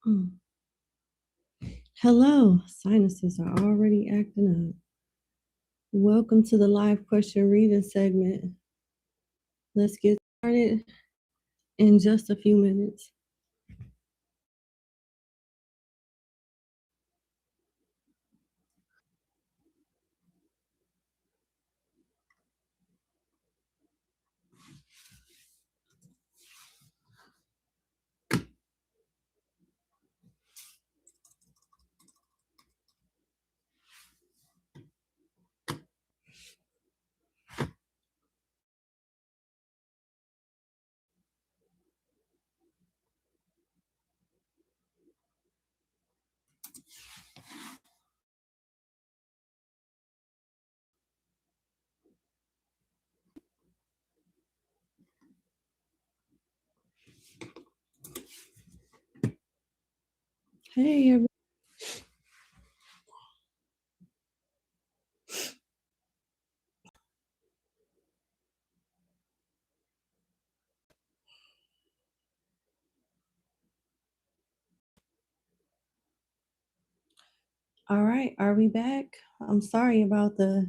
Mm. Hello, sinuses are already acting up. Welcome to the live question reading segment. Let's get started in just a few minutes. Hey, everybody. All right, are we back? I'm sorry about the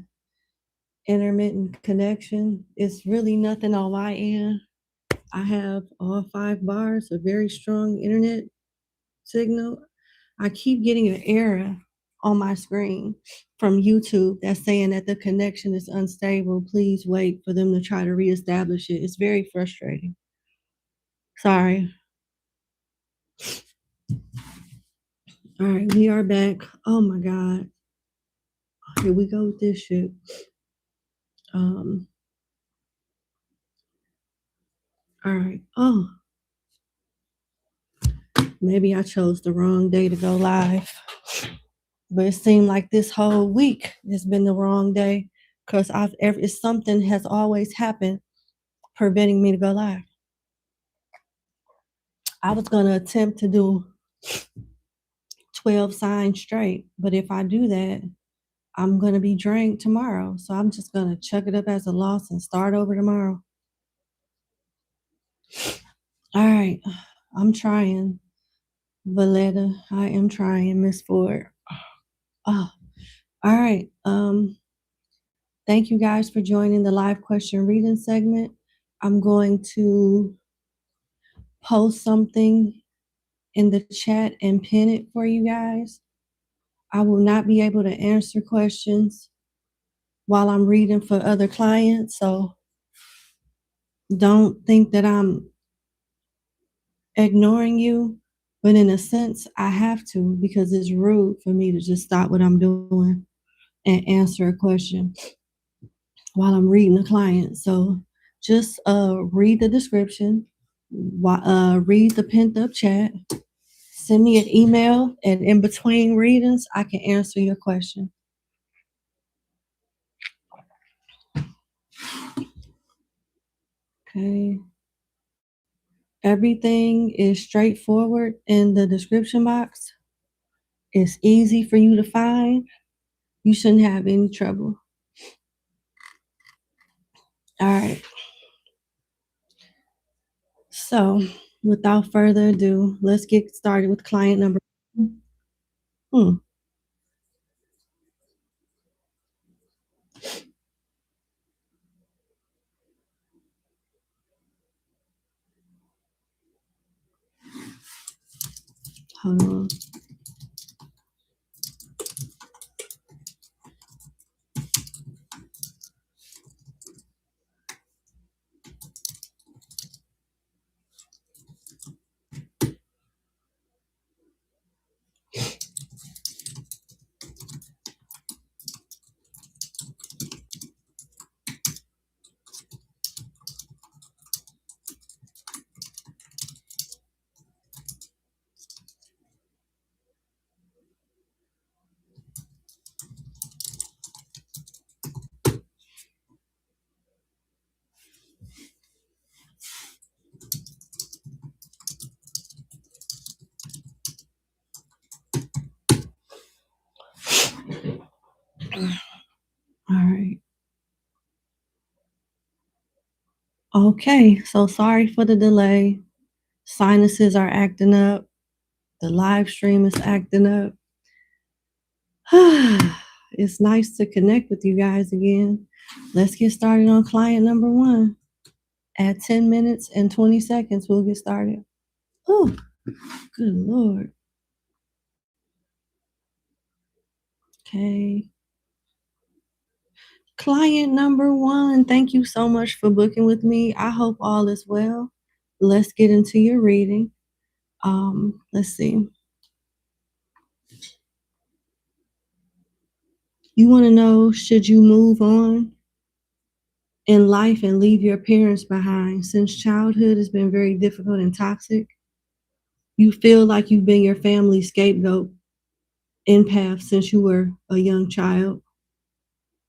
intermittent connection. It's really nothing on my end. I have all 5 bars of very strong internet signal. I keep getting an error on my screen from YouTube that's saying that the connection is unstable. Please wait for them to try to reestablish it. It's very frustrating. Sorry. All right, we are back. Oh my God. Here we go with this shit. All right. Oh, maybe I chose the wrong day to go live. But it seemed like this whole week has been the wrong day because something has always happened preventing me to go live. I was gonna attempt to do 12 signs straight, but if I do that, I'm gonna be drained tomorrow. So I'm just gonna chuck it up as a loss and start over tomorrow. All right, I'm trying, Valletta. I am trying, Miss Ford. Oh, all right. Thank you guys for joining the live question reading segment. I'm going to post something in the chat and pin it for you guys. I will not be able to answer questions while I'm reading for other clients, so don't think that I'm ignoring you, but in a sense, I have to because it's rude for me to just stop what I'm doing and answer a question while I'm reading a client. So just read the description, read the pinned up chat, send me an email, and in between readings, I can answer your question. Okay. Everything is straightforward in the description box. It's easy for you to find. You shouldn't have any trouble. All right. So, without further ado, let's get started with client number. Hmm. Hold on. All right. Okay. So, sorry for the delay. Sinuses are acting up. The live stream is acting up. It's nice to connect with you guys again. Let's get started on client number 1. At 10 minutes and 20 seconds, we'll get started. Oh, good Lord. Okay. Client number 1, thank you so much for booking with me. I hope all is well. Let's get into your reading. Let's see. You want to know, should you move on in life and leave your parents behind? Since childhood has been very difficult and toxic, you feel like you've been your family's scapegoat empath since you were a young child,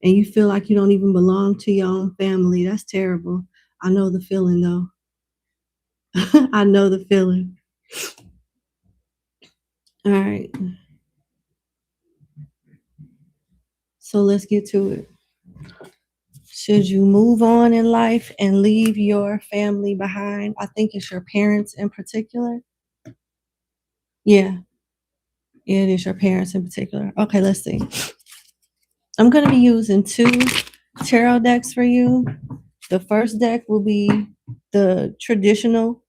and you feel like you don't even belong to your own family. That's terrible. I know the feeling, though. I know the feeling. All right. So let's get to it. Should you move on in life and leave your family behind? I think it's your parents in particular. Yeah, it is your parents in particular. Okay, let's see. I'm going to be using 2 tarot decks for you. The first deck will be the traditional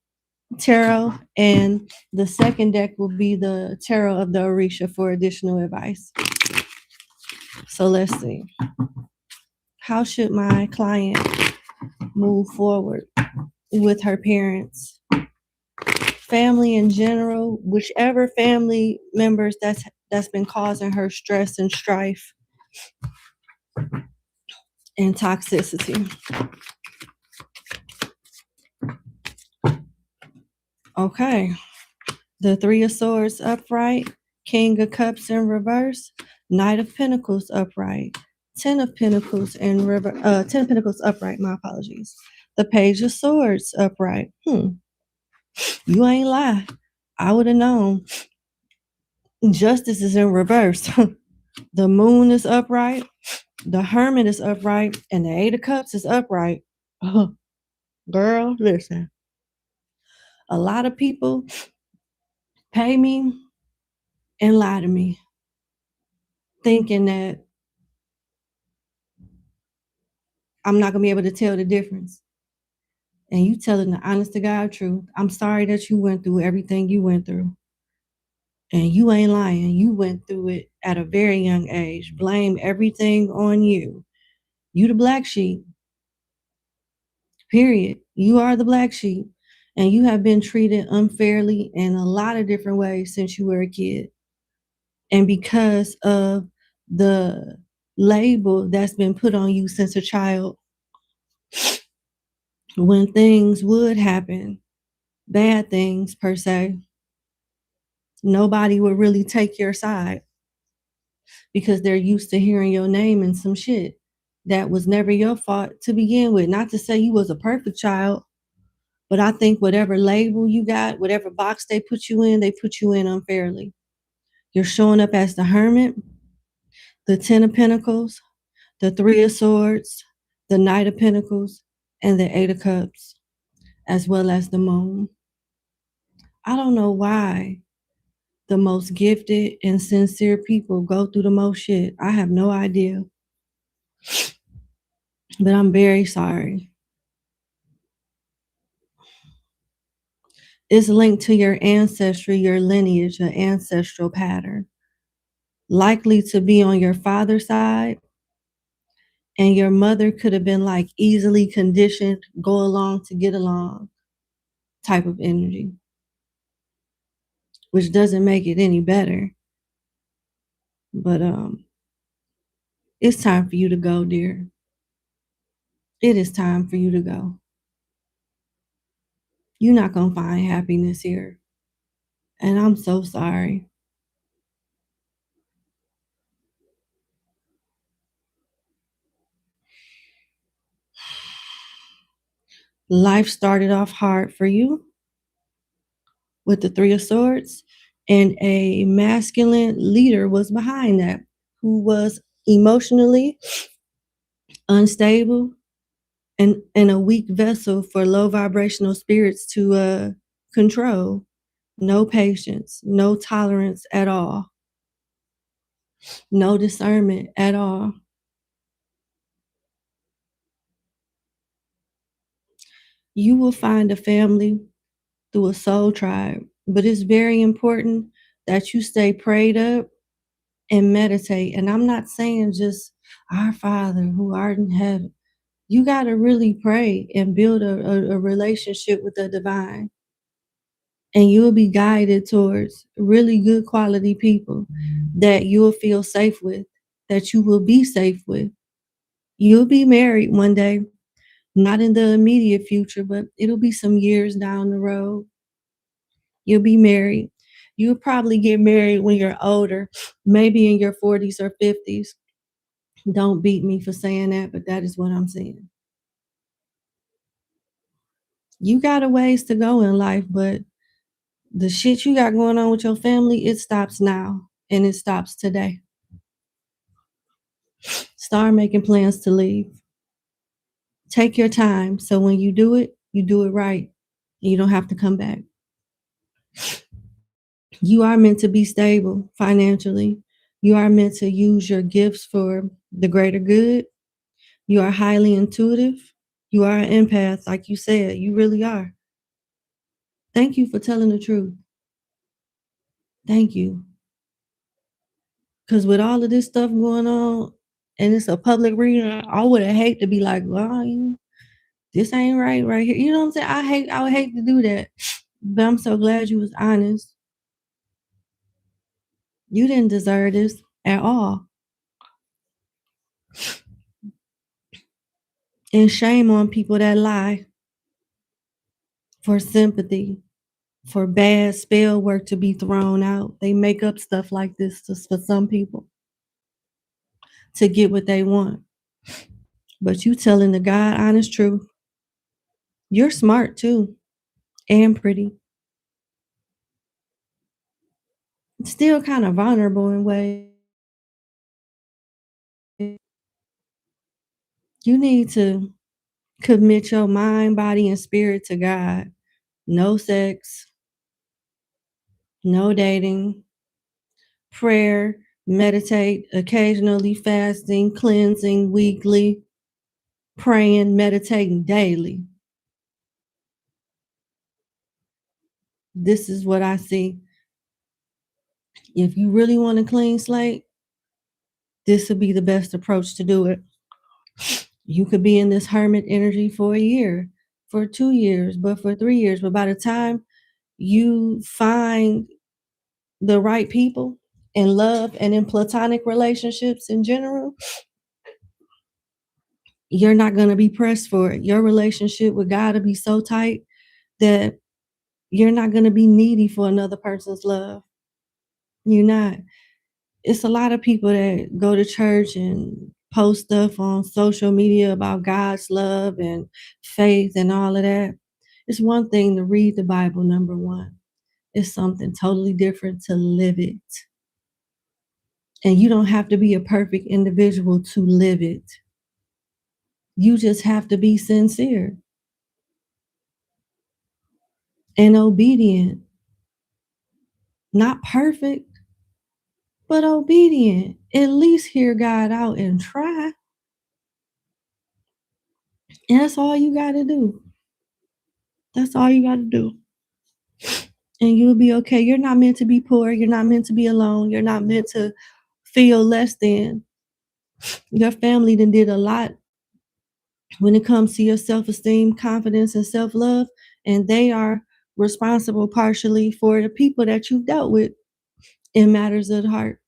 tarot, and the second deck will be the tarot of the Orisha for additional advice. So let's see. How should my client move forward with her parents? Family in general, whichever family members that's been causing her stress and strife and toxicity. Okay. The 3 of Swords upright, King of Cups in reverse, Knight of Pentacles upright, 10 of Pentacles in reverse, 10 of Pentacles upright, my apologies. The Page of Swords upright. You ain't lie. I would have known. Justice is in reverse. The Moon is upright, the Hermit is upright, and the 8 of Cups is upright. Girl, listen. A lot of people pay me and lie to me, thinking that I'm not gonna be able to tell the difference. And you telling the honest to God truth. I'm sorry that you went through everything you went through. And you ain't lying. You went through it at a very young age. Blame everything on you. You the black sheep. Period. You are the black sheep. And you have been treated unfairly in a lot of different ways since you were a kid. And because of the label that's been put on you since a child, when things would happen, bad things per se, nobody would really take your side because they're used to hearing your name and some shit that was never your fault to begin with. Not to say you was a perfect child, but I think whatever label you got, whatever box they put you in unfairly. You're showing up as the Hermit, the 10 of Pentacles, the 3 of Swords, the Knight of Pentacles, and the 8 of Cups, as well as the Moon. I don't know why the most gifted and sincere people go through the most shit. I have no idea. But I'm very sorry. It's linked to your ancestry, your lineage, your ancestral pattern. Likely to be on your father's side. And your mother could have been like easily conditioned, go along to get along type of energy, which doesn't make it any better. But it's time for you to go, dear. It is time for you to go. You're not going to find happiness here. And I'm so sorry. Life started off hard for you with the 3 of Swords, and a masculine leader was behind that, who was emotionally unstable and a weak vessel for low vibrational spirits to control. no patience, no tolerance at all, no discernment at all. You will find a family through a soul tribe, but it's very important that you stay prayed up and meditate. And I'm not saying just our Father who art in heaven. You got to really pray and build a relationship with the divine. And you'll be guided towards really good quality people that you'll feel safe with, that you will be safe with. You'll be married one day, not in the immediate future, but it'll be some years down the road. You'll be married. You'll probably get married when you're older, maybe in your 40s or 50s. Don't beat me for saying that, but that is what I'm saying. You got a ways to go in life, but the shit you got going on with your family, it stops now and it stops today. Start making plans to leave. Take your time so when you do it right. You don't have to come back. You are meant to be stable financially. You are meant to use your gifts for the greater good. You are highly intuitive. You are an empath, like you said. You really are. Thank you for telling the truth. Thank you. Because with all of this stuff going on, and it's a public reading, I would have hate to be like, well, this ain't right here. You know what I'm saying? I would hate to do that. But I'm so glad you was honest. You didn't deserve this at all. And shame on people that lie for sympathy, for bad spell work to be thrown out. They make up stuff like this just for some people to get what they want. But you telling the God honest truth. You're smart too, and pretty. Still kind of vulnerable in ways. You need to commit your mind, body, and spirit to God. No sex, no dating, prayer, meditate, occasionally fasting, cleansing weekly, praying, meditating daily. This is what I see. If you really want a clean slate, this would be the best approach to do it. You could be in this hermit energy for a year, for 2 years, but for 3 years. But by the time you find the right people in love and in platonic relationships in general, you're not going to be pressed for it. Your relationship with God will be so tight that you're not going to be needy for another person's love. You're not. It's a lot of people that go to church and post stuff on social media about God's love and faith and all of that. It's one thing to read the Bible, number one. It's something totally different to live it. And you don't have to be a perfect individual to live it. You just have to be sincere and obedient. Not perfect, but obedient. At least hear God out and try. And that's all you got to do. That's all you got to do. And you'll be okay. You're not meant to be poor. You're not meant to be alone. You're not meant to feel less than. Your family then did a lot when it comes to your self-esteem, confidence, and self-love. And they are responsible partially for the people that you've dealt with in matters of the heart.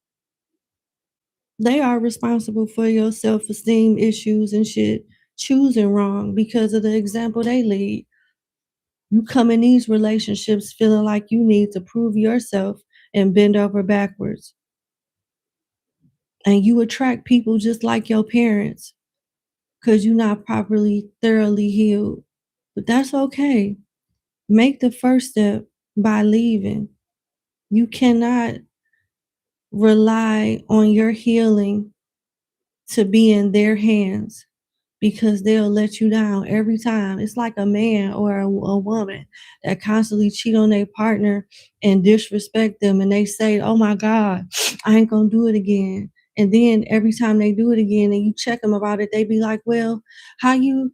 They are responsible for your self-esteem issues and shit, choosing wrong because of the example they lead. You come in these relationships feeling like you need to prove yourself and bend over backwards. And you attract people just like your parents because you're not properly, thoroughly healed. But that's okay. Make the first step by leaving. You cannot rely on your healing to be in their hands. because they'll let you down every time. It's like a man or a woman that constantly cheat on their partner and disrespect them, and they say, oh my God, I ain't gonna do it again. And then every time they do it again and you check them about it, they be like, well, how you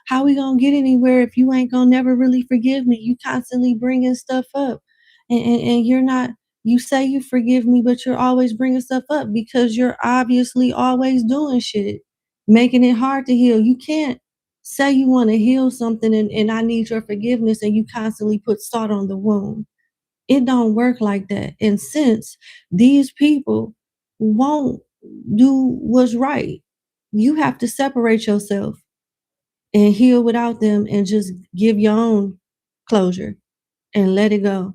how we gonna get anywhere if you ain't gonna never really forgive me? You constantly bringing stuff up, and you're not. You say you forgive me, but you're always bringing stuff up because you're obviously always doing shit, making it hard to heal. You can't say you want to heal something and I need your forgiveness, and you constantly put salt on the wound. It don't work like that. And since these people won't do what's right, you have to separate yourself and heal without them and just give your own closure and let it go.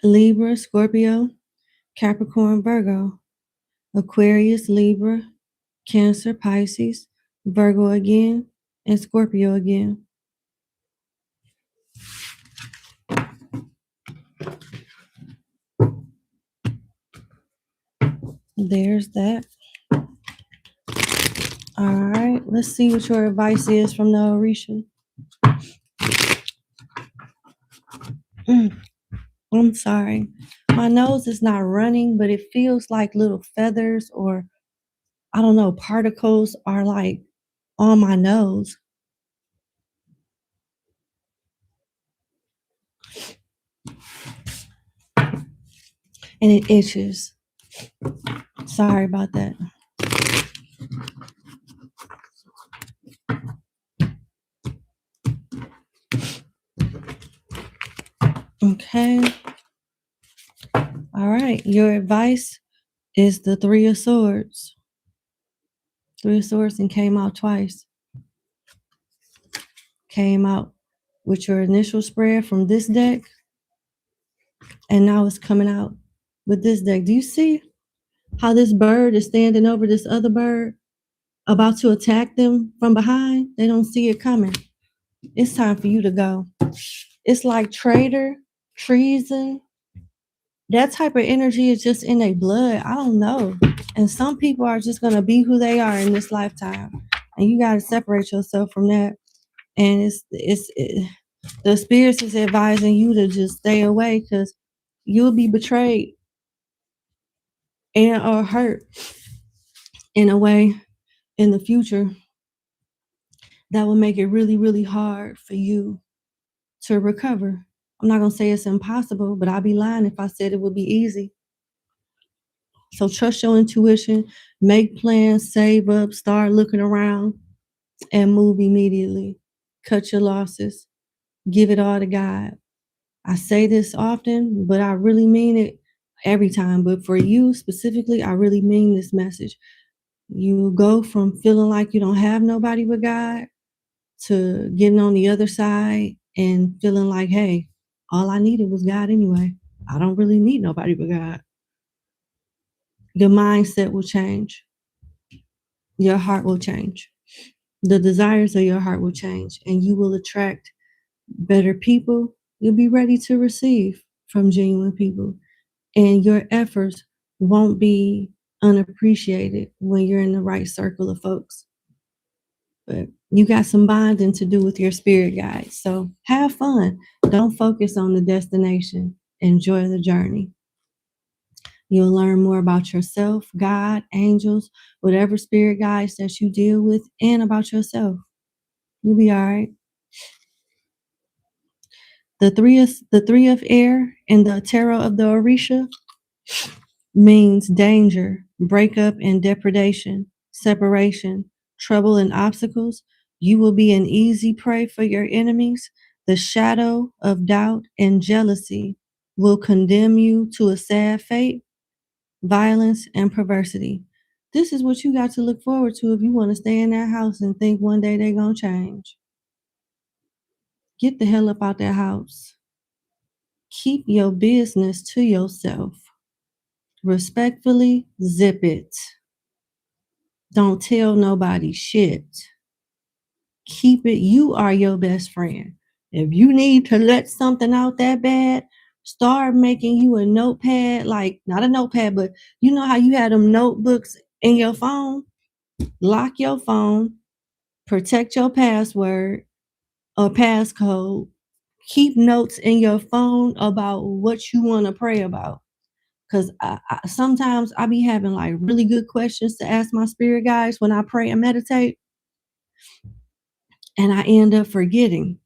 Libra, Scorpio, Capricorn, Virgo, Aquarius, Libra, Cancer, Pisces, Virgo again, and Scorpio again. There's that. All right, let's see what your advice is from the Orisha. I'm sorry. My nose is not running, but it feels like little feathers or, I don't know, particles are like on my nose. And it itches. Sorry about that. Okay. All right. Your advice is the Three of Swords. Three of Swords and came out twice. Came out with your initial spread from this deck, and now it's coming out with this deck. Do you see how this bird is standing over this other bird, about to attack them from behind? They don't see it coming. It's time for you to go. It's like traitor, treason. That type of energy is just in their blood. I don't know. And some people are just gonna be who they are in this lifetime, and you gotta separate yourself from that. And the spirits is advising you to just stay away because you'll be betrayed and or hurt in a way in the future that will make it really, really hard for you to recover. I'm not gonna say it's impossible, but I'd be lying if I said it would be easy. So trust your intuition, make plans, save up, start looking around, and move immediately. Cut your losses. Give it all to God. I say this often, but I really mean it every time. But for you specifically, I really mean this message. You go from feeling like you don't have nobody but God to getting on the other side and feeling like, hey, all I needed was God anyway. I don't really need nobody but God. The mindset will change. Your heart will change. The desires of your heart will change, and you will attract better people. You'll be ready to receive from genuine people, and your efforts won't be unappreciated when you're in the right circle of folks. But you got some bonding to do with your spirit guides. So have fun. Don't focus on the destination. Enjoy the journey. You'll learn more about yourself, God, angels, whatever spirit guides that you deal with, and about yourself. You'll be all right. The three of air and the tarot of the Orisha means danger, breakup and depredation, separation, trouble and obstacles. You will be an easy prey for your enemies. The shadow of doubt and jealousy will condemn you to a sad fate, violence, and perversity. This is what you got to look forward to if you want to stay in that house and think one day they're going to change. Get the hell up out that house. Keep your business to yourself. Respectfully, zip it. Don't tell nobody shit. Keep it. You are your best friend. If you need to let something out that bad, Start making you a notepad, like not a notepad, but you know how you had them notebooks in your phone? Lock your phone, protect your password or passcode, keep notes in your phone about what you want to pray about. Because sometimes I be having like really good questions to ask my spirit guides when I pray and meditate, and I end up forgetting.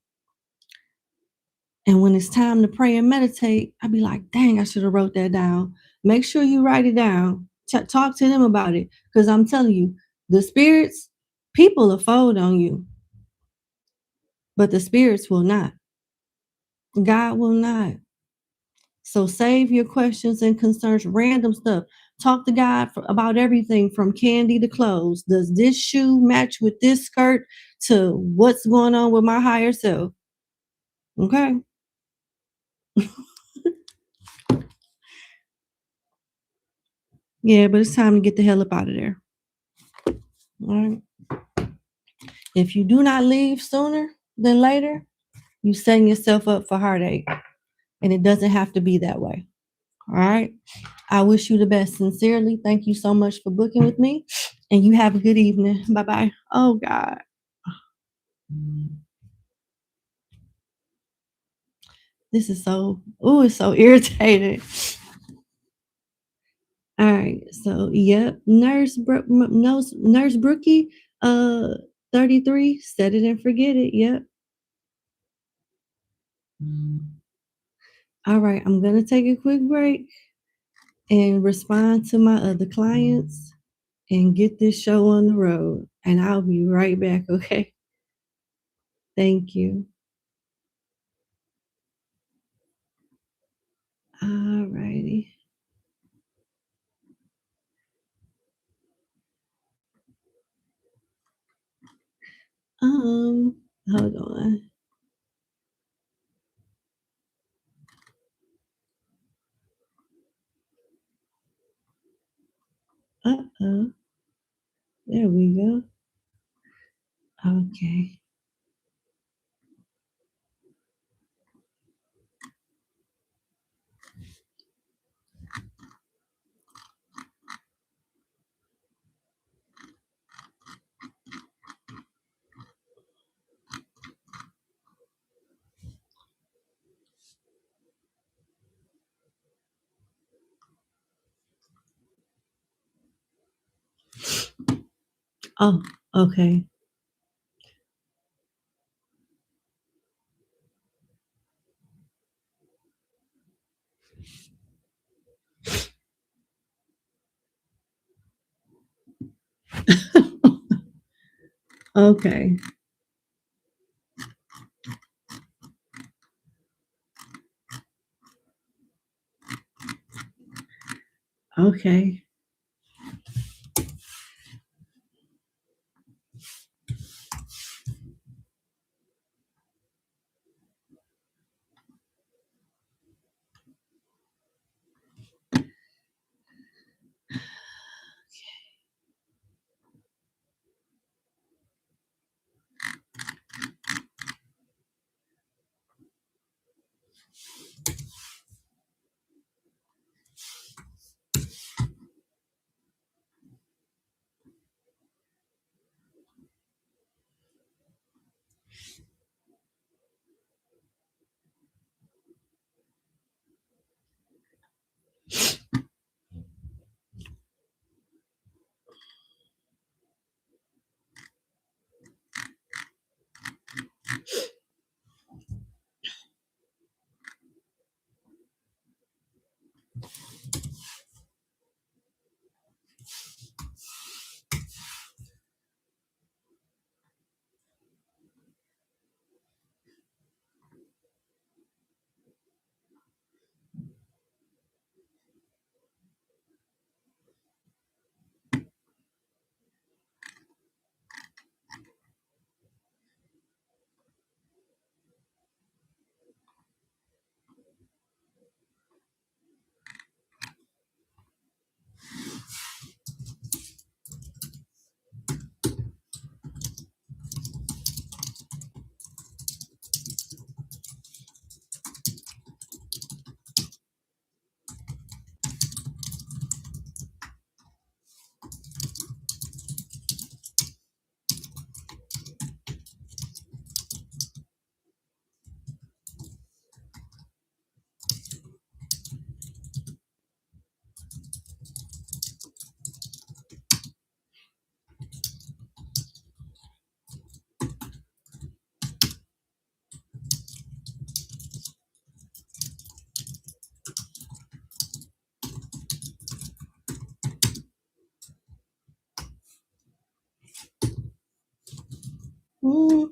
And when it's time to pray and meditate, I be like, dang, I should have wrote that down. Make sure you write it down. Talk to them about it. Because I'm telling you, the spirits, people will fold on you, but the spirits will not. God will not. So save your questions and concerns, random stuff. Talk to God about everything from candy to clothes. Does this shoe match with this skirt to what's going on with my higher self? Okay. Yeah, but it's time to get the hell up out of there. All right. If you do not leave sooner than later, you setting yourself up for heartache. And it doesn't have to be that way. All right. I wish you the best. Sincerely, thank you so much for booking with me. And you have a good evening. Bye-bye. Oh, God. This is so, it's so irritating. All right. So, yep. Nurse Brookie, 33, set it and forget it. Yep. All right. I'm going to take a quick break and respond to my other clients and get this show on the road. And I'll be right back, okay? Thank you. All righty. Hold on. Uh-oh. There we go. Okay. Oh, okay. Okay. Okay. Mm.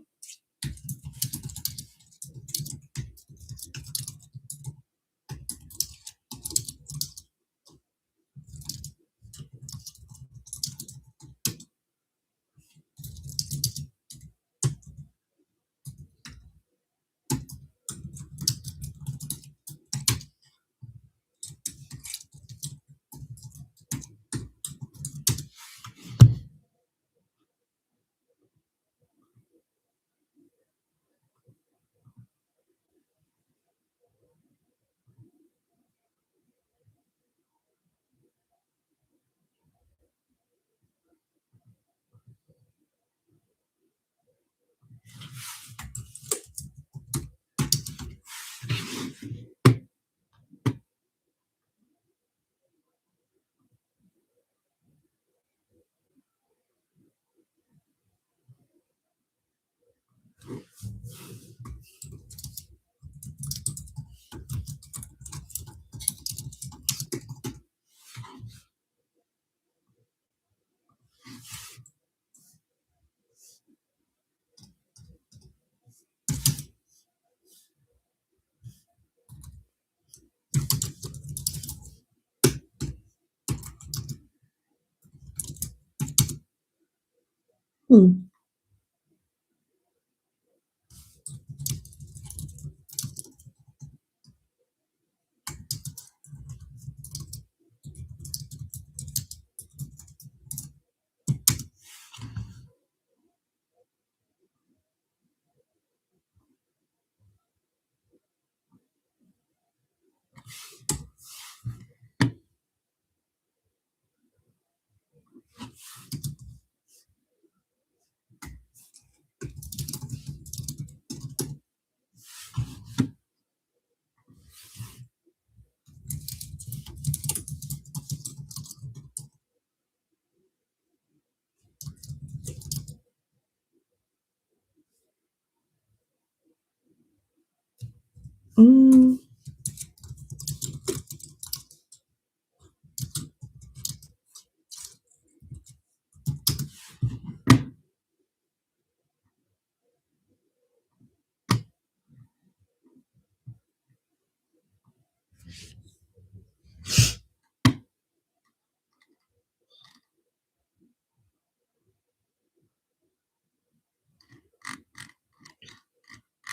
Hmm. Mm.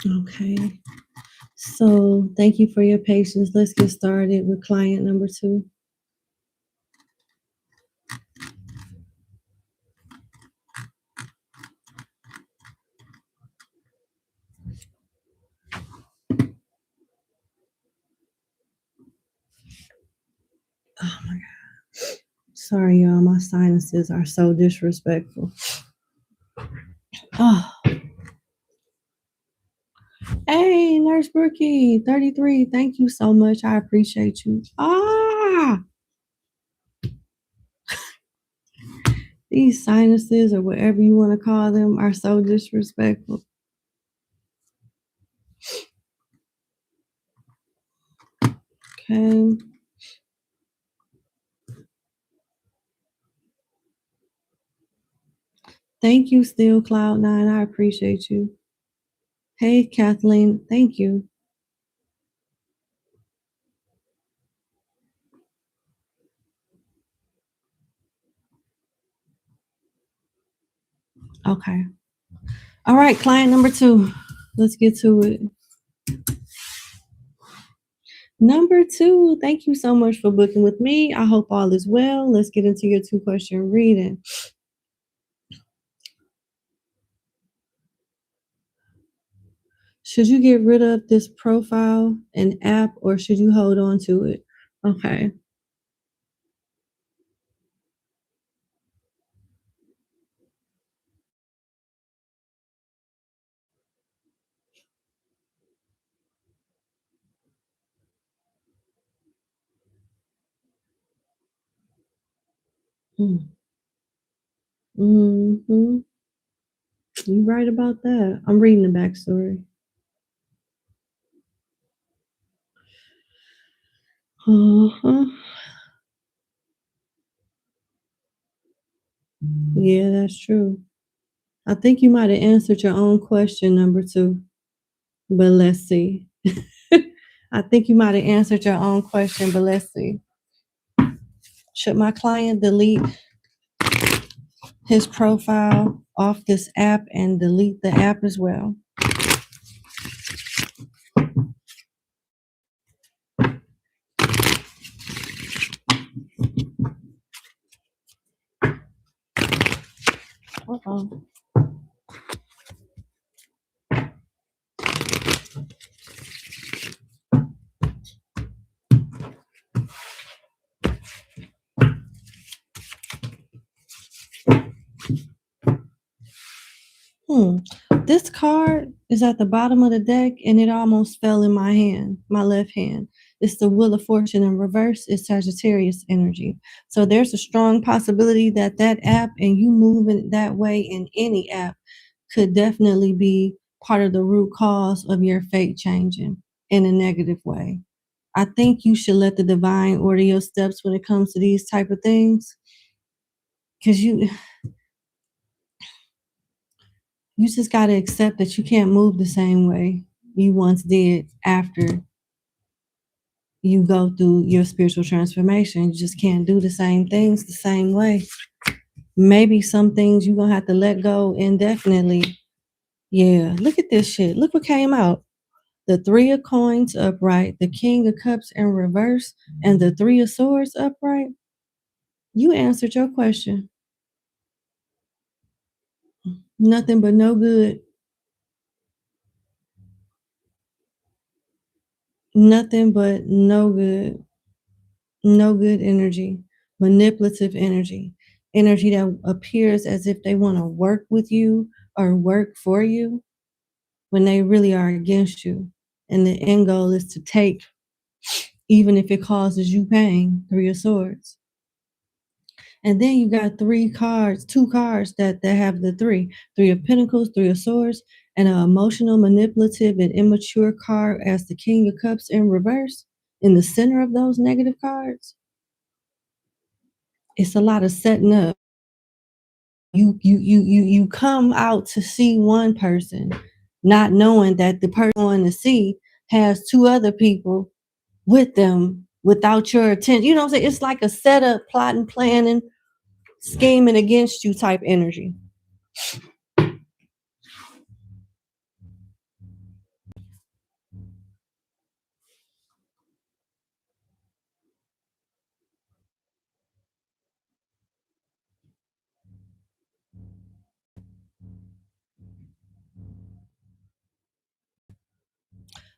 Okay. So thank you for your patience. Let's get started with client number 2. Oh my God. Sorry, y'all. My sinuses are so disrespectful. Oh. Hey, Nurse Brookie, 33. Thank you so much. I appreciate you. These sinuses or whatever you want to call them are so disrespectful. Okay. Thank you, Still Cloud9. I appreciate you. Hey, Kathleen. Thank you. Okay. All right, client number 2. Let's get to it. Number 2, thank you so much for booking with me. I hope all is well. Let's get into your 2-question reading. Should you get rid of this profile and app or should you hold on to it? Okay. Mm. Mm-hmm. You're right about that. I'm reading the backstory. Uh-huh. Yeah, that's true. I think you might have answered your own question, number 2, but let's see. I think you might have answered your own question, but let's see. Should my client delete his profile off this app and delete the app as well? Uh-oh. This card is at the bottom of the deck and it almost fell in my hand, my left hand. It's the Wheel of Fortune in reverse. It's Sagittarius energy. So there's a strong possibility that that app and you moving that way in any app could definitely be part of the root cause of your fate changing in a negative way. I think you should let the divine order your steps when it comes to these type of things, because you just got to accept that you can't move the same way you once did after you go through your spiritual transformation. You just can't do the same things the same way. Maybe some things you're going to have to let go indefinitely. Yeah, look at this shit. Look what came out. The 3 of coins upright, the King of Cups in reverse, and the 3 of Swords upright. You answered your question. Nothing but no good. Nothing but no good. No good energy. Manipulative energy. Energy that appears as if they want to work with you or work for you when they really are against you. And the end goal is to take, even if it causes you pain, 3 of Swords. And then you got 2 cards that have the 3 of Pentacles, 3 of Swords, and an emotional, manipulative, and immature card as the King of Cups in reverse in the center of those negative cards. It's a lot of setting up. You come out to see one person, not knowing that the person you want to see has 2 other people with them without your attention. You know what I'm saying? It's like a setup, plotting, planning, scheming against you type energy.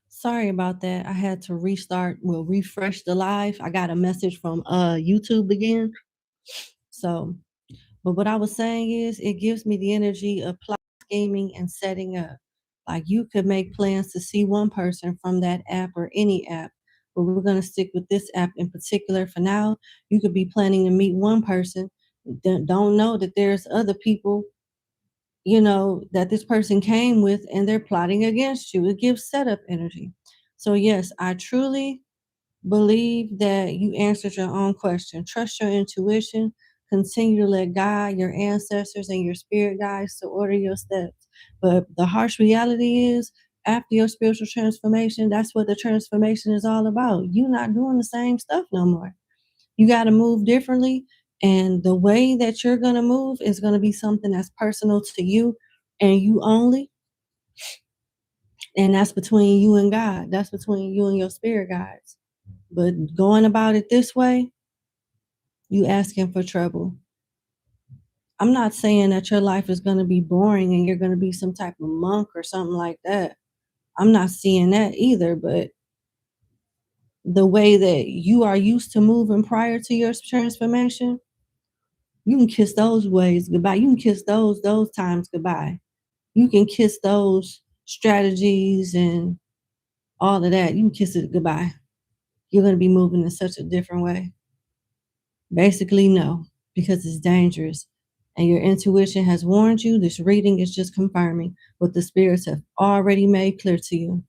Sorry about that. I had to refresh the live. I got a message from YouTube again. So, but what I was saying is it gives me the energy of plot scheming and setting up. Like you could make plans to see one person from that app or any app, but we're going to stick with this app in particular for now. You could be planning to meet one person, don't know that there's other people, that this person came with and they're plotting against you. It gives setup energy. So yes, I truly believe that you answered your own question. Trust your intuition. Continue to let God, your ancestors, and your spirit guides to order your steps. But the harsh reality is, after your spiritual transformation, that's what the transformation is all about. You're not doing the same stuff no more. You got to move differently. And the way that you're going to move is going to be something that's personal to you and you only. And that's between you and God. That's between you and your spirit guides. But going about it this way, you asking for trouble. I'm not saying that your life is going to be boring and you're going to be some type of monk or something like that. I'm not seeing that either, but the way that you are used to moving prior to your transformation, you can kiss those ways goodbye. You can kiss those times goodbye. You can kiss those strategies and all of that. You can kiss it goodbye. You're going to be moving in such a different way. Basically, no, because it's dangerous. And your intuition has warned you. This reading is just confirming what the spirits have already made clear to you.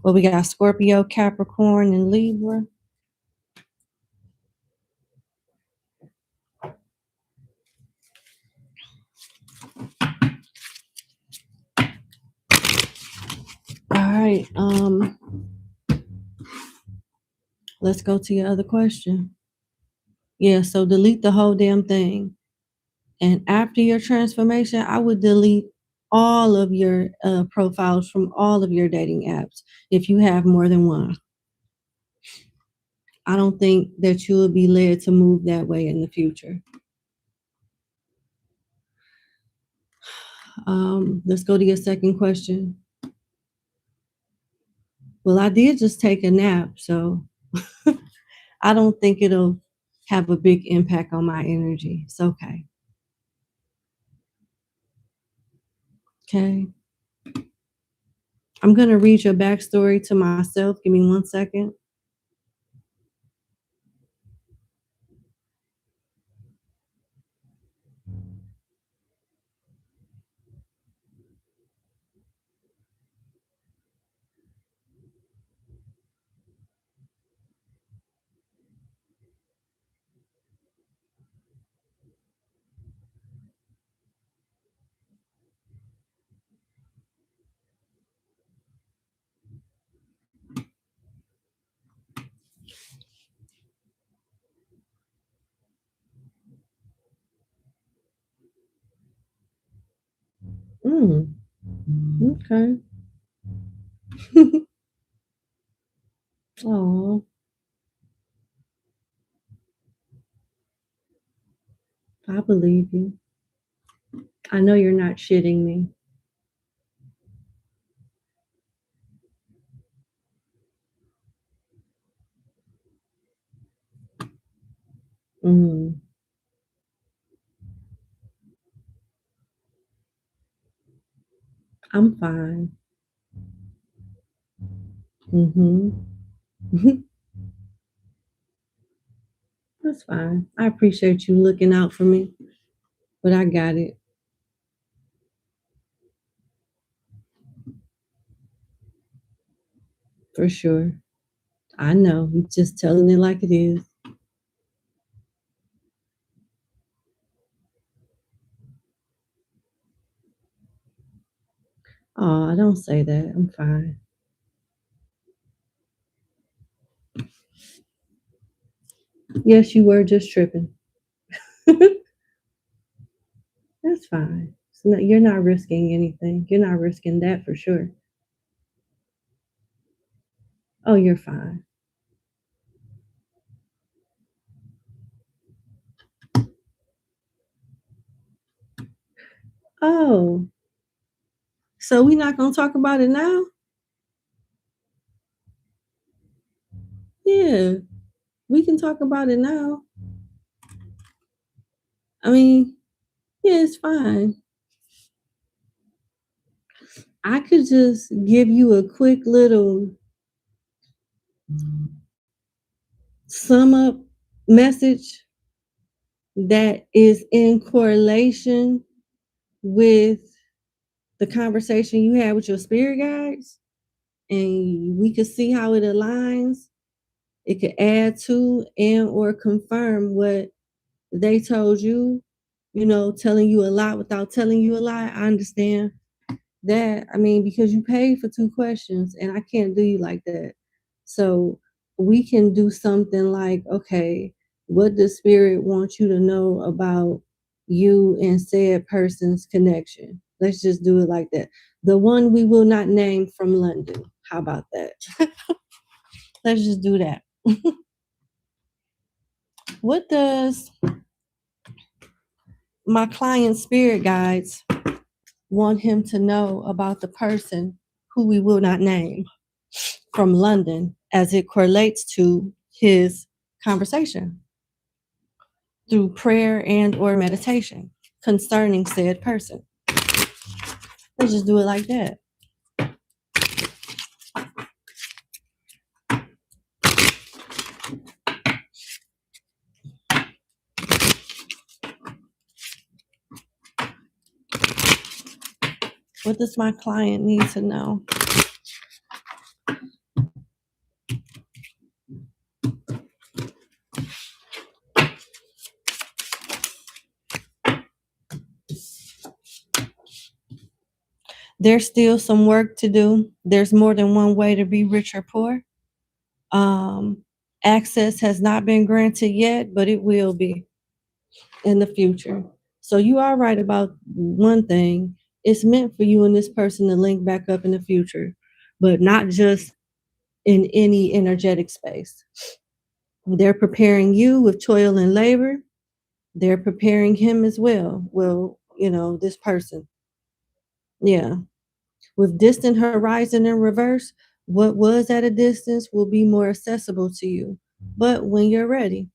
Well, we got Scorpio, Capricorn, and Libra. right. Let's go to your other question. Yeah, so delete the whole damn thing. And after your transformation, I would delete all of your profiles from all of your dating apps if you have more than one. I don't think that you will be led to move that way in the future. Let's go to your second question. Well, I did just take a nap, so I don't think it'll have a big impact on my energy. It's okay. Okay. I'm going to read your backstory to myself. Give me 1 second. Okay. Oh, I believe you. I know you're not shitting me. Mm, I'm fine. Mm-hmm. That's fine. I appreciate you looking out for me, but I got it for sure. I know. You're just telling it like it is. Oh, don't say that. I'm fine. Yes, you were just tripping. That's fine. You're not risking anything. You're not risking that for sure. Oh, you're fine. Oh, so we're not gonna talk about it now? Yeah, we can talk about it now. I mean, yeah, it's fine. I could just give you a quick little sum up message that is in correlation with the conversation you had with your spirit guides, and we could see how it aligns. It could add to and or confirm what they told you, telling you a lot without telling you a lot. I understand that. I mean, because you paid for 2 questions and I can't do you like that. So we can do something like, okay, what does spirit want you to know about you and said person's connection? Let's just do it like that. The one we will not name from London. How about that? Let's just do that. What does my client's spirit guides want him to know about the person who we will not name from London as it correlates to his conversation through prayer and or meditation concerning said person? Let's just do it like that. What does my client need to know? There's still some work to do. There's more than one way to be rich or poor. Access has not been granted yet, but it will be in the future. So you are right about one thing. It's meant for you and this person to link back up in the future, but not just in any energetic space. They're preparing you with toil and labor. They're preparing him as well. Well, this person. Yeah. With distant horizon in reverse, what was at a distance will be more accessible to you. But when you're ready,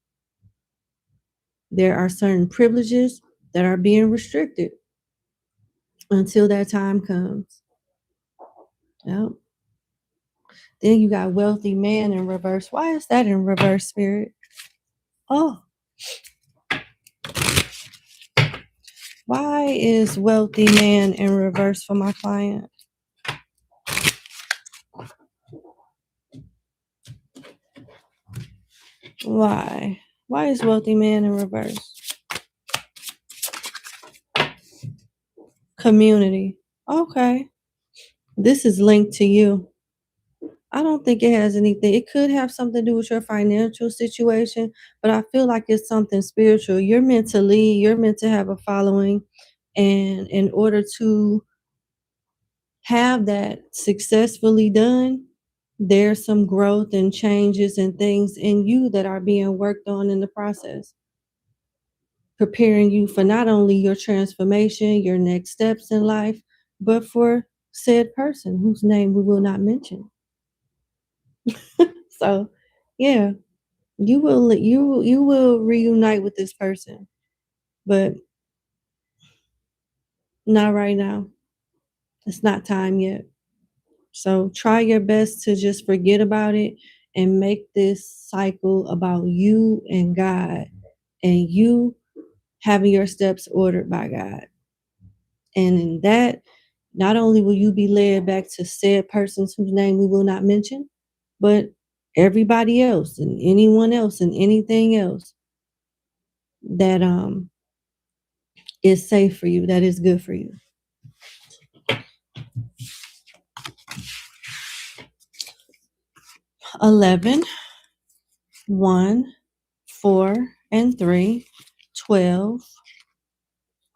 there are certain privileges that are being restricted until that time comes. Yep. Then you got wealthy man in reverse. Why is that in reverse, Spirit? Oh, why is wealthy man in reverse for my client? Why? Why is wealthy man in reverse? Community. Okay. This is linked to you. I don't think it has anything. It could have something to do with your financial situation, but I feel like it's something spiritual. You're meant to lead, you're meant to have a following. And in order to have that successfully done, there's some growth and changes and things in you that are being worked on in the process, preparing you for not only your transformation, your next steps in life, but for said person whose name we will not mention. So, yeah, you will reunite with this person, but not right now. It's not time yet. So try your best to just forget about it and make this cycle about you and God and you having your steps ordered by God. And in that, not only will you be led back to said persons whose name we will not mention, but everybody else and anyone else and anything else that is safe for you, that is good for you. 11, 1, 4, and 3, 12,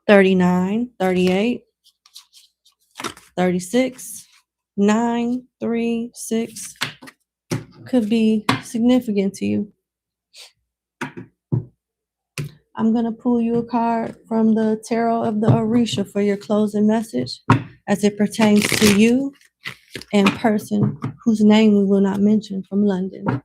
39, 38, 36, 9, 3, 6 could be significant to you. I'm going to pull you a card from the Tarot of the Orisha for your closing message as it pertains to you and person whose name we will not mention from London.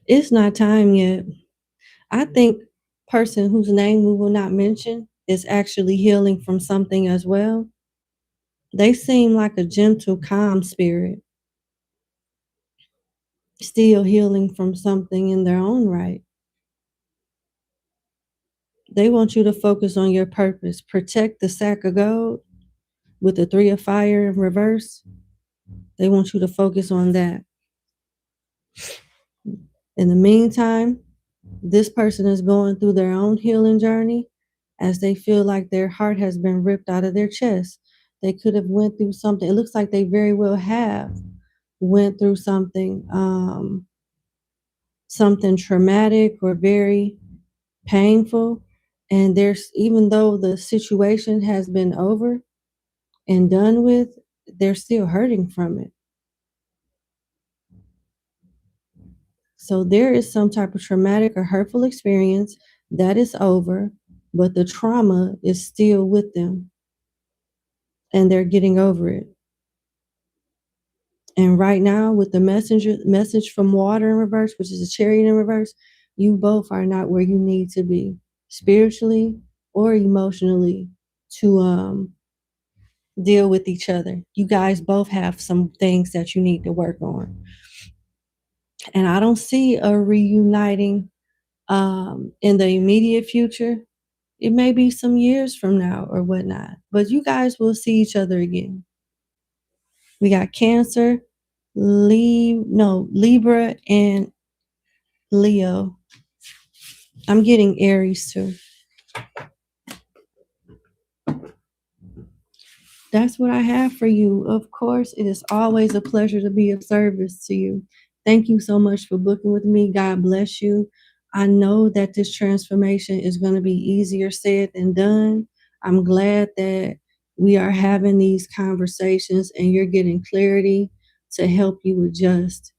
It's not time yet. I think person whose name we will not mention is actually healing from something as well. They seem like a gentle, calm spirit, still healing from something in their own right. They want you to focus on your purpose. Protect the sack of gold with the 3 of fire in reverse. They want you to focus on that. In the meantime, this person is going through their own healing journey as they feel like their heart has been ripped out of their chest. They could have went through something. It looks like they very well have went through something, something traumatic or very painful. And there's, even though the situation has been over and done with, they're still hurting from it. So there is some type of traumatic or hurtful experience that is over, but the trauma is still with them and they're getting over it. And right now, with the message from water in reverse, which is a chariot in reverse, you both are not where you need to be spiritually or emotionally to deal with each other. You guys both have some things that you need to work on. And I don't see a reuniting in the immediate future. It may be some years from now or whatnot, but you guys will see each other again. We got Cancer, Libra, and Leo. I'm getting Aries too. That's what I have for you. Of course, it is always a pleasure to be of service to you. Thank you so much for booking with me. God bless you. I know that this transformation is going to be easier said than done. I'm glad that we are having these conversations and you're getting clarity to help you adjust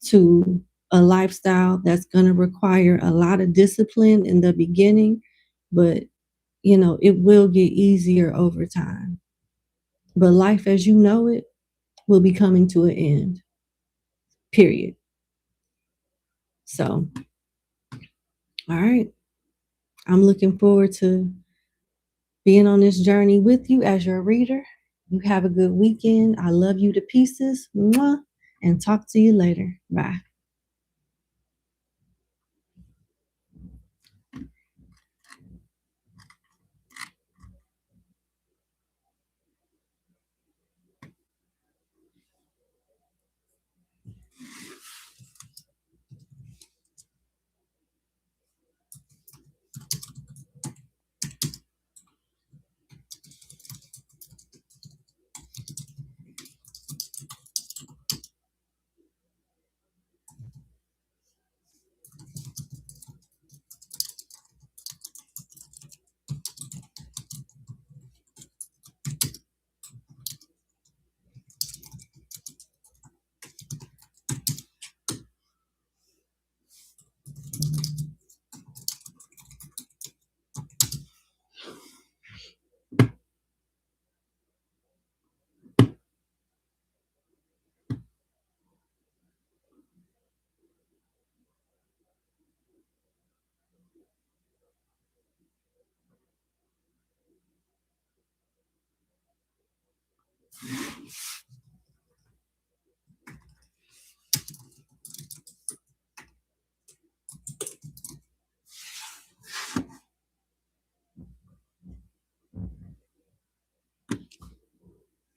to a lifestyle that's going to require a lot of discipline in the beginning, but it will get easier over time. But life as you know it will be coming to an end, period. So, all right. I'm looking forward to being on this journey with you as your reader. You have a good weekend. I love you to pieces. Mwah, and talk to you later. Bye.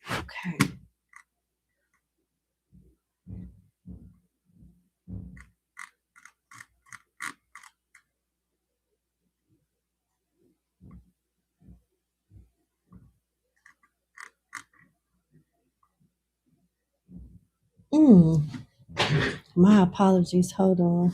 Okay. My apologies. Hold on.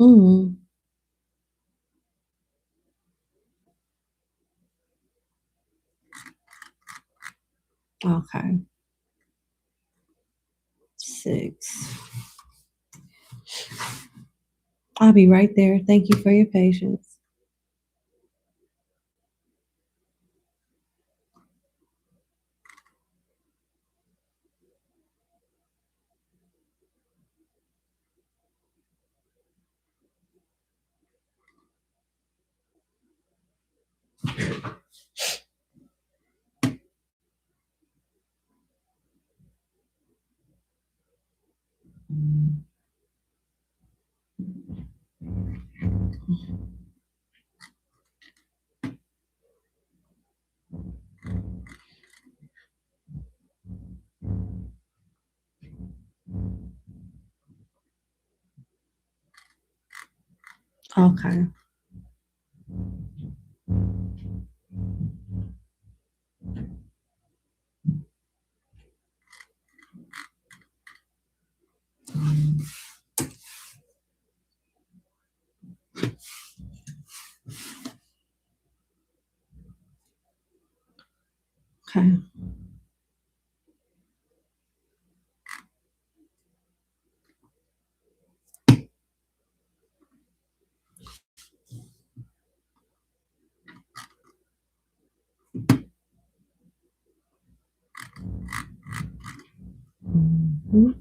Mm. Okay. 6. I'll be right there. Thank you for your patience. Okay. Okay. Mhm.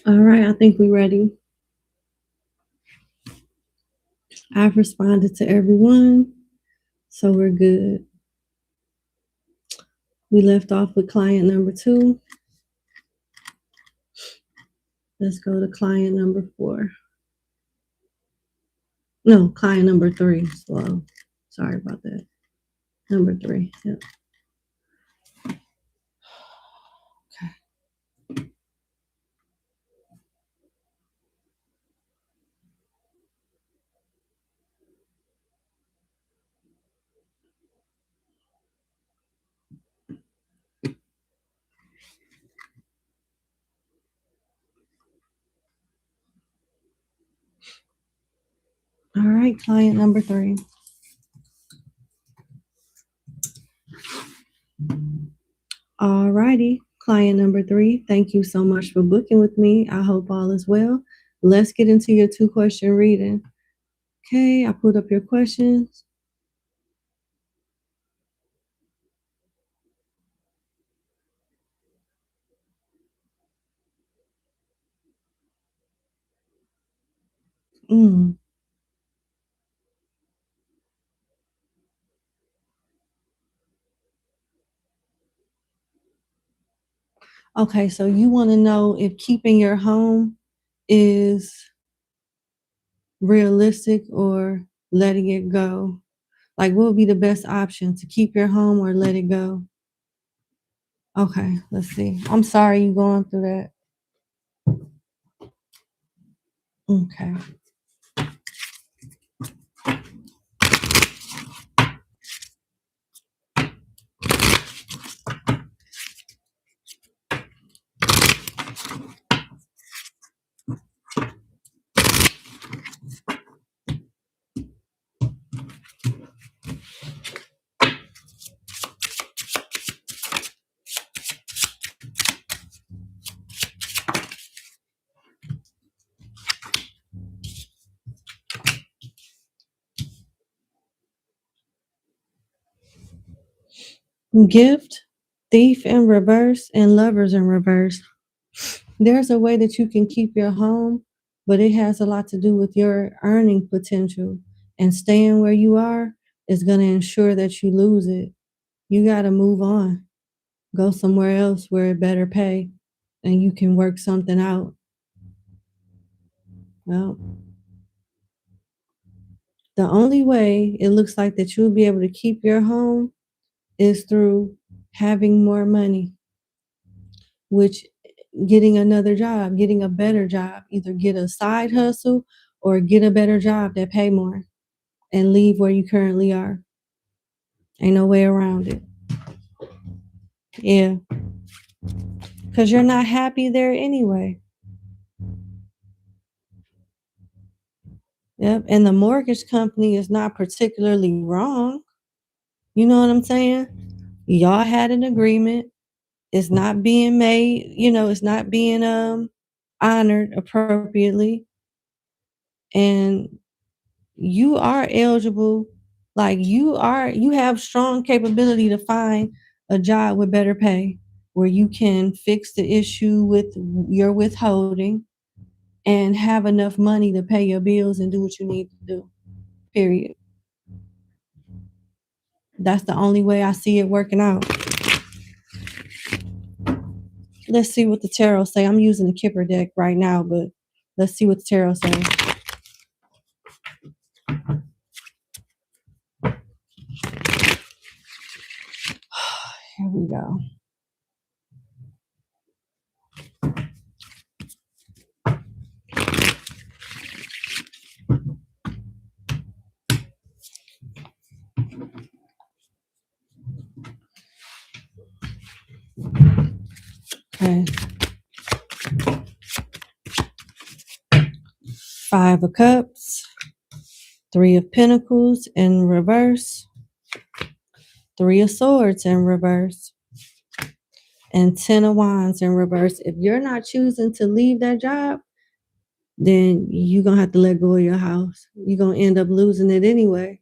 All right. I think we're ready. I've responded to everyone, so we're good. We left off with client number 2. Let's go to client number 4. No, client number 3. Slow. Sorry about that. Number 3. Yep. All right, client number 3. All righty, client number 3. Thank you so much for booking with me. I hope all is well. Let's get into your 2-question reading. Okay, I put up your questions. Mm. Okay, so you want to know if keeping your home is realistic or letting it go. Like, what would be the best option, to keep your home or let it go? Okay, let's see. I'm sorry you going through that. Okay. Gift, thief in reverse, and lovers in reverse. There's a way that you can keep your home, but it has a lot to do with your earning potential. And staying where you are is going to ensure that you lose it. You got to move on, go somewhere else where it better pay, and you can work something out. Well, the only way it looks like that you'll be able to keep your home is through having more money, which getting another job, getting a better job, either get a side hustle or get a better job that pay more and leave where you currently are. Ain't no way around it. Yeah. Because you're not happy there anyway. Yep. And the mortgage company is not particularly wrong. You know what I'm saying? Y'all had an agreement. It's not being made, it's not being honored appropriately. And you are eligible, like you have strong capability to find a job with better pay where you can fix the issue with your withholding and have enough money to pay your bills and do what you need to do. Period. That's the only way I see it working out. Let's see what the tarot say. I'm using the Kipper deck right now, but let's see what the tarot says. Here we go. Okay. 5 of Cups, 3 of Pentacles in reverse, 3 of Swords in reverse, and 10 of Wands in reverse. If you're not choosing to leave that job, then you're going to have to let go of your house. You're going to end up losing it anyway.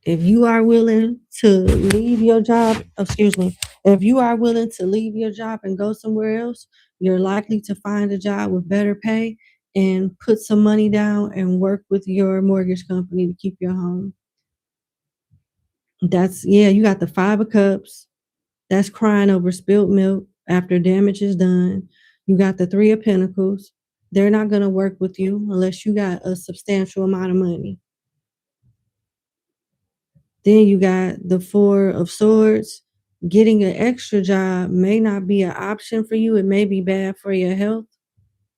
If you are willing to leave your job, if you are willing to leave your job and go somewhere else, you're likely to find a job with better pay and put some money down and work with your mortgage company to keep your home. You got the 5 of Cups. That's crying over spilled milk after damage is done. You got the 3 of Pentacles. They're not going to work with you unless you got a substantial amount of money. Then you got the 4 of Swords. Getting an extra job may not be an option for you. It may be bad for your health.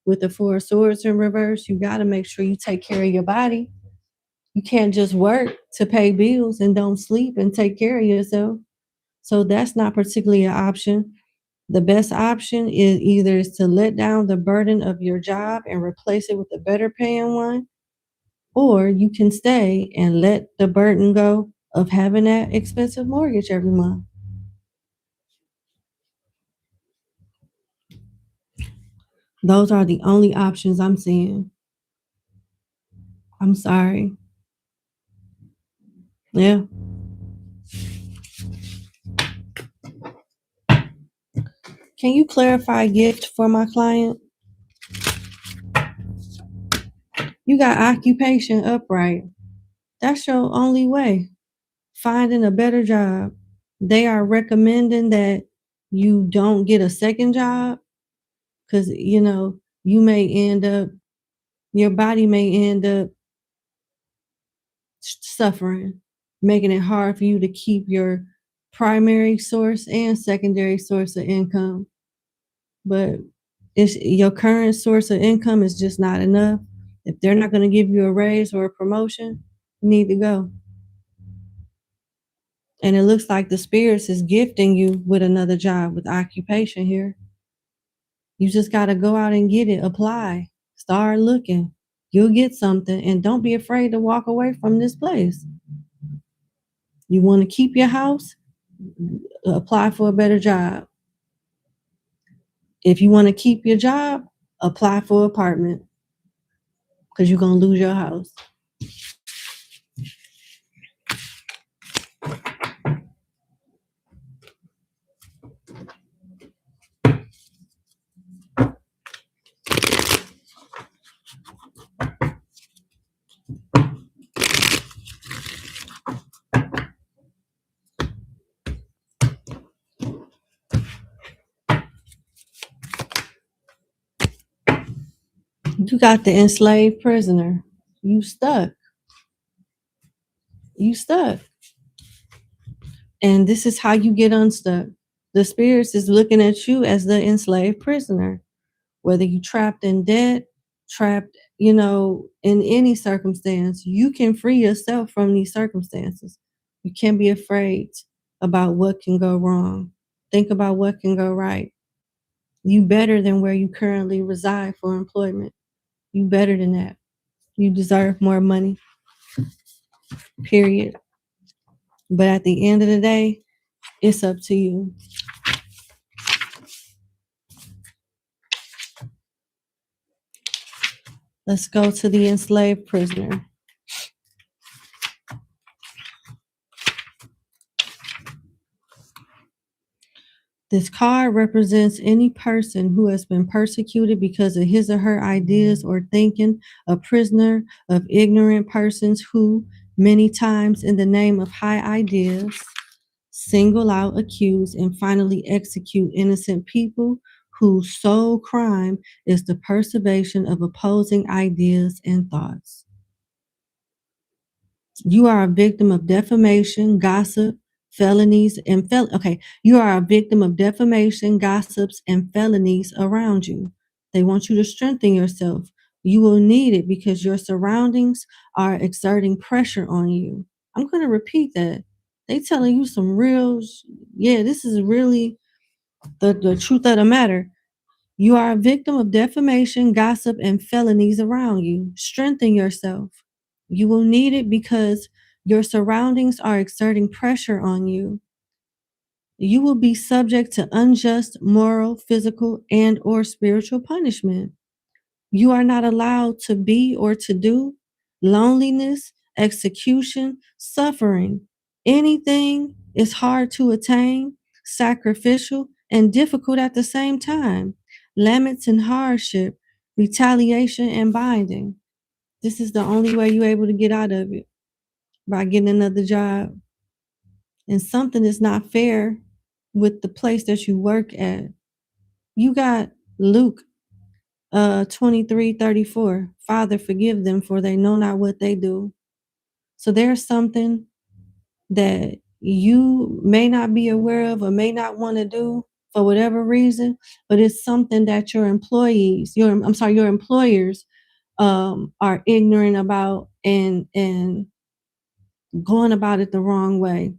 With the 4 of Swords in reverse, you got to make sure you take care of your body. You can't just work to pay bills and don't sleep and take care of yourself. So that's not particularly an option. The best option is either to let down the burden of your job and replace it with a better paying one, or you can stay and let the burden go of having that expensive mortgage every month. Those are the only options I'm seeing. I'm sorry. Yeah. Can you clarify gift for my client? You got occupation upright. That's your only way. Finding a better job. They are recommending that you don't get a second job because, you may end up, your body may end up suffering, making it hard for you to keep your primary source and secondary source of income. But it's your current source of income is just not enough. If they're not going to give you a raise or a promotion, you need to go. And it looks like the spirits is gifting you with another job, with occupation here. You just got to go out and get it, apply, start looking. You'll get something, and don't be afraid to walk away from this place. You want to keep your house? Apply for a better job. If you want to keep your job, apply for an apartment because you're going to lose your house. You got the enslaved prisoner. You stuck. You stuck. And this is how you get unstuck. The spirits is looking at you as the enslaved prisoner. Whether you trapped in debt, trapped, in any circumstance, you can free yourself from these circumstances. You can't be afraid about what can go wrong. Think about what can go right. You better than where you currently reside for employment. You better than that. You deserve more money. Period. But at the end of the day, it's up to you. Let's go to the enslaved prisoner. This card represents any person who has been persecuted because of his or her ideas or thinking, a prisoner of ignorant persons who, many times in the name of high ideas, single out, accuse, and finally execute innocent people whose sole crime is the preservation of opposing ideas and thoughts. You are a victim of defamation, gossip, felonies, and you are a victim of defamation, gossips, and felonies around you. They want you to strengthen yourself. You will need it because your surroundings are exerting pressure on you. I'm going to repeat that. They telling you some real, this is really the truth of the matter. You are a victim of defamation, gossip, and felonies around you. Strengthen yourself. You will need it because your surroundings are exerting pressure on you. You will be subject to unjust moral, physical, and or spiritual punishment. You are not allowed to be or to do loneliness, execution, suffering. Anything is hard to attain, sacrificial, and difficult at the same time. Limits and hardship, retaliation and binding. This is the only way you're able to get out of it, by getting another job. And something is not fair with the place that you work at. You got Luke 23:34. Father, forgive them, for they know not what they do. So there's something that you may not be aware of or may not want to do for whatever reason, but it's something that your employers are ignorant about and going about it the wrong way.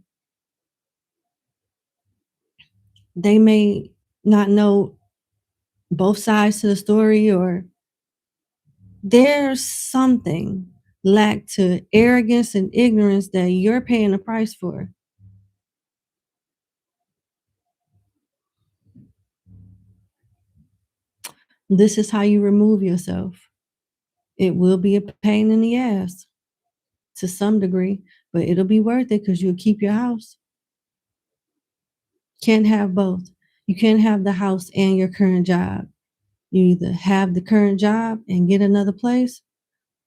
They may not know both sides to the story, or there's something lack to arrogance and ignorance that you're paying a price for. This is how you remove yourself. It will be a pain in the ass to some degree, but it'll be worth it because you'll keep your house. Can't have both. You can't have the house and your current job. You either have the current job and get another place,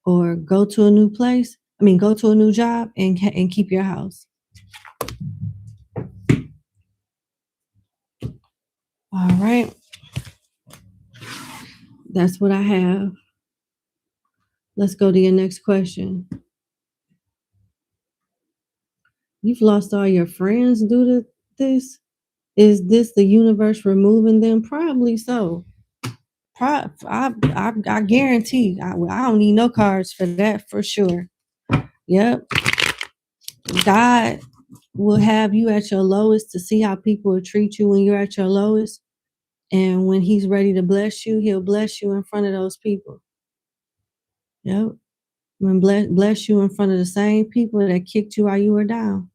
or go to a new place. I mean, go to a new job and keep your house. All right. That's what I have. Let's go to your next question. You've lost all your friends due to this? Is this the universe removing them? Probably so. I guarantee. I don't need no cards for that for sure. Yep. God will have you at your lowest to see how people will treat you when you're at your lowest. And when he's ready to bless you, he'll bless you in front of those people. Yep. When bless you in front of the same people that kicked you while you were down.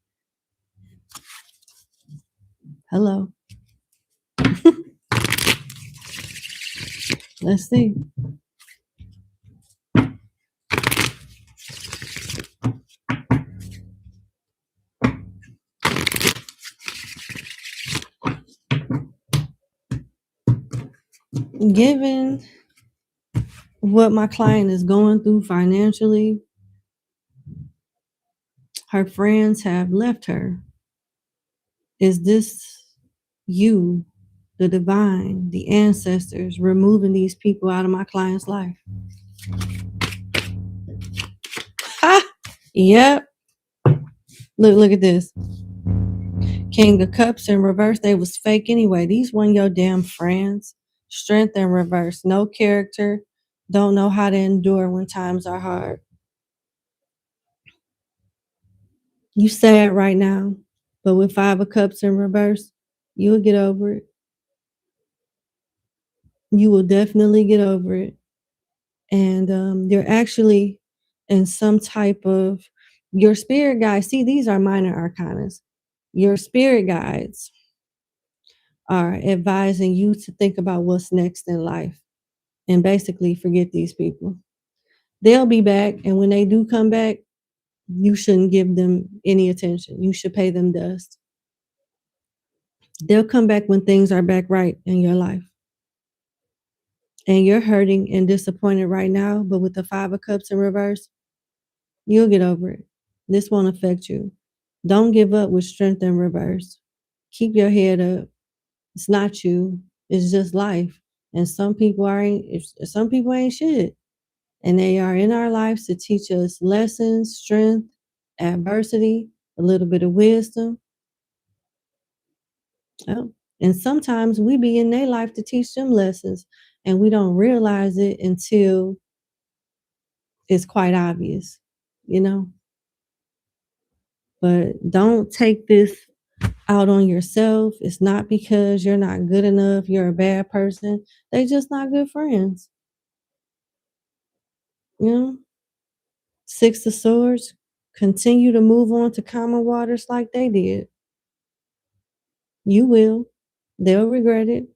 Hello. Let's see. Given what my client is going through financially, her friends have left her. Is this you, the divine, the ancestors, removing these people out of my client's life? Ha! Yep. Look at this. King of Cups in reverse. They was fake anyway. These weren't your damn friends. Strength in reverse. No character. Don't know how to endure when times are hard. You sad right now, but with Five of Cups in reverse, you'll get over it. You will definitely get over it. And you're actually in some type of, your spirit guides. See, these are minor arcanas. Your spirit guides are advising you to think about what's next in life and basically forget these people. They'll be back, and when they do come back, you shouldn't give them any attention. You should pay them dust. They'll come back when things are back right in your life. And you're hurting and disappointed right now, but with the Five of Cups in reverse, you'll get over it. This won't affect you. Don't give up with Strength in reverse. Keep your head up. It's not you. It's just life. And some people ain't shit. And they are in our lives to teach us lessons, strength, adversity, a little bit of wisdom. Oh. And sometimes we be in their life to teach them lessons, and we don't realize it until it's quite obvious, you know? But don't take this out on yourself. It's not because you're not good enough, you're a bad person. They just not good friends. You know? Six of Swords, continue to move on to calmer waters like they did. You will. They'll regret it.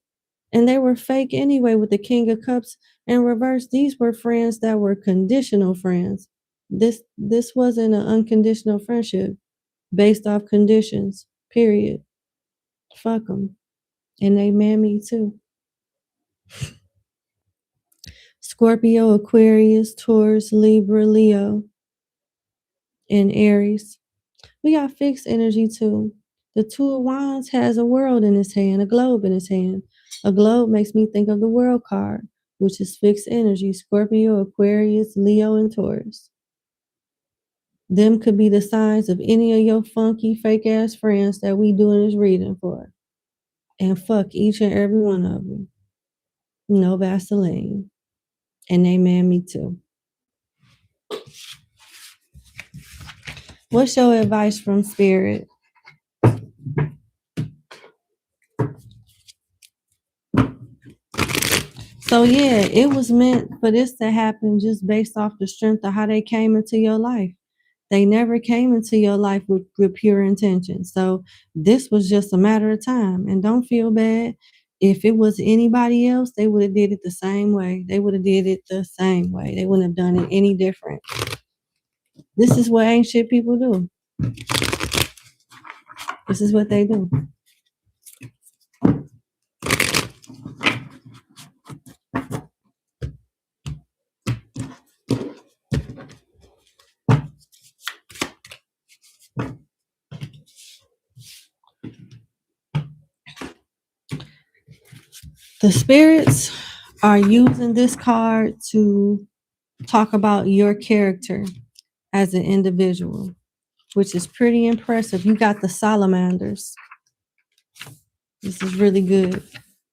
And they were fake anyway with the King of Cups in reverse. These were friends that were conditional friends. This wasn't an unconditional friendship based off conditions, period. Fuck them. And they man me too. Scorpio, Aquarius, Taurus, Libra, Leo, and Aries. We got fixed energy too. The Two of Wands has a world in his hand, a globe in his hand. A globe makes me think of the World card, which is fixed energy. Scorpio, Aquarius, Leo, and Taurus. Them could be the signs of any of your funky, fake-ass friends that we doing this reading for. And fuck each and every one of them. No Vaseline. And they man me too. What's your advice from Spirit? So yeah, it was meant for this to happen just based off the strength of how they came into your life. They never came into your life with pure intention. So this was just a matter of time. And don't feel bad. If it was anybody else, they would have did it the same way. They would have did it the same way. They wouldn't have done it any different. This is what ain't shit people do. This is what they do. The spirits are using this card to talk about your character as an individual, which is pretty impressive. You got the salamanders. This is really good.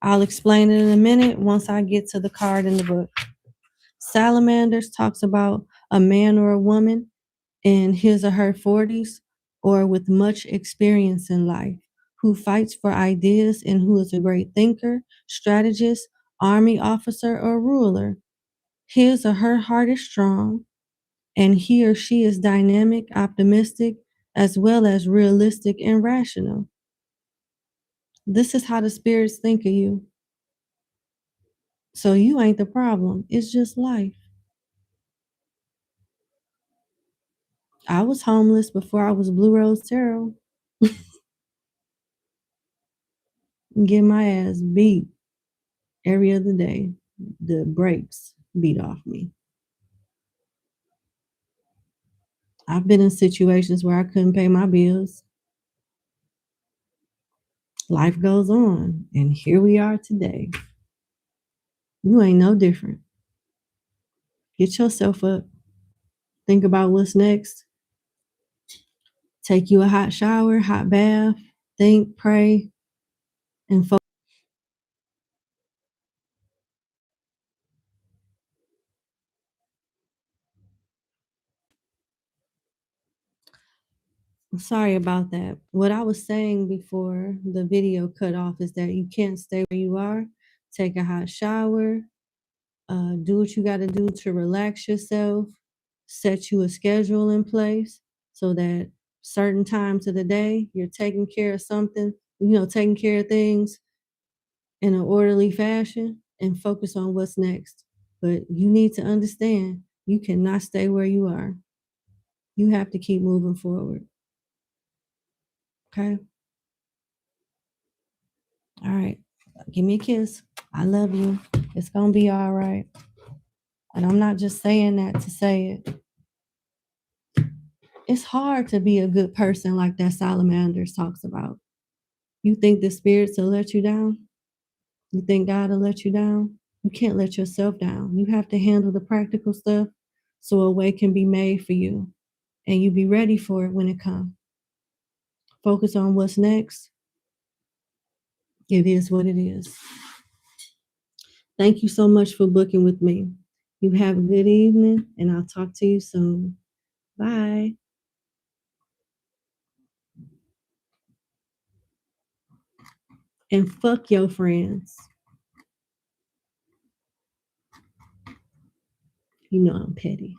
I'll explain it in a minute once I get to the card in the book. Salamanders talks about a man or a woman in his or her 40s or with much experience in life who fights for ideas and who is a great thinker, strategist, army officer, or ruler. His or her heart is strong, and he or she is dynamic, optimistic, as well as realistic and rational. This is how the spirits think of you. So you ain't the problem. It's just life. I was homeless before I was Blue Rose Tarot. Get my ass beat every other day. The brakes beat off me. I've been in situations where I couldn't pay my bills. Life goes on, and here we are today. You ain't no different. Get yourself up. Think about what's next. Take you a hot shower, hot bath. Think, pray, and focus. Sorry about that. What I was saying before the video cut off is that you can't stay where you are. Take a hot shower. Do what you got to do to relax yourself. Set you a schedule in place so that certain times of the day you're taking care of something, taking care of things in an orderly fashion and focus on what's next. But you need to understand you cannot stay where you are. You have to keep moving forward. Okay? All right. Give me a kiss. I love you. It's going to be all right. And I'm not just saying that to say it. It's hard to be a good person like that Salamanders talks about. You think the spirits will let you down? You think God will let you down? You can't let yourself down. You have to handle the practical stuff so a way can be made for you and you be ready for it when it comes. Focus on what's next. It is what it is. Thank you so much for booking with me. You have a good evening, and I'll talk to you soon. Bye. And fuck your friends. You know I'm petty.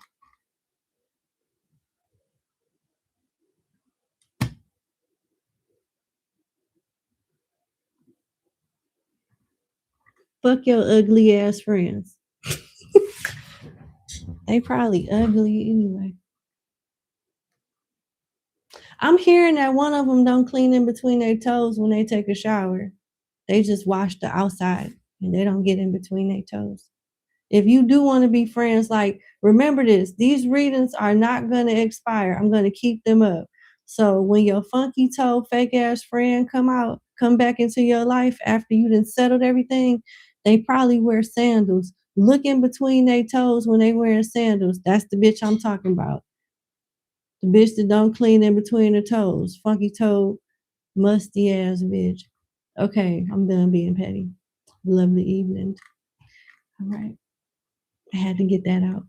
Fuck your ugly ass friends. They probably ugly anyway. I'm hearing that one of them don't clean in between their toes when they take a shower. They just wash the outside and they don't get in between their toes. If you do want to be friends, like, remember this, these readings are not going to expire. I'm going to keep them up. So when your funky toe, fake ass friend come back into your life after you done settled everything, they probably wear sandals. Look in between their toes when they wearing sandals. That's the bitch I'm talking about. The bitch that don't clean in between her toes. Funky toe, musty ass bitch. Okay, I'm done being petty. Lovely evening. All right. I had to get that out.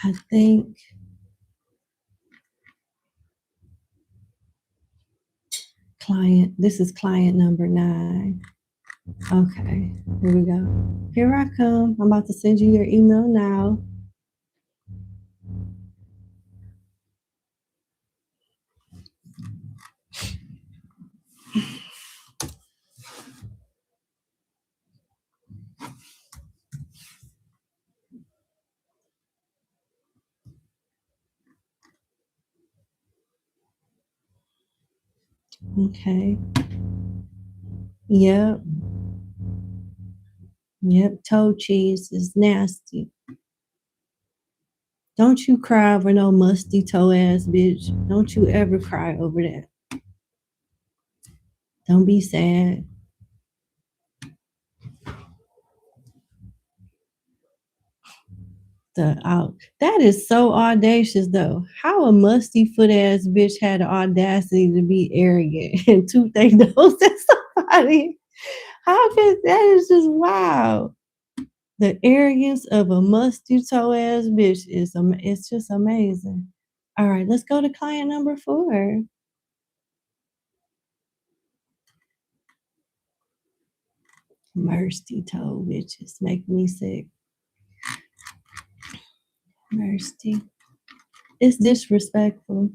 I think this is client number 9. Okay, here we go. Here I come. I'm about to send you your email now. Okay. Yep. Yep. Toe cheese is nasty. Don't you cry over no musty toe ass bitch. Don't you ever cry over that. Don't be sad. That is so audacious though. How a musty foot ass bitch had the audacity to be arrogant and toot their nose at somebody. How could that is just wow. The arrogance of a musty toe ass bitch is it's just amazing. All right, let's go to client number 4. Mercy toe bitches make me sick. Mercy. It's disrespectful.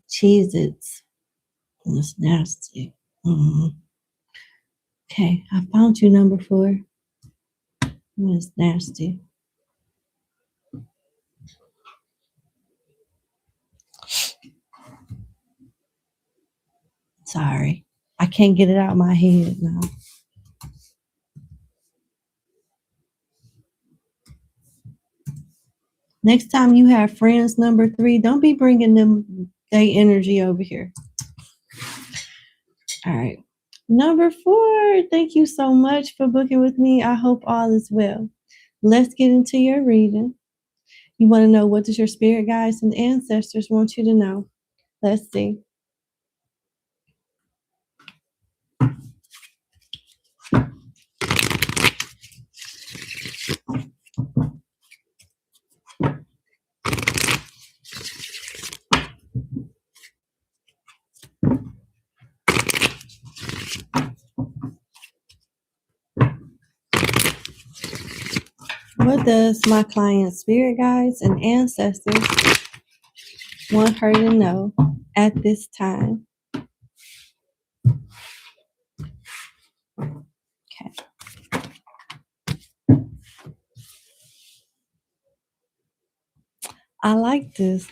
Cheez-Its. It's nasty. Okay, I found you number 4. It's nasty. Sorry. I can't get it out of my head now. Next time you have friends number 3, don't be bringing them their energy over here. All right. Number 4, thank you so much for booking with me. I hope all is well. Let's get into your reading. You want to know what does your spirit guides and ancestors want you to know? Let's see. What does my client's spirit guides and ancestors want her to know at this time? Okay. I like this.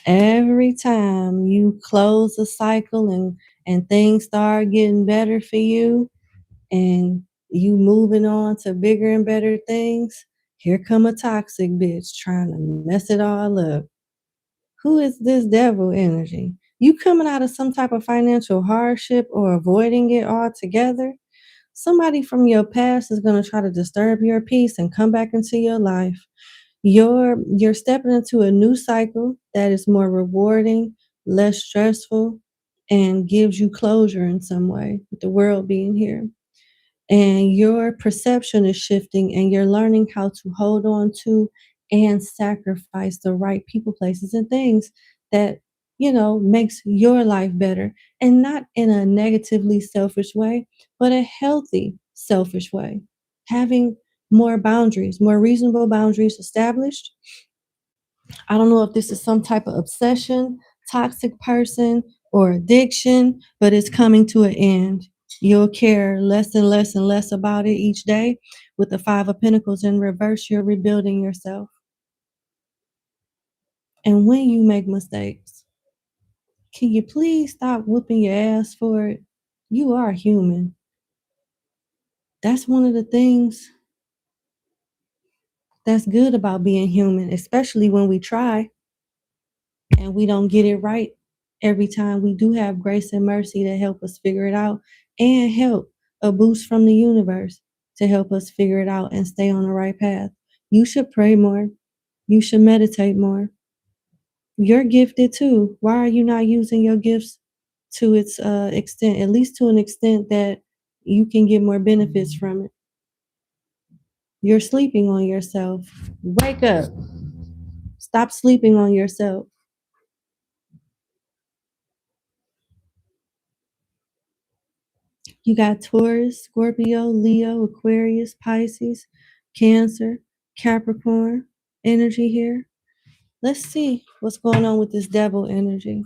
Every time you close a cycle and things start getting better for you and you moving on to bigger and better things, here come a toxic bitch trying to mess it all up. Who is this devil energy? You coming out of some type of financial hardship or avoiding it altogether? Somebody from your past is going to try to disturb your peace and come back into your life. You're stepping into a new cycle that is more rewarding, less stressful, and gives you closure in some way with the world being here. And your perception is shifting and you're learning how to hold on to and sacrifice the right people, places, and things that, makes your life better, and not in a negatively selfish way, but a healthy selfish way. Having more boundaries, more reasonable boundaries established. I don't know if this is some type of obsession, toxic person, or addiction, but it's coming to an end. You'll care less and less and less about it each day. With the 5 of Pentacles in reverse, you're rebuilding yourself. And when you make mistakes, can you please stop whooping your ass for it? You are human. That's one of the things that's good about being human, especially when we try and we don't get it right every time. We do have grace and mercy to help us figure it out, and help, a boost from the universe to help us figure it out and stay on the right path. You should pray more. You should meditate more. You're gifted too. Why are you not using your gifts to its extent, at least to an extent that you can get more benefits from it? You're sleeping on yourself. Wake up. Stop sleeping on yourself. You got Taurus, Scorpio, Leo, Aquarius, Pisces, Cancer, Capricorn energy here. Let's see what's going on with this devil energy.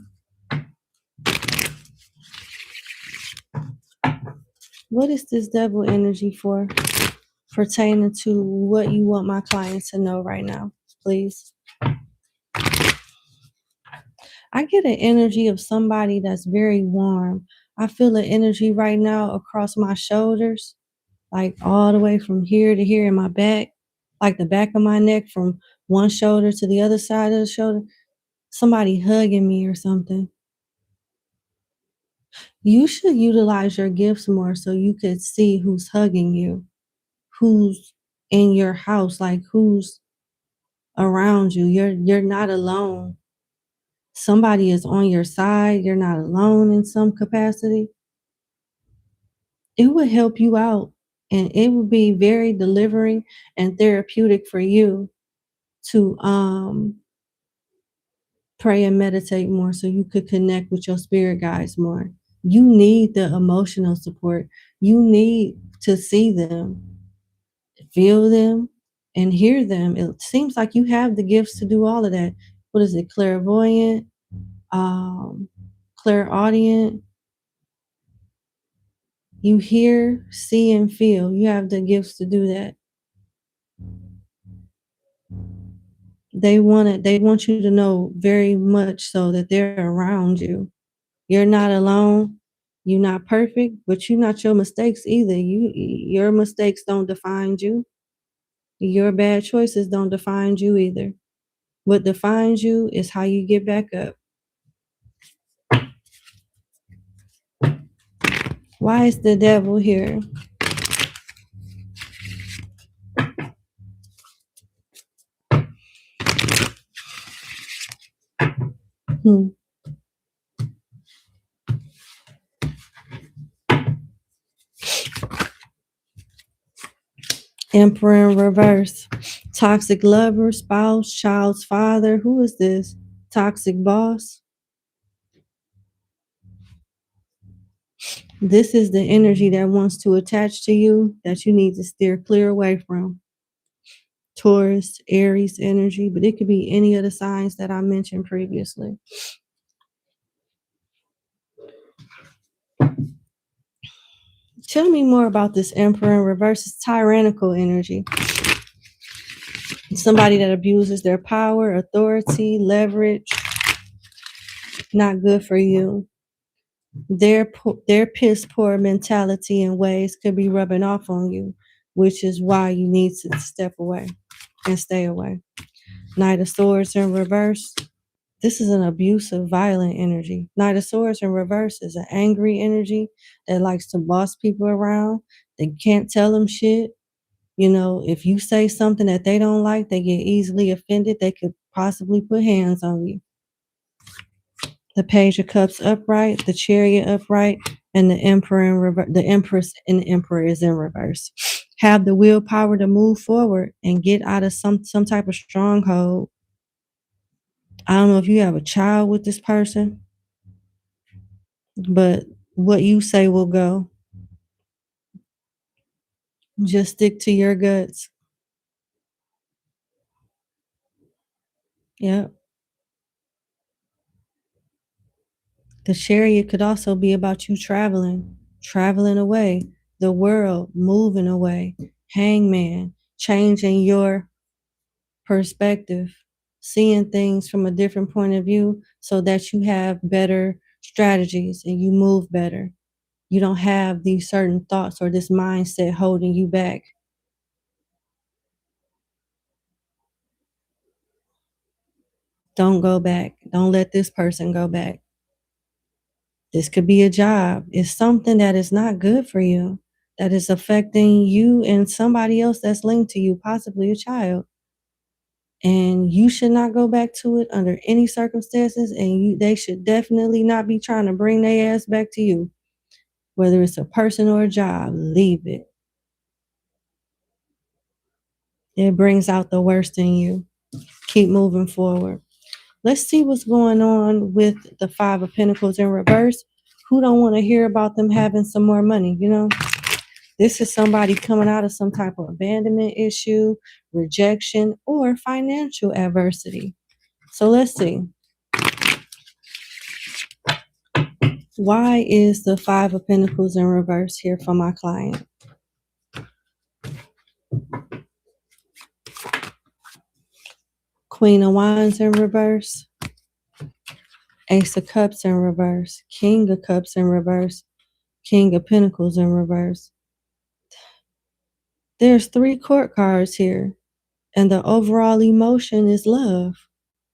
What is this devil energy for? pertaining to what you want my client to know right now, please. I get an energy of somebody that's very warm. I feel the energy right now across my shoulders, like all the way from here to here in my back, like the back of my neck from one shoulder to the other side of the shoulder. Somebody hugging me or something. You should utilize your gifts more so you could see who's hugging you, who's in your house, like who's around you. You're not alone. Somebody is on your side. You're not alone in some capacity. It would help you out, and it would be very delivering and therapeutic for you to pray and meditate more so you could connect with your spirit guides more. You need the emotional support. You need to see them, feel them, and hear them. It seems like you have the gifts to do all of that. What is it? Clairvoyant, clairaudient. You hear, see, and feel. You have the gifts to do that. They want you to know very much so that they're around you. You're not alone. You're not perfect, but you're not your mistakes either. Your mistakes don't define you. Your bad choices don't define you either. What defines you is how you get back up. Why is the devil here? Hmm. Emperor in reverse. Toxic lover, spouse, child's father. Who is this? Toxic boss. This is the energy that wants to attach to you that you need to steer clear away from. Taurus, Aries energy, but it could be any of the signs that I mentioned previously. Tell me more about this Emperor in reverse. It's tyrannical energy. Somebody that abuses their power, authority, leverage. Not good for you. Their piss poor mentality and ways could be rubbing off on you, which is why you need to step away and stay away. Knight of Swords in reverse. This is an abusive, violent energy. Knight of Swords in reverse is an angry energy that likes to boss people around. They can't tell them shit. You know, if you say something that they don't like, they get easily offended. They could possibly put hands on you. The Page of Cups upright, the Chariot upright, and the Emperor in reverse. The Empress and the Emperor is in reverse. Have the willpower to move forward and get out of some type of stronghold. I don't know if you have a child with this person, but what you say will go. Just stick to your guts. Yep. The Chariot could also be about you traveling away, the world, moving away. Hangman, changing your perspective, seeing things from a different point of view so that you have better strategies and you move better. You don't have these certain thoughts or this mindset holding you back. Don't go back. Don't let this person go back. This could be a job. It's something that is not good for you, that is affecting you and somebody else that's linked to you, possibly a child. And you should not go back to it under any circumstances. And they should definitely not be trying to bring their ass back to you. Whether it's a person or a job, leave it. It brings out the worst in you. Keep moving forward. Let's see what's going on with the Five of Pentacles in reverse. Who don't want to hear about them having some more money, you know? This is somebody coming out of some type of abandonment issue, rejection, or financial adversity. So let's see. Why is the Five of Pentacles in reverse here for my client? Queen of Wands in reverse, Ace of Cups in reverse, King of Cups in reverse, King of Pentacles in reverse. There's 3 court cards here, and the overall emotion is love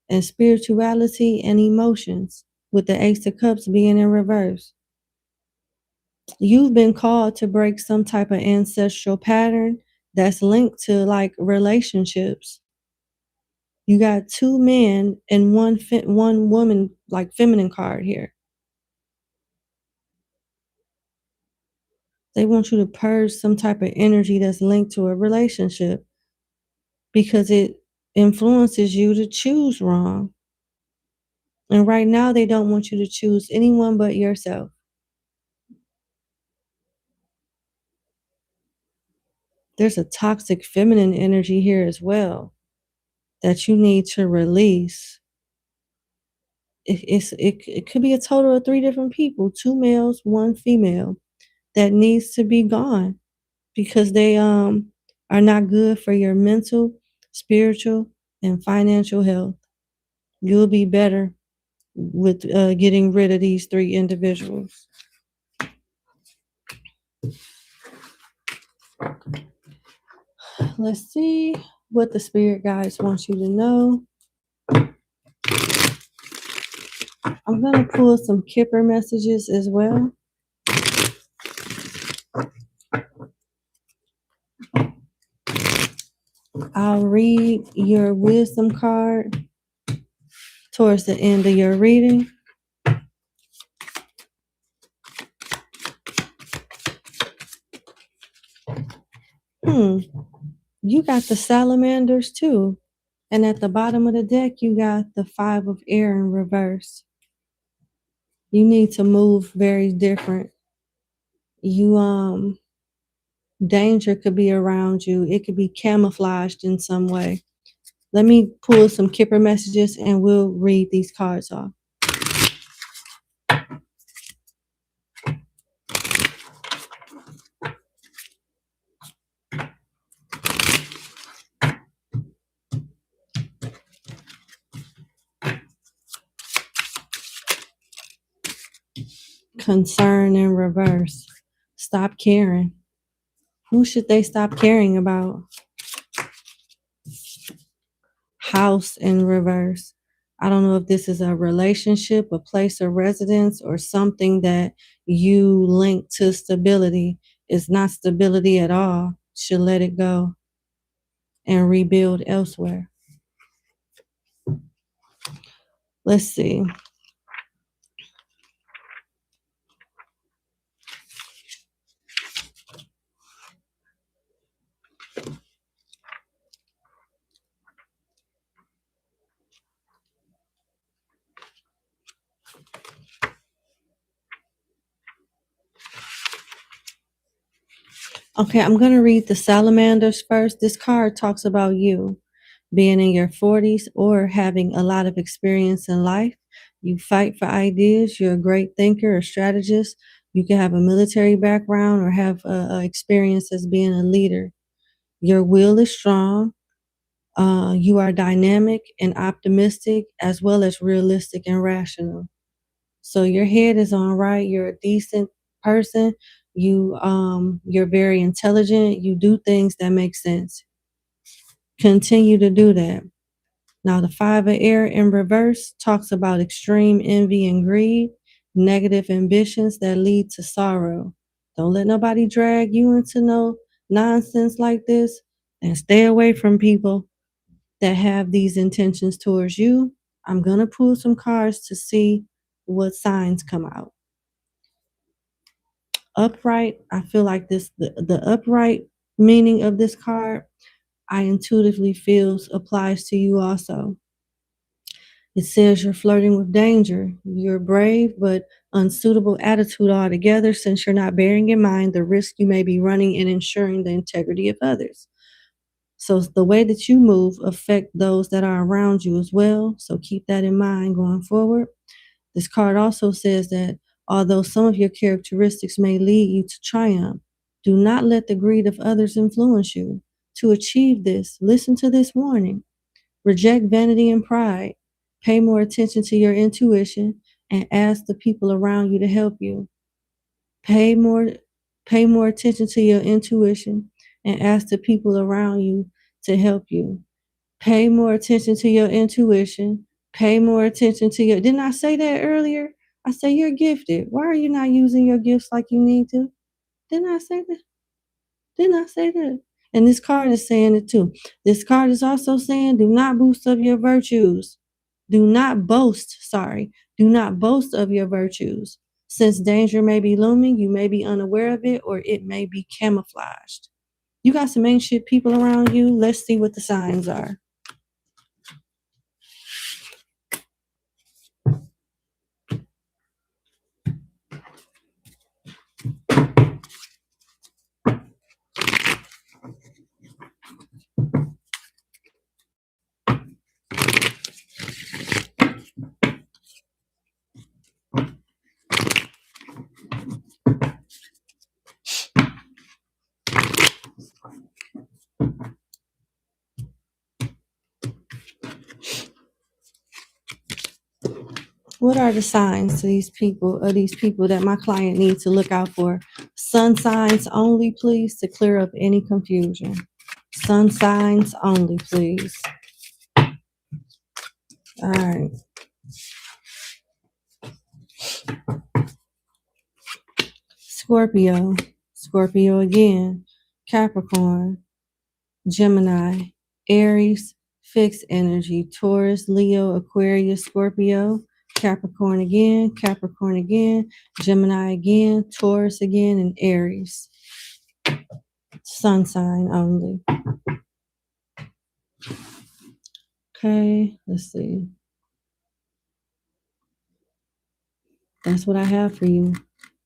and spirituality and emotions, with the Ace of Cups being in reverse. You've been called to break some type of ancestral pattern that's linked to like relationships. You got 2 men and one woman, like feminine card here. They want you to purge some type of energy that's linked to a relationship because it influences you to choose wrong. And right now, they don't want you to choose anyone but yourself. There's a toxic feminine energy here as well that you need to release. It could be a total of 3 different people, 2 males, 1 female, that needs to be gone because they are not good for your mental, spiritual, and financial health. You'll be better with getting rid of these 3 individuals. Let's see what the spirit guides want you to know. I'm going to pull some Kipper messages as well. I'll read your wisdom card towards the end of your reading. You got the salamanders too. And at the bottom of the deck, you got the 5 of air in reverse. You need to move very different. Danger could be around you. It could be camouflaged in some way. Let me pull some Kipper messages and we'll read these cards off. Concern in reverse. Stop caring. Who should they stop caring about? House in reverse. I don't know if this is a relationship, a place of residence, or something that you link to stability. It's not stability at all. Should let it go and rebuild elsewhere. Let's see. Okay, I'm going to read the salamanders first. This card talks about you being in your 40s or having a lot of experience in life. You fight for ideas. You're a great thinker, a strategist. You can have a military background or have experience as being a leader. Your will is strong. You are dynamic and optimistic, as well as realistic and rational. So your head is on right. You're a decent person. You're very intelligent. You do things that make sense. Continue to do that. Now, the 5 of air in reverse talks about extreme envy and greed, negative ambitions that lead to sorrow. Don't let nobody drag you into no nonsense like this, and stay away from people that have these intentions towards you. I'm going to pull some cards to see what signs come out. Upright, I feel like the upright meaning of this card, I intuitively feels applies to you also. It says you're flirting with danger. You're brave, but unsuitable attitude altogether, since you're not bearing in mind the risk you may be running in ensuring the integrity of others. So the way that you move affect those that are around you as well. So keep that in mind going forward. This card also says that although some of your characteristics may lead you to triumph, do not let the greed of others influence you. To achieve this, listen to this warning. Reject vanity and pride. Pay more attention to your intuition and ask the people around you to help you. Pay more attention to your intuition and ask the people around you to help you. Pay more attention to your intuition. Pay more attention to your, didn't I say that earlier? I say you're gifted. Why are you not using your gifts like you need to? Didn't I say that? Didn't I say that? And this card is saying it too. This card is also saying, do not boost of your virtues. Do not boast, do not boast of your virtues. Since danger may be looming, you may be unaware of it or it may be camouflaged. You got some ancient people around you. Let's see what the signs are. What are the signs to these people, that my client needs to look out for? Sun signs only, please, to clear up any confusion. Sun signs only, please. All right. Scorpio. Scorpio again. Capricorn. Gemini. Aries. Fixed energy. Taurus, Leo, Aquarius, Scorpio. Capricorn again, Gemini again, Taurus again, and Aries. Sun sign only. Okay, let's see. That's what I have for you.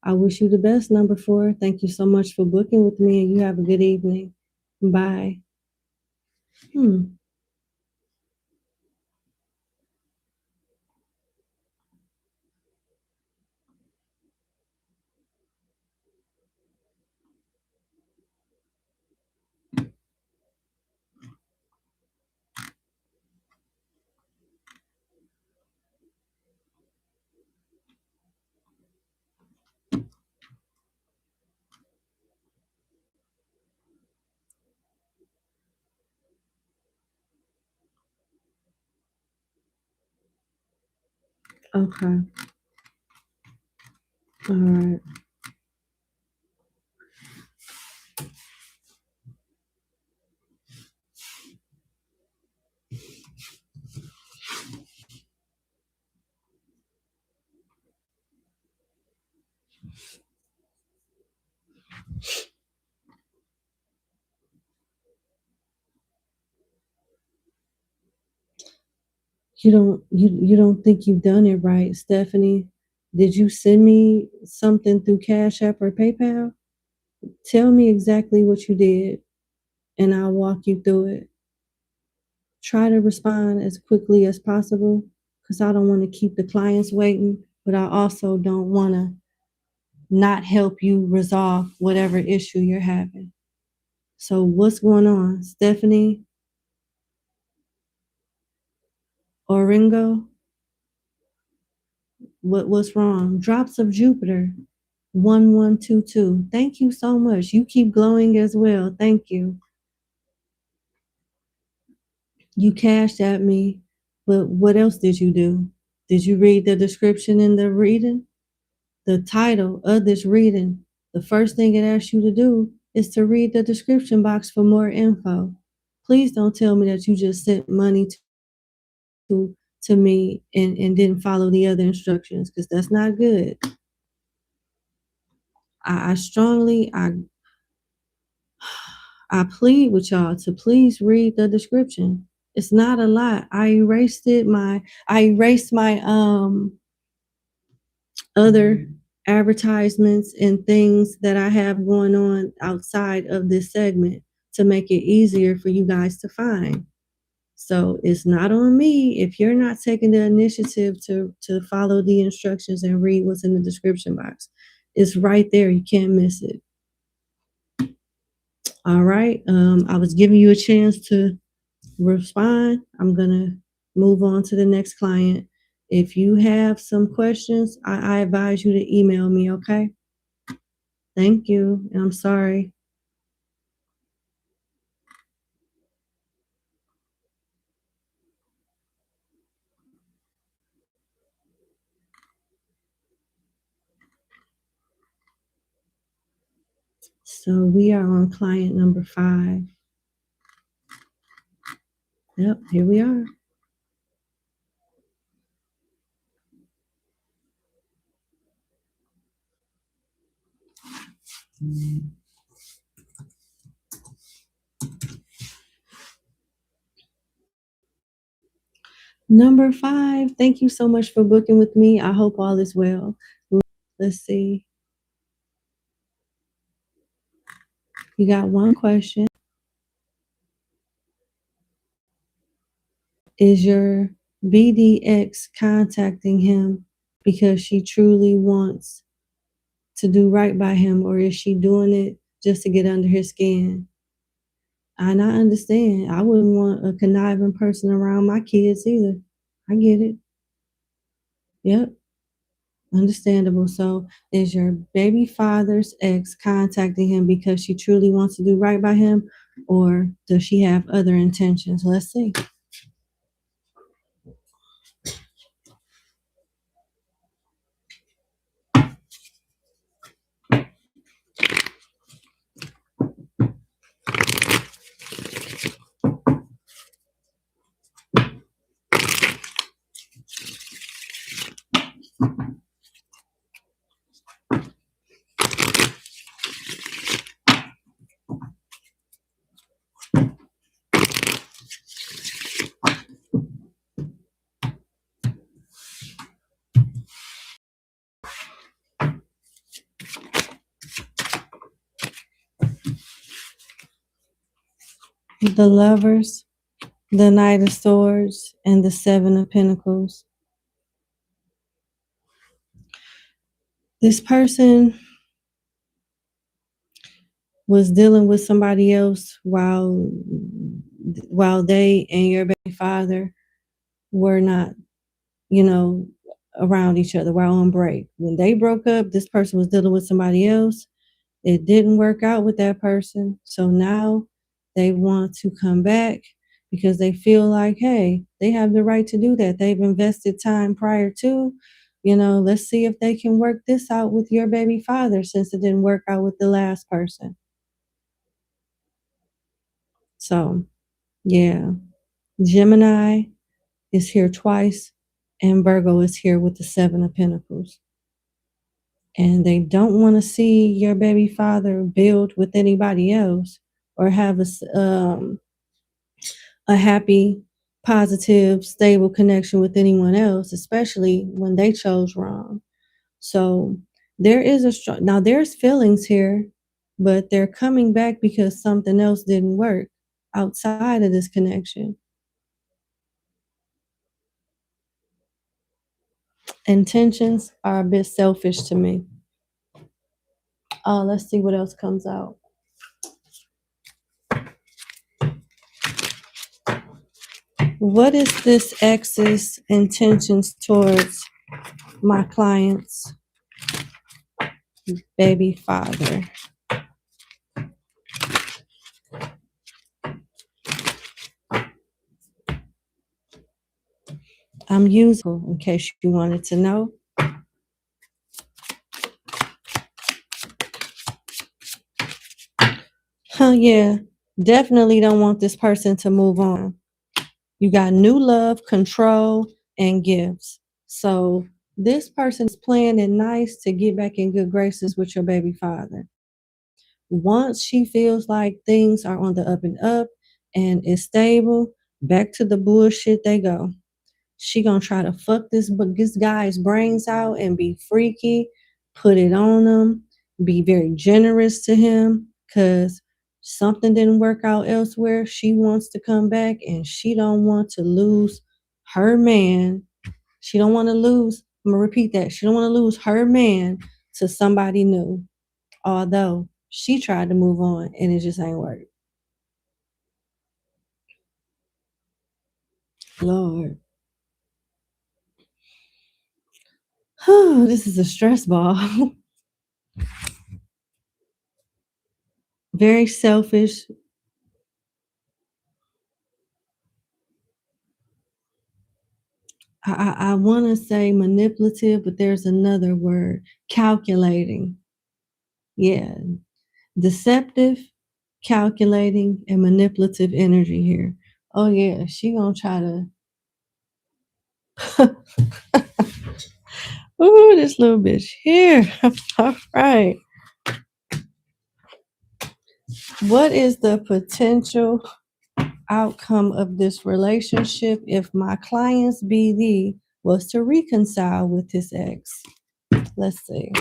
I wish you the best, number 4. Thank you so much for booking with me, and you have a good evening. Bye. Okay. All right. You don't think you've done it right, Stephanie? Did you send me something through Cash App or PayPal? Tell me exactly what you did, and I'll walk you through it. Try to respond as quickly as possible, because I don't want to keep the clients waiting, but I also don't want to not help you resolve whatever issue you're having. So what's going on, Stephanie? Or Ringo? What's wrong? Drops of Jupiter, 1122. Thank you so much. You keep glowing as well. Thank you. You cashed at me, but what else did you do? Did you read the description in the reading? The title of this reading, the first thing it asks you to do is to read the description box for more info. Please don't tell me that you just sent money to me and didn't follow the other instructions, because that's not good. I plead with y'all to please read the description. It's not a lot. I erased my other advertisements and things that I have going on outside of this segment to make it easier for you guys to find. So it's not on me if you're not taking the initiative to follow the instructions and read what's in the description box. It's right there. You can't miss it. All right. I was giving you a chance to respond, I'm going to move on to the next client. If you have some questions, I advise you to email me, okay? Thank you, and I'm sorry. So we are on client number 5. Yep, here we are. Number 5, thank you so much for booking with me. I hope all is well. Let's see. You got one question. Is your BDX contacting him because she truly wants to do right by him, or is she doing it just to get under his skin? And I understand. I wouldn't want a conniving person around my kids either. I get it. Yep. Understandable. So is your baby father's ex contacting him because she truly wants to do right by him, or does she have other intentions? Let's see. The Lovers, the Knight of Swords, and the Seven of Pentacles. This person was dealing with somebody else while they and your baby father were not, around each other, while on break. When they broke up, this person was dealing with somebody else. It didn't work out with that person. So now they want to come back because they feel like, hey, they have the right to do that. They've invested time prior to, let's see if they can work this out with your baby father, since it didn't work out with the last person. So, yeah, Gemini is here twice, and Virgo is here with the Seven of Pentacles. And they don't want to see your baby father build with anybody else or have a happy, positive, stable connection with anyone else, especially when they chose wrong. So there is now there's feelings here, but they're coming back because something else didn't work outside of this connection. Intentions are a bit selfish to me. Let's see what else comes out. What is this ex's intentions towards my client's baby father? I'm using, in case you wanted to know. Yeah, definitely don't want this person to move on. You got new love, control, and gifts. So this person is playing it nice to get back in good graces with your baby father. Once she feels like things are on the up and up and is stable, back to the bullshit they go. She gonna try to fuck this guy's brains out and be freaky, put it on him, be very generous to him, cause something didn't work out elsewhere. She wants to come back, and she don't want to lose her man. She don't want to lose. I'm gonna repeat that. She don't want to lose her man to somebody new. Although she tried to move on and it just ain't work. Lord. Oh, this is a stress ball. Very selfish. I want to say manipulative, but there's another word. Calculating. Yeah. Deceptive, calculating, and manipulative energy here. Oh yeah, she gonna try to ooh, this little bitch here. All right. What is the potential outcome of this relationship if my client's BD was to reconcile with his ex? Let's see.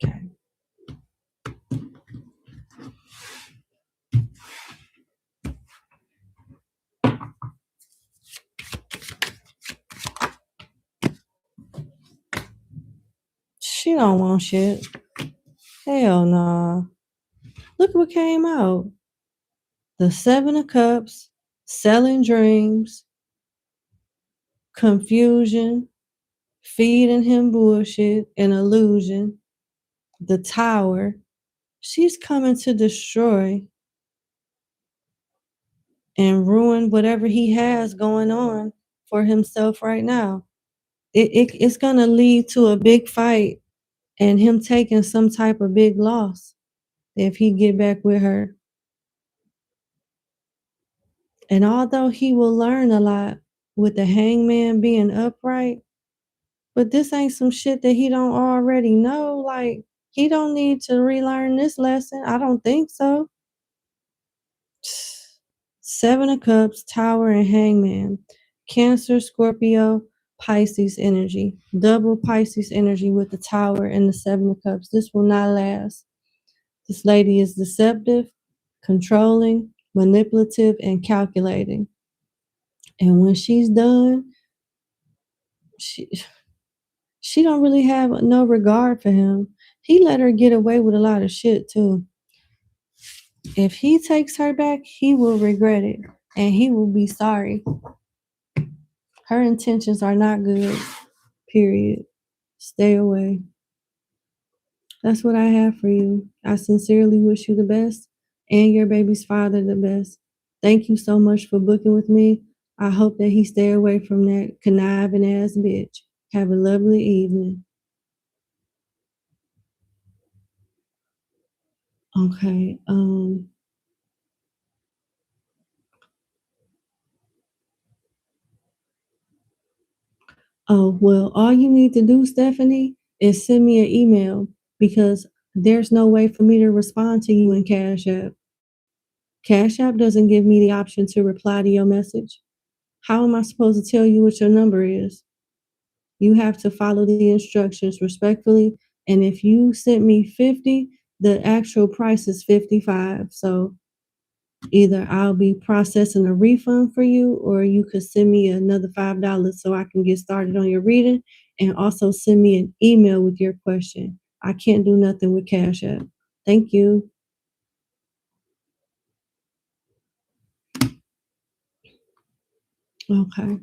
Okay. She don't want shit. Hell nah. Look what came out. The Seven of Cups, selling dreams, confusion, feeding him bullshit and illusion, the Tower. She's coming to destroy and ruin whatever he has going on for himself right now. It's going to lead to a big fight and him taking some type of big loss if he get back with her. And although he will learn a lot with the Hangman being upright, but this ain't some shit that he don't already know. Like, he don't need to relearn this lesson. I don't think so. Seven of Cups, Tower, and Hangman. Cancer, Scorpio, Pisces energy. Double Pisces energy with the Tower and the Seven of Cups. This will not last. This lady is deceptive, controlling, manipulative, and calculating. And when she's done, she don't really have no regard for him. He let her get away with a lot of shit too. If he takes her back, he will regret it and he will be sorry. Her intentions are not good. Period. Stay away. That's what I have for you. I sincerely wish you the best and your baby's father the best. Thank you so much for booking with me. I hope that he stay away from that conniving ass bitch. Have a lovely evening. Okay. Oh, well, all you need to do, Stephanie, is send me an email because there's no way for me to respond to you in Cash App. Cash App doesn't give me the option to reply to your message. How am I supposed to tell you what your number is? You have to follow the instructions respectfully. And if you sent me 50, the actual price is 55. So either I'll be processing a refund for you or you could send me another $5 so I can get started on your reading and also send me an email with your question. I can't do nothing with Cash App. Thank you. Okay.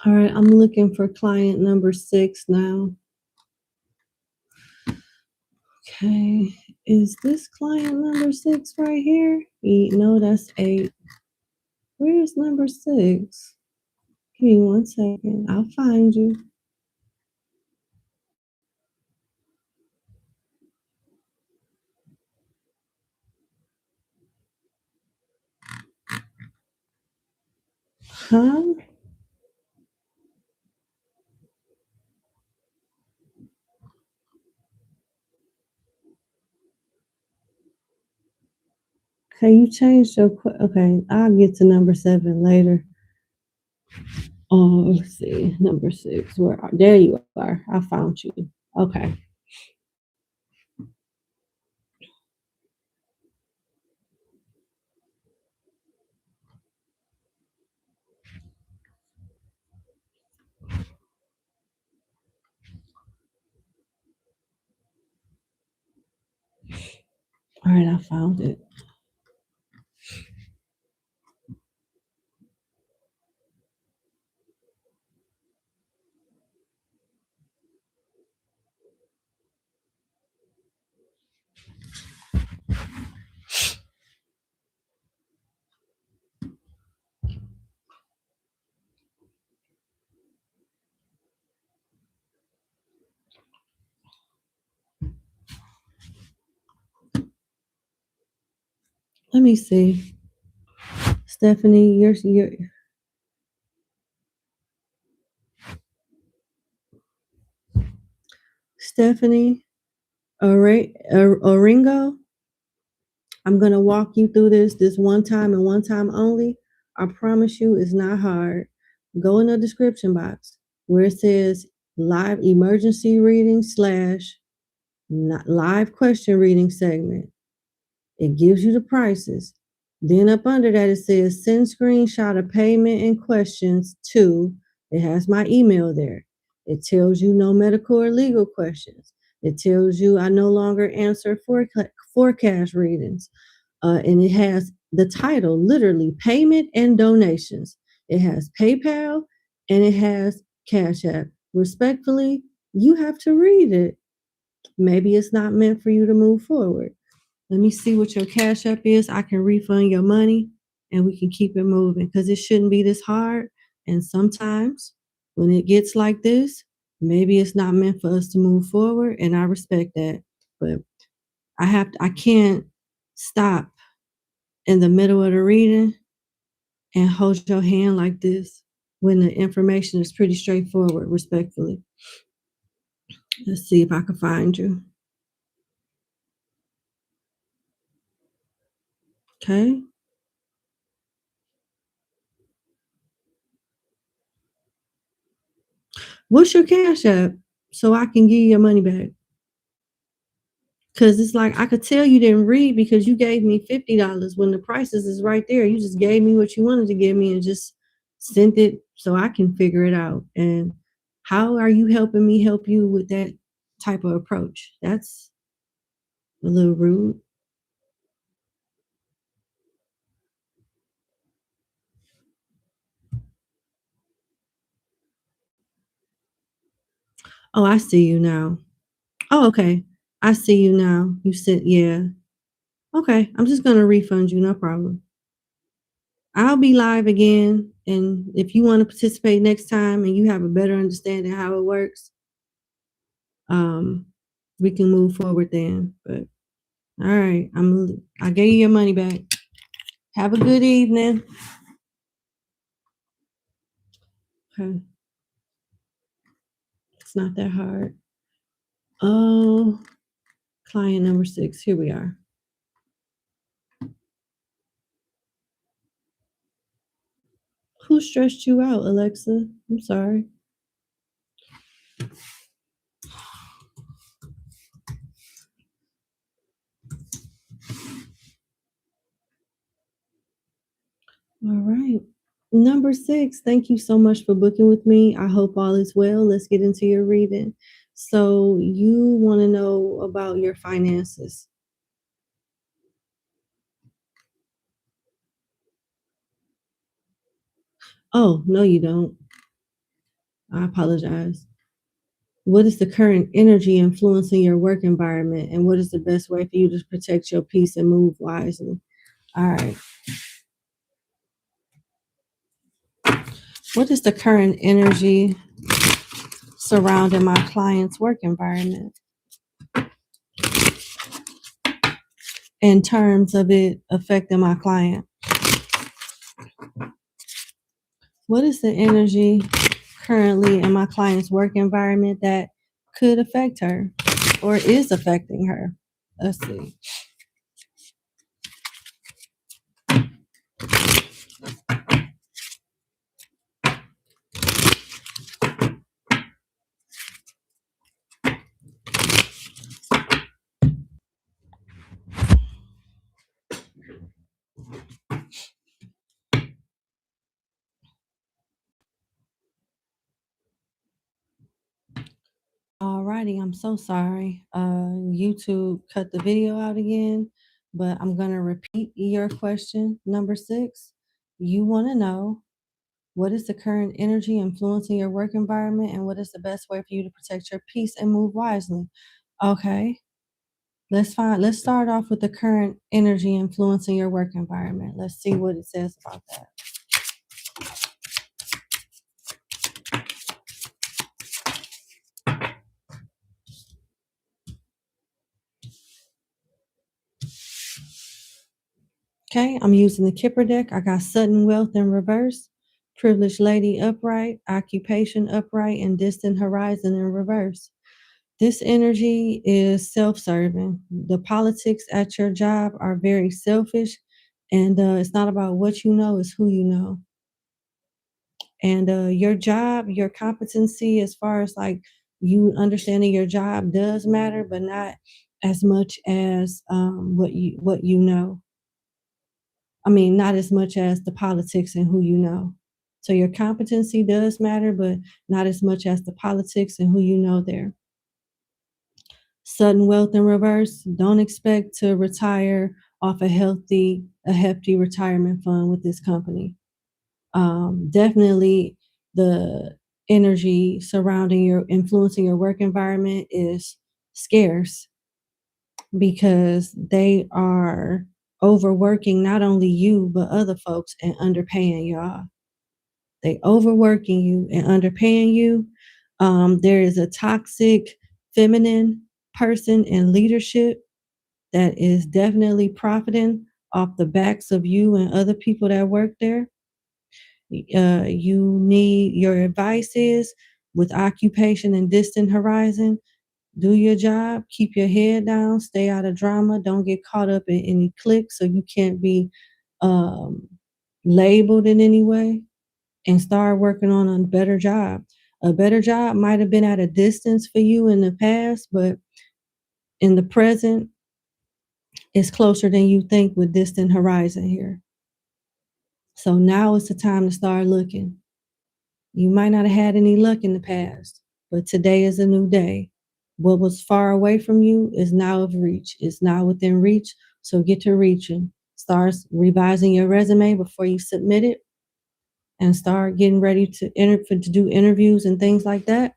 All right, I'm looking for client number 6 now. Okay, is this client number 6 right here? No, that's 8. Where's number 6? Give me 1 second. I'll find you. Huh? Okay, you changed your, okay, I'll get to number 7 later. Oh, let's see, number 6, there you are, I found you. Okay. All right, I found it. Let me see. Stephanie, you're Stephanie Oringo. I'm gonna walk you through this one time and one time only. I promise you, it's not hard. Go in the description box where it says live emergency reading / live question reading segment. It gives you the prices. Then up under that, it says send screenshot of payment and questions to. It has my email there. It tells you no medical or legal questions. It tells you I no longer answer forecast readings. And it has the title, literally, payment and donations. It has PayPal and it has Cash App. Respectfully, you have to read it. Maybe it's not meant for you to move forward. Let me see what your Cash App is. I can refund your money and we can keep it moving because it shouldn't be this hard. And sometimes when it gets like this, maybe it's not meant for us to move forward. And I respect that. But I can't stop in the middle of the reading and hold your hand like this when the information is pretty straightforward, respectfully. Let's see if I can find you. Okay. What's your Cash App so I can give you your money back? Because it's like I could tell you didn't read because you gave me $50 when the prices is right there. You just gave me what you wanted to give me and just sent it so I can figure it out. And how are you helping me help you with that type of approach? That's a little rude. Oh, I see you now. Oh, okay. I see you now. You said, yeah. Okay. I'm just going to refund you. No problem. I'll be live again. And if you want to participate next time and you have a better understanding how it works, we can move forward then. But all right, I gave you your money back. Have a good evening. Okay. It's not that hard. Oh, client number 6. Here we are. Who stressed you out, Alexa? I'm sorry. All right. Number 6, thank you so much for booking with me. I hope all is well. Let's get into your reading. So you want to know about your finances. Oh, no, you don't. I apologize. What is the current energy influencing your work environment? And what is the best way for you to protect your peace and move wisely? All right. What is the current energy surrounding my client's work environment in terms of it affecting my client? What is the energy currently in my client's work environment that could affect her or is affecting her? Let's see. Alrighty, I'm so sorry. YouTube cut the video out again, but I'm gonna repeat your question, number 6. You want to know, what is the current energy influencing your work environment, and what is the best way for you to protect your peace and move wisely? Okay, let's start off with the current energy influencing your work environment. Let's see what it says about that. Okay, I'm using the Kipper deck. I got sudden wealth in reverse, privileged lady upright, occupation upright, and distant horizon in reverse. This energy is self-serving. The politics at your job are very selfish, and it's not about what you know, it's who you know. And your job, your competency, as far as like you understanding your job, does matter, but not as much as what you know. I mean, not as much as the politics and who you know. So your competency does matter, but not as much as the politics and who you know there. Sudden wealth in reverse. Don't expect to retire off a hefty retirement fund with this company. Definitely the energy surrounding your influencing your work environment is scarce because they are overworking not only you but other folks and underpaying y'all. They overworking you and underpaying you. There is a toxic feminine person in leadership that is definitely profiting off the backs of you and other people that work there. You need your advice is with occupation and distant horizon. Do your job, keep your head down, stay out of drama, don't get caught up in any cliques so you can't be um, labeled in any way, and start working on a better job. A better job might have been at a distance for you in the past, but in the present, it's closer than you think with distant horizon here. So now is the time to start looking. You might not have had any luck in the past, but today is a new day. What was far away from you is now of reach. It's now within reach, so get to reaching. Start revising your resume before you submit it, and start getting ready to do interviews and things like that.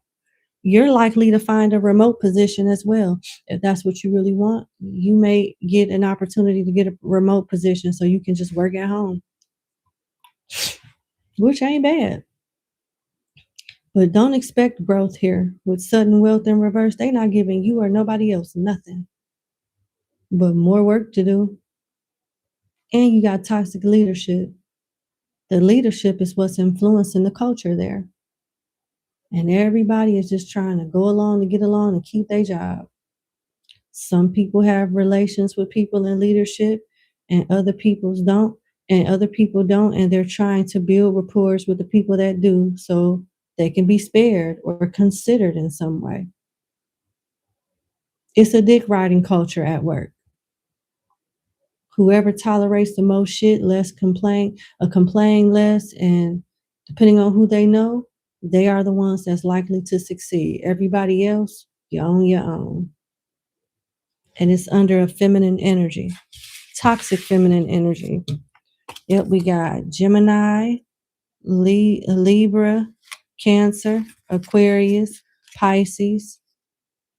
You're likely to find a remote position as well. If that's what you really want, you may get an opportunity to get a remote position so you can just work at home, which ain't bad. But don't expect growth here. With sudden wealth in reverse, they're not giving you or nobody else nothing but more work to do. And you got toxic leadership. The leadership is what's influencing the culture there. And everybody is just trying to go along to get along and keep their job. Some people have relations with people in leadership and other people don't, and they're trying to build rapport with the people that do so they can be spared or considered in some way. It's a dick riding culture at work. Whoever tolerates the most shit, complain less, and depending on who they know, they are the ones that's likely to succeed. Everybody else, you're on your own. And it's under a feminine energy, toxic feminine energy. Yep, we got Gemini, Libra, Cancer, Aquarius, Pisces,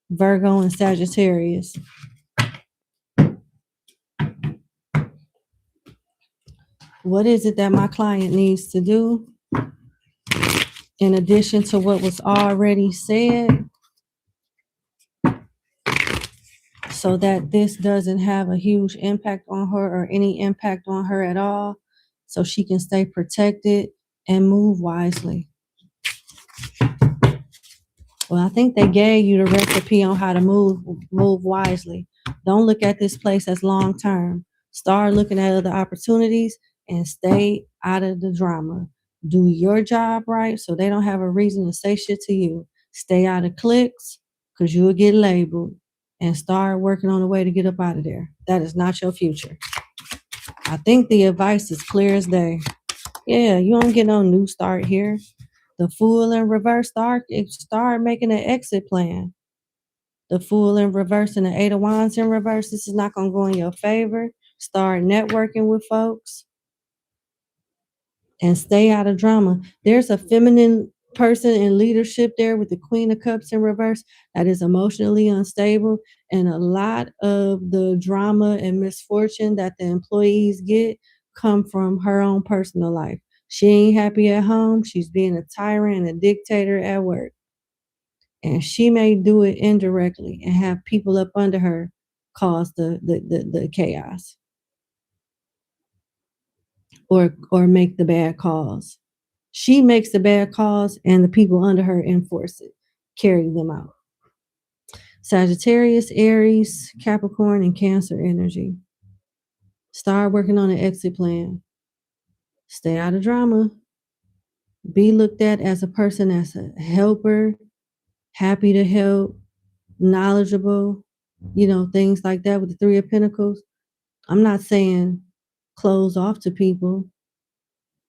Virgo, and Sagittarius. What is it that my client needs to do in addition to what was already said so that this doesn't have a huge impact on her or any impact on her at all, so she can stay protected and move wisely? Well, I think they gave you the recipe on how to move wisely. Don't look at this place as long term. Start looking at other opportunities and stay out of the drama. Do your job right so they don't have a reason to say shit to you. Stay out of cliques because you'll get labeled, and start working on a way to get up out of there. That is not your future. I think the advice is clear as day. Yeah, you don't get no new start here. The Fool in reverse, start making an exit plan. The Fool in reverse and the Eight of Wands in reverse, this is not going to go in your favor. Start networking with folks and stay out of drama. There's a feminine person in leadership there with the Queen of Cups in reverse that is emotionally unstable, and a lot of the drama and misfortune that the employees get come from her own personal life. She ain't happy at home. She's being a tyrant and a dictator at work. And she may do it indirectly and have people up under her cause the chaos or make the bad calls. She makes the bad calls and the people under her enforce it, carry them out. Sagittarius, Aries, Capricorn, and Cancer energy. Start working on an exit plan. Stay out of drama. Be looked at as a person as a helper, happy to help, knowledgeable, things like that with the Three of Pentacles. I'm not saying close off to people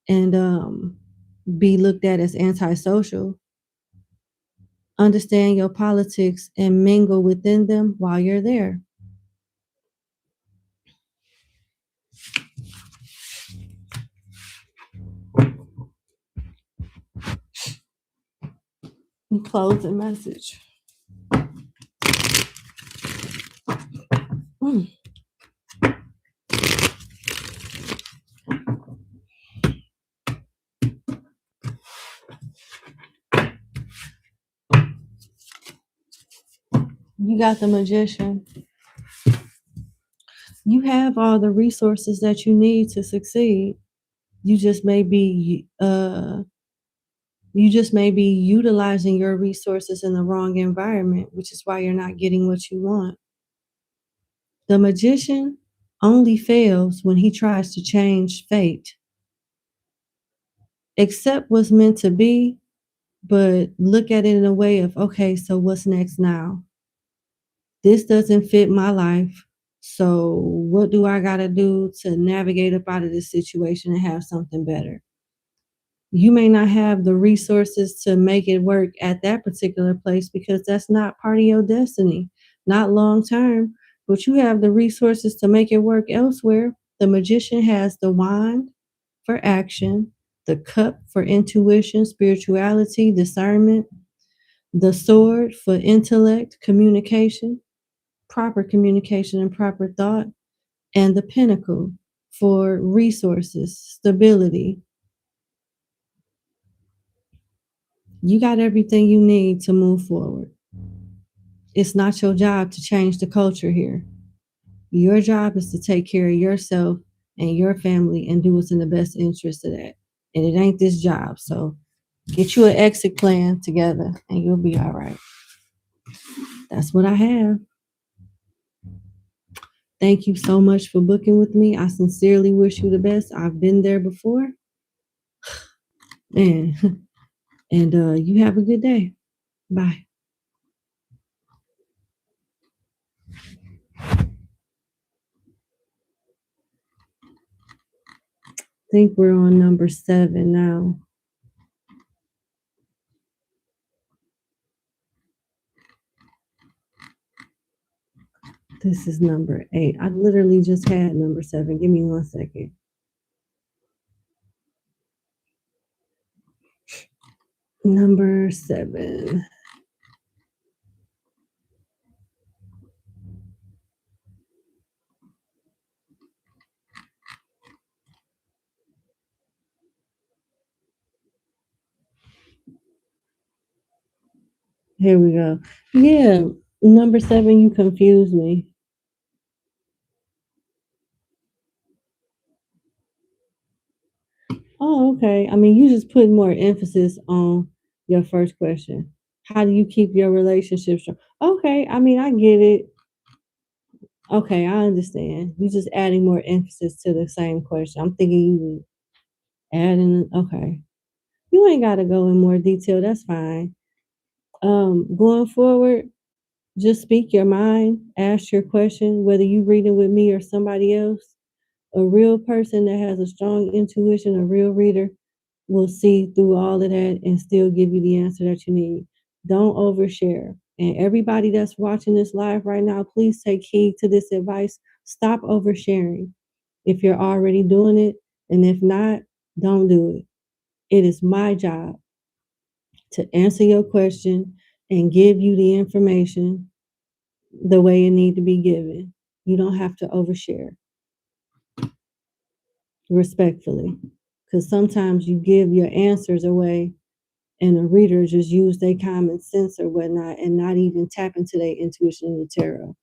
and be looked at as antisocial. Understand your politics and mingle within them while you're there. Closing message. You got the Magician. You have all the resources that you need to succeed. You just may be utilizing your resources in the wrong environment, which is why you're not getting what you want. The Magician only fails when he tries to change fate. Accept what's meant to be, but look at it in a way of, okay, so what's next now? This doesn't fit my life. So what do I got to do to navigate up out of this situation and have something better? You may not have the resources to make it work at that particular place because that's not part of your destiny, not long term, but you have the resources to make it work elsewhere. The Magician has the wand for action, the cup for intuition, spirituality, discernment, the sword for intellect, communication, proper communication and proper thought, and the pentacle for resources, stability. You got everything you need to move forward. It's not your job to change the culture here. Your job is to take care of yourself and your family and do what's in the best interest of that. And it ain't this job. So get you an exit plan together and you'll be all right. That's what I have. Thank you so much for booking with me. I sincerely wish you the best. I've been there before. And you have a good day. Bye. I think we're on number 7 now. This is number 8. I literally just had number 7. Give me 1 second. Number 7. Here we go. Yeah, number 7, you confused me. Oh, okay. I mean, you just put more emphasis on your first question. How do you keep your relationship strong? Okay, I mean, I get it. Okay, I understand. You just adding more emphasis to the same question. I'm thinking you adding, okay. You ain't got to go in more detail. That's fine. Going forward, just speak your mind, ask your question, whether you read it with me or somebody else. A real person that has a strong intuition, a real reader, will see through all of that and still give you the answer that you need. Don't overshare. And everybody that's watching this live right now, please take heed to this advice. Stop oversharing if you're already doing it. And if not, don't do it. It is my job to answer your question and give you the information the way it needs to be given. You don't have to overshare, respectfully, because sometimes you give your answers away and the reader just use their common sense or whatnot and not even tap into their intuition in the tarot.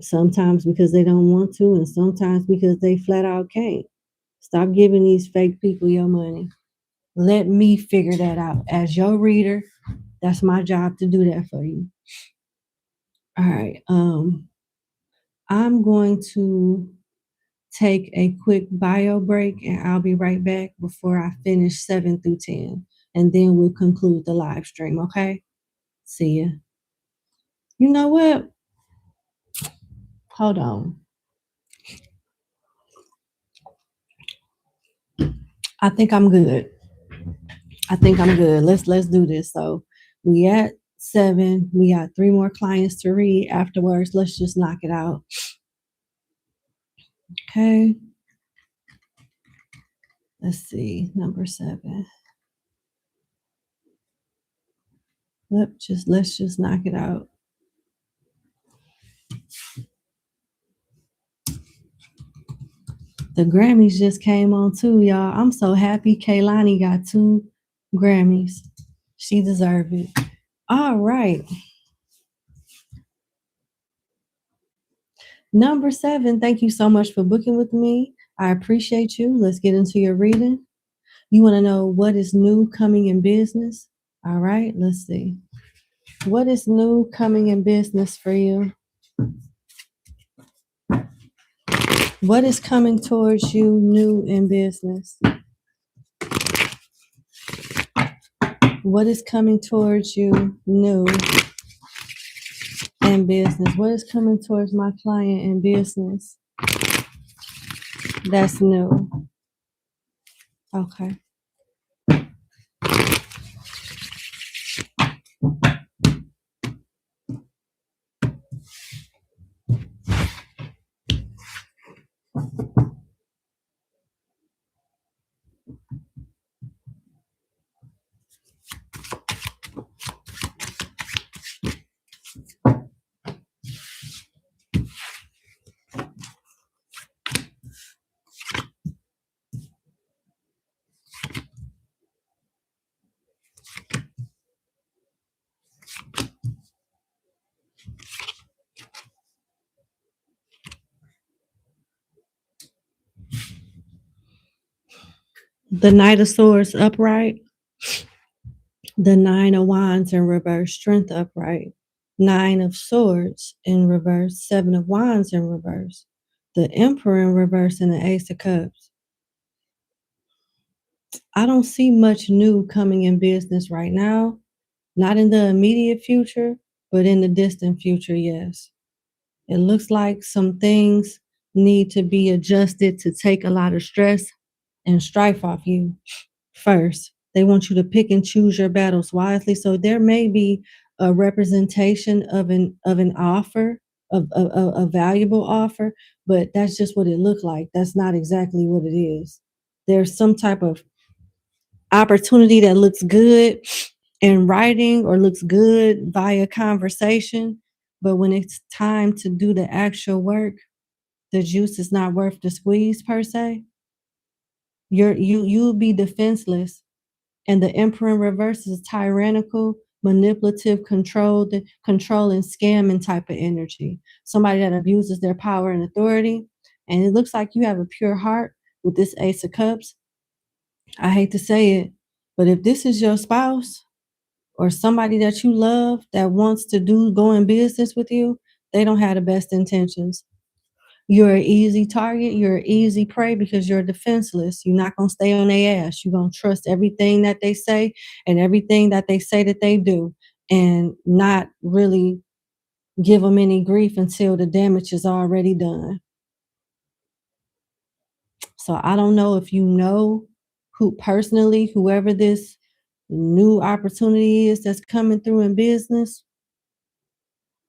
Sometimes because they don't want to, and sometimes because they flat out can't. Stop giving these fake people your money. Let me figure that out. As your reader, that's my job to do that for you. All right. I'm going to take a quick bio break and I'll be right back before I finish 7 through 10. And then we'll conclude the live stream, okay? See ya. You know what? Hold on. I think I'm good. Let's do this. So we at 7. We got 3 more clients to read afterwards. Let's just knock it out. Okay. Let's see. Number 7. Let's just knock it out. The Grammys just came on too, y'all. I'm so happy Kaylani got 2 Grammys. She deserved it. All right. Number 7, thank you so much for booking with me. I appreciate you. Let's get into your reading. You want to know what is new coming in business? All right, let's see. What is new coming in business for you? What is coming towards you new in business? What is coming towards you new in business? What is coming towards my client in business? That's new. Okay. The Knight of Swords upright. The 9 of Wands in reverse, Strength upright. 9 of Swords in reverse, 7 of Wands in reverse. The Emperor in reverse and the Ace of Cups. I don't see much new coming in business right now. Not in the immediate future, but in the distant future, yes. It looks like some things need to be adjusted to take a lot of stress and strife off you first. They want you to pick and choose your battles wisely. So there may be a representation of an offer, of a valuable offer, but that's just what it looked like. That's not exactly what it is. There's some type of opportunity that looks good in writing or looks good via conversation, but when it's time to do the actual work, the juice is not worth the squeeze per se. You'll be defenseless. And the Emperor in reverse is tyrannical, manipulative, controlling, scamming type of energy. Somebody that abuses their power and authority. And it looks like you have a pure heart with this Ace of Cups. I hate to say it, but if this is your spouse or somebody that you love that wants to go in business with you, they don't have the best intentions. You're an easy target. You're an easy prey because you're defenseless. You're not going to stay on their ass. You're going to trust everything that they say and everything that they say that they do and not really give them any grief until the damage is already done. So I don't know if you know who personally, whoever this new opportunity is that's coming through in business.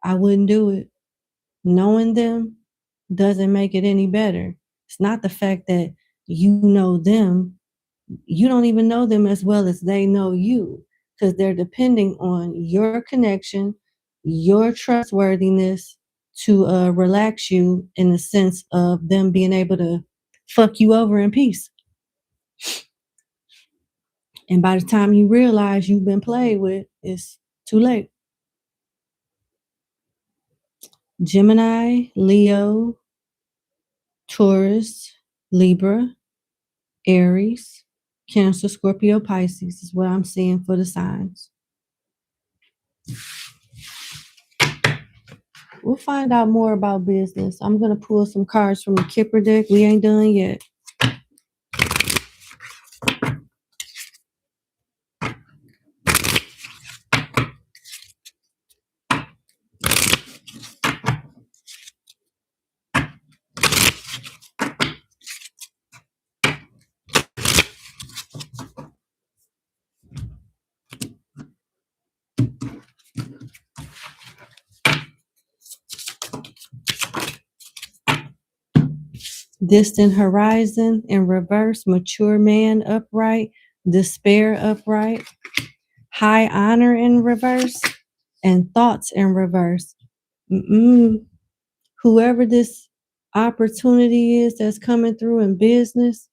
I wouldn't do it. Knowing them doesn't make it any better. It's not the fact that you know them. You don't even know them as well as they know you, because they're depending on your connection, your trustworthiness to relax you in the sense of them being able to fuck you over in peace. And by the time you realize you've been played with, it's too late. Gemini, Leo, Taurus, Libra, Aries, Cancer, Scorpio, Pisces is what I'm seeing for the signs. We'll find out more about business. I'm going to pull some cards from the Kipper deck. We ain't done yet. Distant horizon in reverse, mature man upright, despair upright, high honor in reverse, and thoughts in reverse. Whoever this opportunity is that's coming through in business,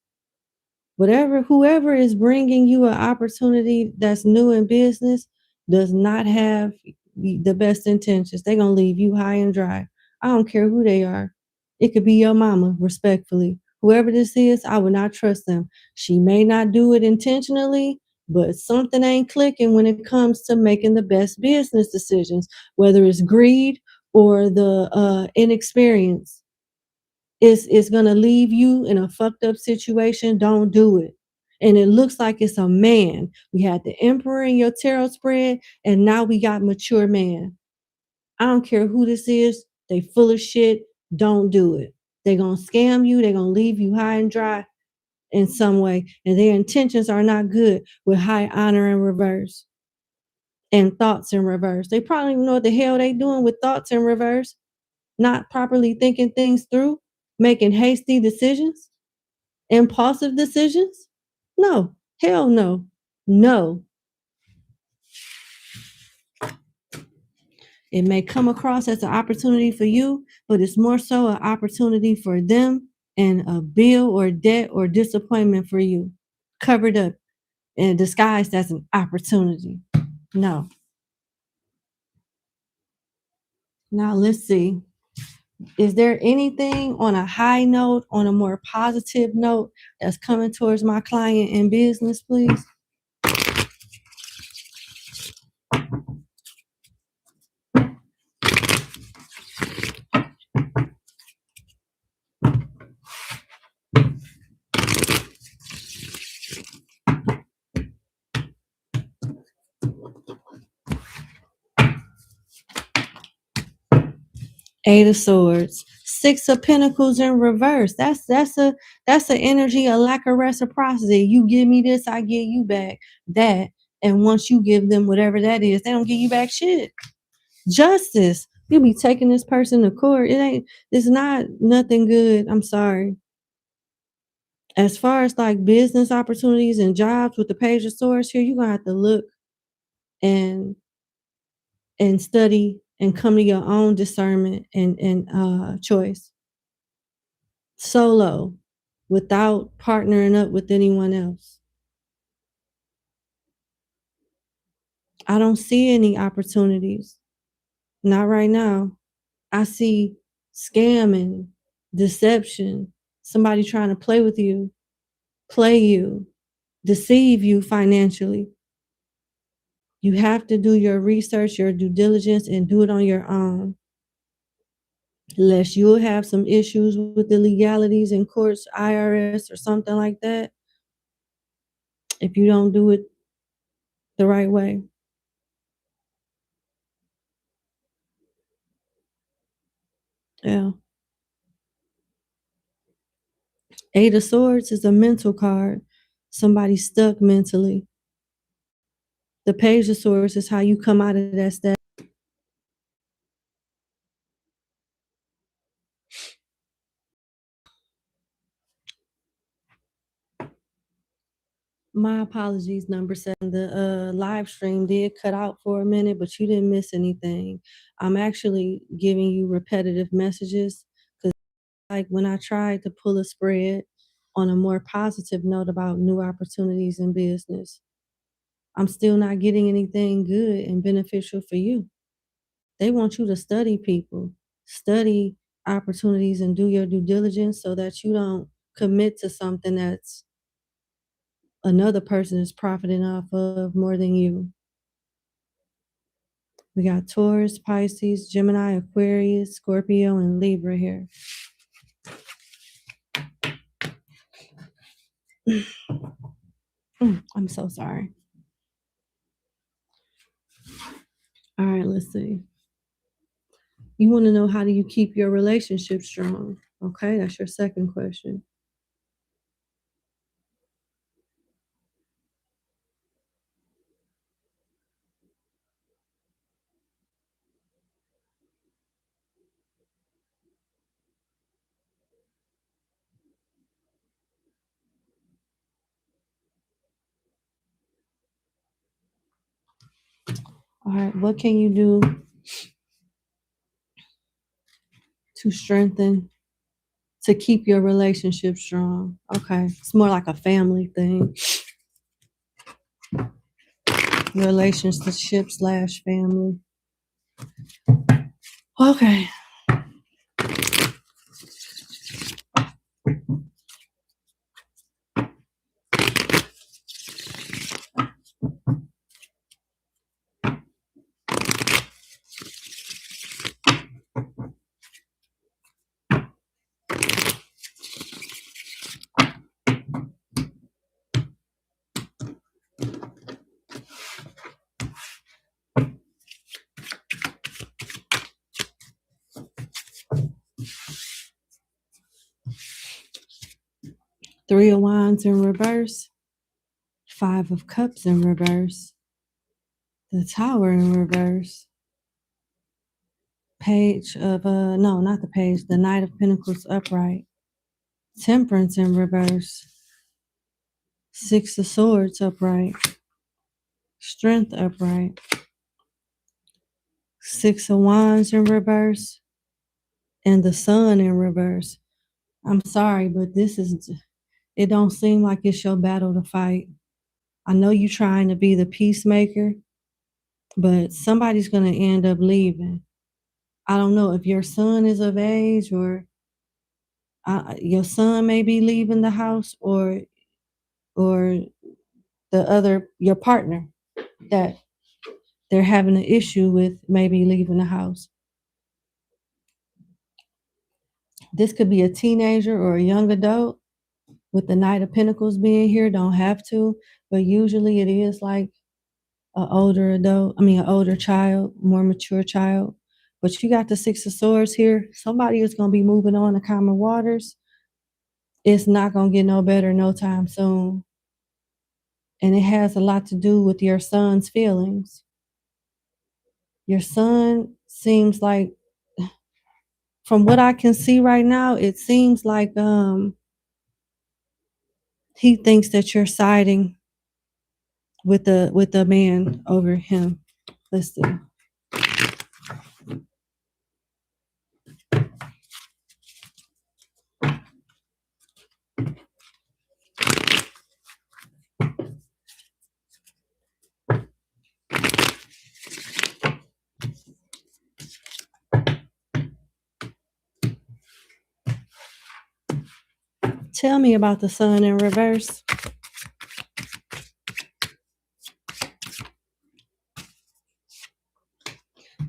whoever is bringing you an opportunity that's new in business does not have the best intentions. They're going to leave you high and dry. I don't care who they are. It could be your mama, respectfully. Whoever this is, I would not trust them. She may not do it intentionally, but something ain't clicking when it comes to making the best business decisions, whether it's greed or the inexperience. Is going to leave you in a fucked up situation. Don't do it. And it looks like it's a man. We had the emperor in your tarot spread, and now we got mature man. I don't care who this is. They full of shit. Don't do it. They're going to scam you. They're going to leave you high and dry in some way. And their intentions are not good with high honor in reverse and thoughts in reverse. They probably don't know what the hell they doing with thoughts in reverse, not properly thinking things through, making hasty decisions. Impulsive decisions? No. Hell no. No. It may come across as an opportunity for you, but it's more so an opportunity for them and a bill or debt or disappointment for you, covered up and disguised as an opportunity. No. Now let's see. Is there anything on a high note, on a more positive note that's coming towards my client in business, please? Eight of Swords, Six of Pentacles in reverse. That's an energy, a lack of reciprocity. You give me this, I give you back that. And once you give them whatever that is, they don't give you back shit. Justice. You'll be taking this person to court. It's not nothing good. I'm sorry. As far as like business opportunities and jobs with the Page of Swords here, you're gonna have to look and study and come to your own discernment and choice. Solo, without partnering up with anyone else. I don't see any opportunities. Not right now. I see scamming, deception, somebody trying to play with you, play you, deceive you financially. You have to do your research, your due diligence, and do it on your own. Unless you'll have some issues with the legalities in courts, IRS, or something like that, if you don't do it the right way. Yeah. Eight of Swords is a mental card. Somebody stuck mentally. The Page of Swords is how you come out of that step. My apologies, number 7. The live stream did cut out for a minute, but you didn't miss anything. I'm actually giving you repetitive messages because, like, when I tried to pull a spread on a more positive note about new opportunities in business, I'm still not getting anything good and beneficial for you. They want you to study people, study opportunities, and do your due diligence so that you don't commit to something that's another person is profiting off of more than you. We got Taurus, Pisces, Gemini, Aquarius, Scorpio, and Libra here. I'm so sorry. All right, let's see. You want to know, how do you keep your relationship strong? Okay, that's your second question. All right, what can you do to strengthen, to keep your relationship strong? Okay, it's more like a family thing. Relationship / family. Okay. Three of Wands in reverse. Five of Cups in reverse. The Tower in reverse. Page of, no, not the page. The Knight of Pentacles upright. Temperance in reverse. Six of Swords upright. Strength upright. Six of Wands in reverse. And the Sun in reverse. I'm sorry, but this is, it don't seem like it's your battle to fight. I know you're trying to be the peacemaker, but somebody's going to end up leaving. I don't know if your son is of age, or your son may be leaving the house, or your partner that they're having an issue with maybe leaving the house. This could be a teenager or a young adult, with the Knight of Pentacles being here. Don't have to, but usually it is like an older adult, an older child, more mature child. But you got the Six of Swords here. Somebody is going to be moving on to calmer waters. It's not going to get no better no time soon. And it has a lot to do with your son's feelings. Your son seems like, from what I can see right now, it seems like he thinks that you're siding with the man over him. Let's see. Tell me about the Sun in reverse.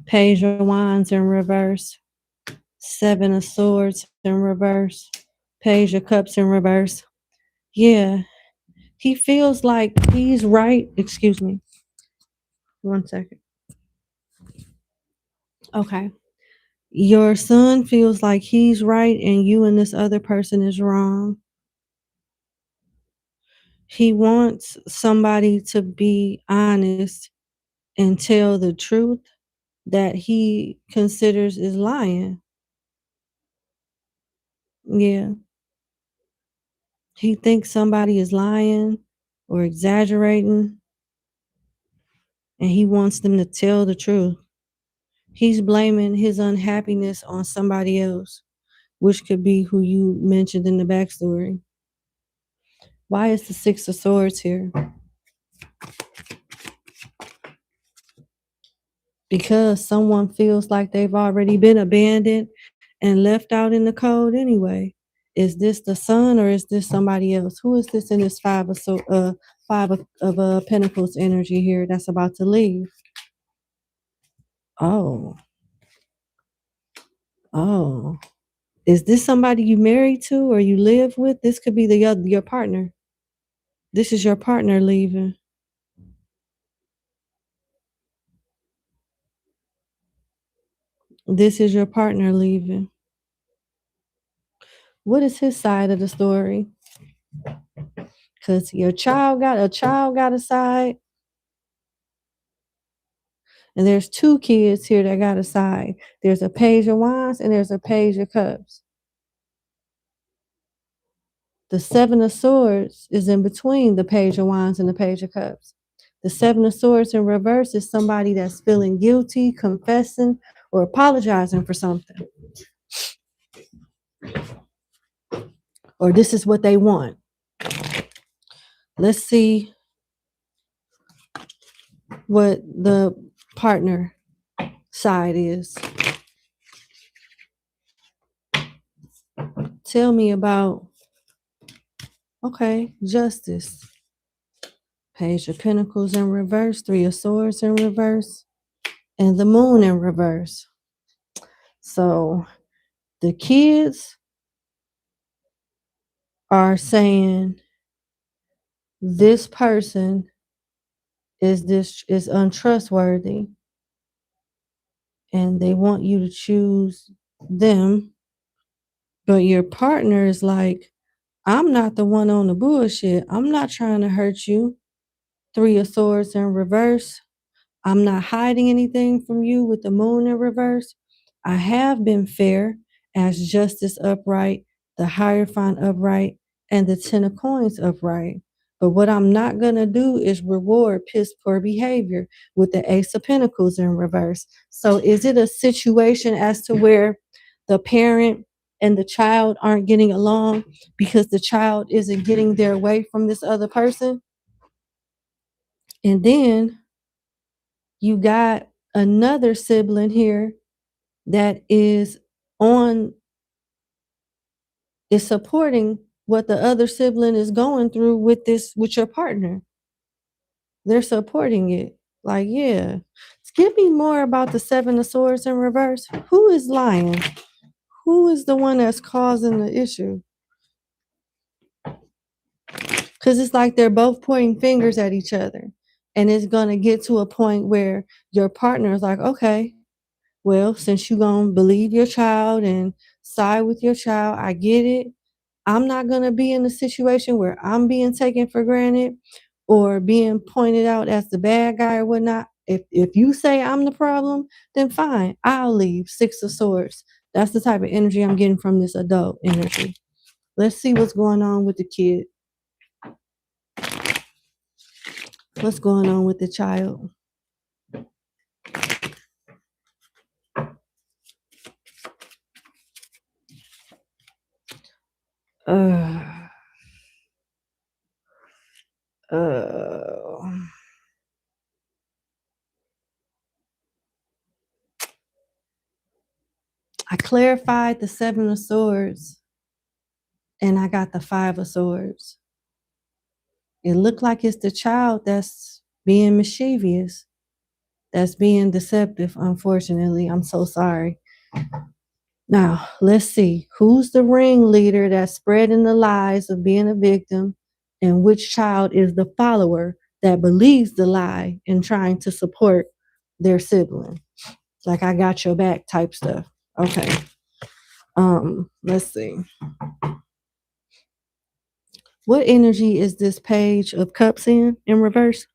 Page of Wands in reverse. Seven of Swords in reverse. Page of Cups in reverse. Yeah, he feels like he's right. Excuse me. 1 second. Okay. Your son feels like he's right and you and this other person is wrong. He wants somebody to be honest and tell the truth that he considers is lying. Yeah. He thinks somebody is lying or exaggerating, and he wants them to tell the truth. He's blaming his unhappiness on somebody else, which could be who you mentioned in the backstory. Why is the Six of Swords here? Because someone feels like they've already been abandoned and left out in the cold anyway. Is this the son or is this somebody else? Who is this in this five of Pentacles energy here that's about to leave? Oh, oh. Is this somebody you married to or you live with? This could be your partner. This is your partner leaving. This is your partner leaving. What is his side of the story? Because your child got a side, and there's two kids here that got a side. There's a Page of Wands and there's a Page of Cups. The Seven of Swords is in between the Page of Wands and the Page of Cups. The Seven of Swords in reverse is somebody that's feeling guilty, confessing, or apologizing for something. Or this is what they want. Let's see what the partner side is. Tell me about, okay, Justice. Page of Pentacles in reverse, Three of Swords in reverse, and the Moon in reverse. So the kids are saying this person is untrustworthy, and they want you to choose them. But your partner is like, I'm not the one on the bullshit. I'm not trying to hurt you. Three of Swords in reverse. I'm not hiding anything from you with the Moon in reverse. I have been fair as Justice upright, the Hierophant upright, and the Ten of Coins upright. But what I'm not going to do is reward piss poor behavior with the Ace of Pentacles in reverse. So is it a situation as to where the parent and the child aren't getting along because the child isn't getting their way from this other person? And then you got another sibling here that is supporting what the other sibling is going through with your partner. They're supporting it. Like, yeah. Give me more about the Seven of Swords in reverse. Who is lying? Who is the one that's causing the issue? Because it's like they're both pointing fingers at each other. And it's going to get to a point where your partner is like, okay, well, since you're going to believe your child and side with your child, I get it. I'm not going to be in a situation where I'm being taken for granted or being pointed out as the bad guy or whatnot. If you say I'm the problem, then fine, I'll leave. Six of Swords. That's the type of energy I'm getting from this adult energy. Let's see what's going on with the kid. What's going on with the child? I clarified the Seven of Swords and I got the Five of Swords. It looked like it's the child that's being mischievous, that's being deceptive, unfortunately. I'm so sorry. Now, let's see. Who's the ringleader that's spreading the lies of being a victim, and which child is the follower that believes the lie and trying to support their sibling? Like, I got your back type stuff. Okay. Let's see. What energy is this Page of Cups in reverse?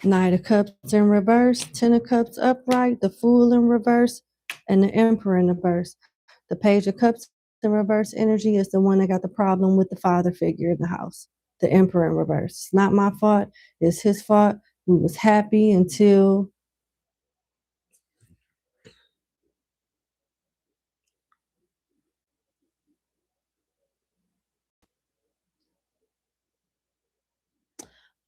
Knight of Cups in reverse, Ten of Cups upright, the Fool in reverse, and the Emperor in reverse. The Page of Cups in reverse energy is the one that got the problem with the father figure in the house. The Emperor in reverse. It's not my fault. It's his fault. We was happy until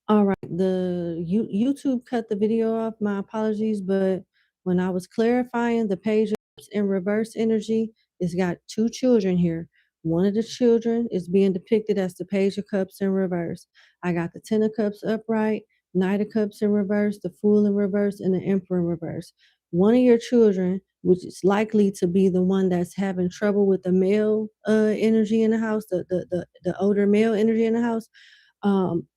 all right. The YouTube cut the video off. My apologies, but when I was clarifying the Page of Cups in reverse energy, it's got two children here. One of the children is being depicted as the Page of Cups in reverse. I got the Ten of Cups upright, Knight of Cups in reverse, the Fool in reverse, and the Emperor in reverse. One of your children, which is likely to be the one that's having trouble with the male energy in the house, the older male energy in the house,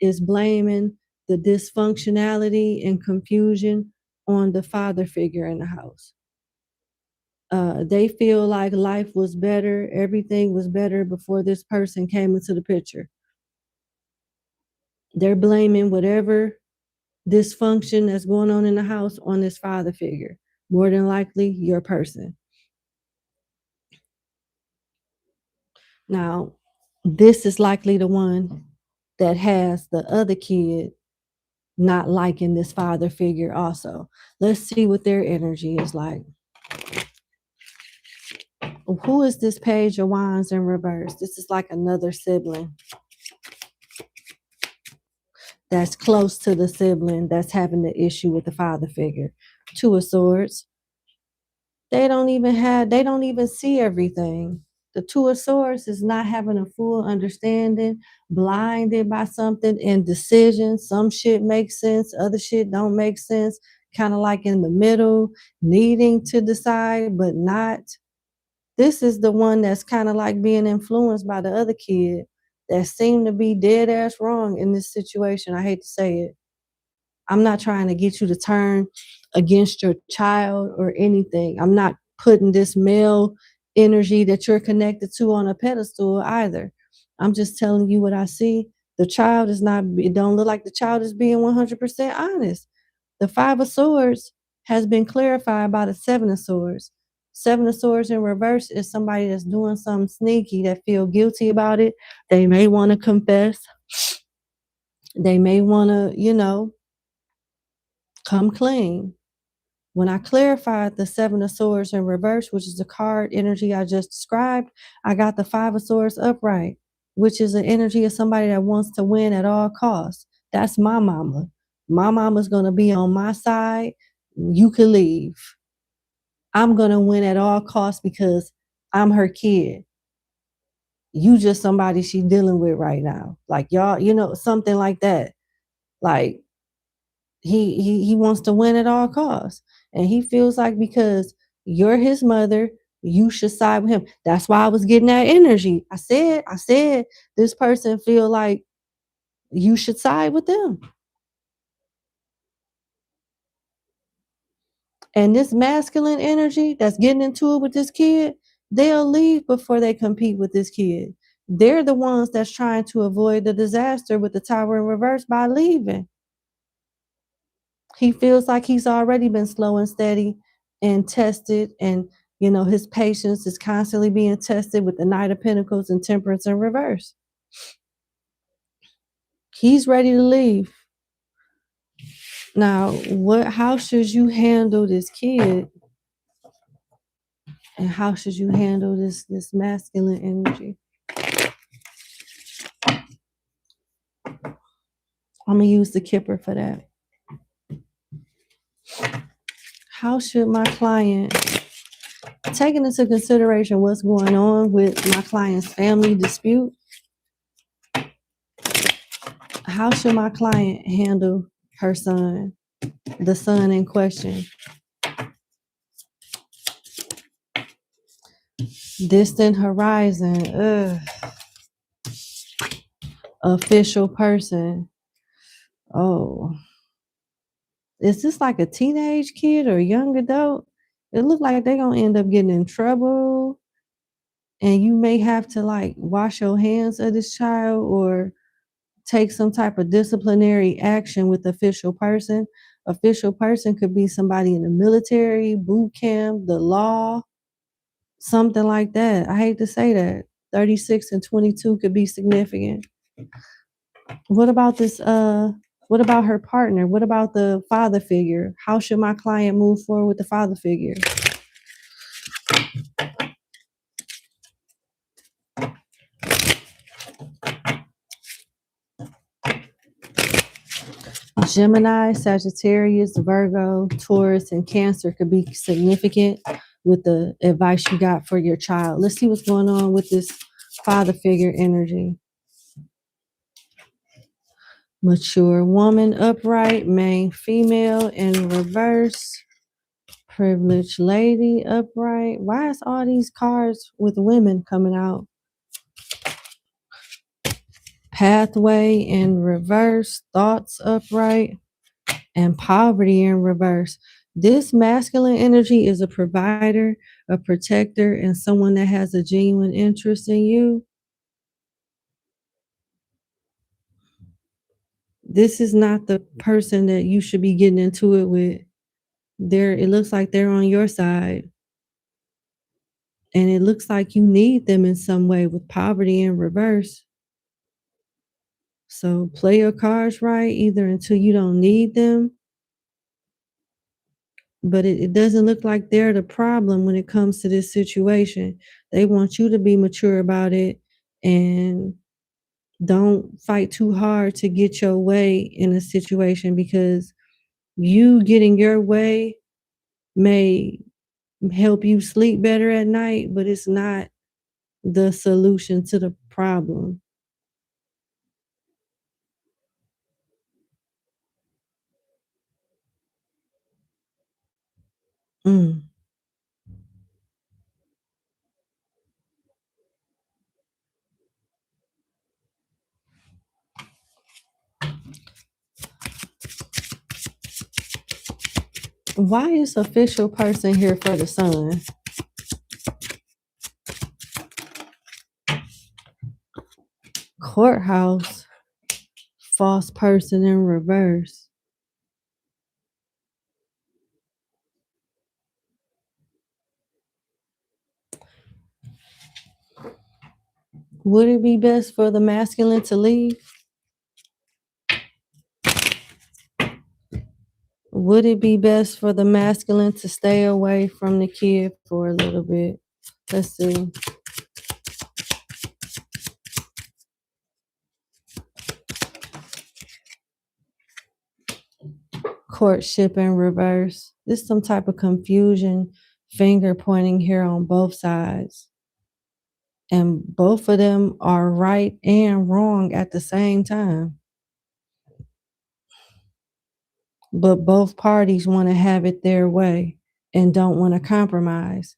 is blaming the dysfunctionality and confusion on the father figure in the house. They feel like life was better, everything was better before this person came into the picture. They're blaming whatever dysfunction that's going on in the house on this father figure. More than likely, your person. Now, this is likely the one that has the other kid not liking this father figure also. Let's see what their energy is like. Who is this Page of Wands in reverse? This is like another sibling that's close to the sibling that's having the issue with the father figure. Two of Swords. They don't even see everything. The Two of Swords is not having a full understanding, blinded by something, indecision. Some shit makes sense, other shit don't make sense. Kind of like in the middle, needing to decide, but not. This is the one that's kind of like being influenced by the other kid that seemed to be dead ass wrong in this situation. I hate to say it. I'm not trying to get you to turn against your child or anything. I'm not putting this male energy that you're connected to on a pedestal either. I'm just telling you what I see. The child is not, it don't look like the child is being 100% honest. The Five of Swords has been clarified by the Seven of Swords. Seven of Swords in reverse is somebody that's doing something sneaky that feel guilty about it. They may want to confess. They may want to, come clean. When I clarified the Seven of Swords in reverse, which is the card energy I just described, I got the Five of Swords upright, which is an energy of somebody that wants to win at all costs. That's my mama. My mama's going to be on my side. You can leave. I'm going to win at all costs because I'm her kid. You just somebody she dealing with right now. Like y'all, something like that. Like he wants to win at all costs. And he feels like because you're his mother, you should side with him. That's why I was getting that energy. I said this person feel like you should side with them. And this masculine energy that's getting into it with this kid, they'll leave before they compete with this kid. They're the ones that's trying to avoid the disaster with the Tower in reverse by leaving. He feels like he's already been slow and steady and tested, and his patience is constantly being tested with the Knight of Pentacles and Temperance in reverse. He's ready to leave. Now, how should you handle this kid? And how should you handle this masculine energy? I'm gonna use the Kipper for that. How should my client, taking into consideration what's going on with my client's family dispute, how should my client handle her son, the son in question? Distant horizon, official person. Oh, is this like a teenage kid or young adult? It looks like they're gonna end up getting in trouble. and you may have to like wash your hands of this child or take some type of disciplinary action with the official person. Official person could be somebody in the military, boot camp, the law, something like that. I hate to say that. 36 and 22 could be significant. What about this? What about her partner? What about the father figure? How should my client move forward with the father figure? Gemini, Sagittarius, Virgo, Taurus, and Cancer could be significant with the advice you got for your child. Let's see what's going on with this father figure energy. Mature woman, upright, main female in reverse, privileged lady, upright. Why is all these cards with women coming out? Pathway in reverse, thoughts upright, and poverty in reverse. This masculine energy is a provider, a protector, and someone that has a genuine interest in you. This is not the person that you should be getting into it with. It looks like they're on your side. And it looks like you need them in some way with poverty in reverse. So play your cards right, either until you don't need them, but it doesn't look like they're the problem when it comes to this situation. They want you to be mature about it and don't fight too hard to get your way in a situation, because you getting your way may help you sleep better at night, but it's not the solution to the problem. Mm. Why is official person here for the sun? Courthouse, false person in reverse. Would it be best for the masculine to leave? Would it be best for the masculine to stay away from the kid for a little bit? Let's see. Courtship in reverse. There's some type of confusion, finger pointing here on both sides. And both of them are right and wrong at the same time. But both parties want to have it their way and don't want to compromise.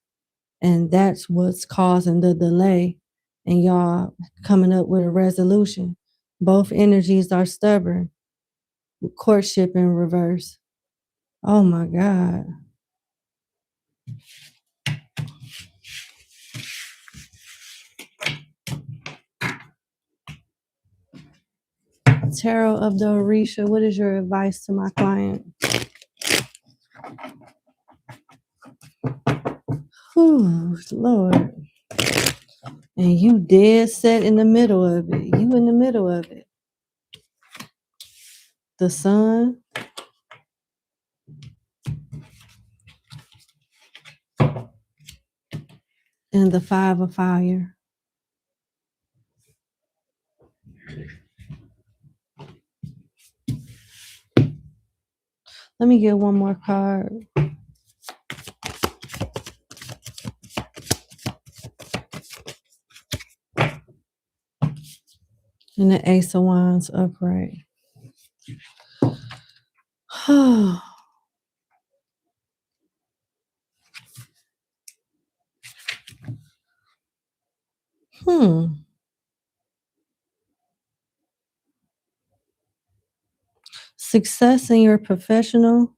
And that's what's causing the delay and y'all coming up with a resolution. Both energies are stubborn. Courtship in reverse. Oh my God. Tarot of the Orisha, what is your advice to my client? Whew, Lord. And you dead set in the middle of it. You in the middle of it. The sun. And the 5 of fire. Let me get one more card. And the Ace of Wands upright. Success in your professional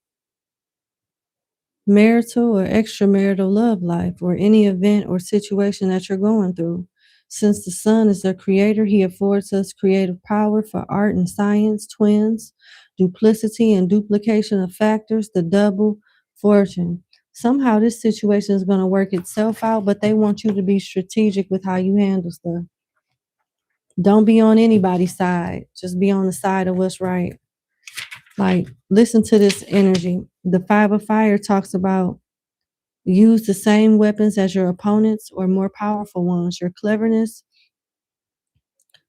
marital or extramarital love life, or any event or situation that you're going through. Since the sun is the creator, he affords us creative power for art and science, twins, duplicity and duplication of factors, the double fortune. Somehow this situation is going to work itself out, but they want you to be strategic with how you handle stuff. Don't be on anybody's side. Just be on the side of what's right. Like, listen to this energy. The Five of Fire talks about use the same weapons as your opponents or more powerful ones. Your cleverness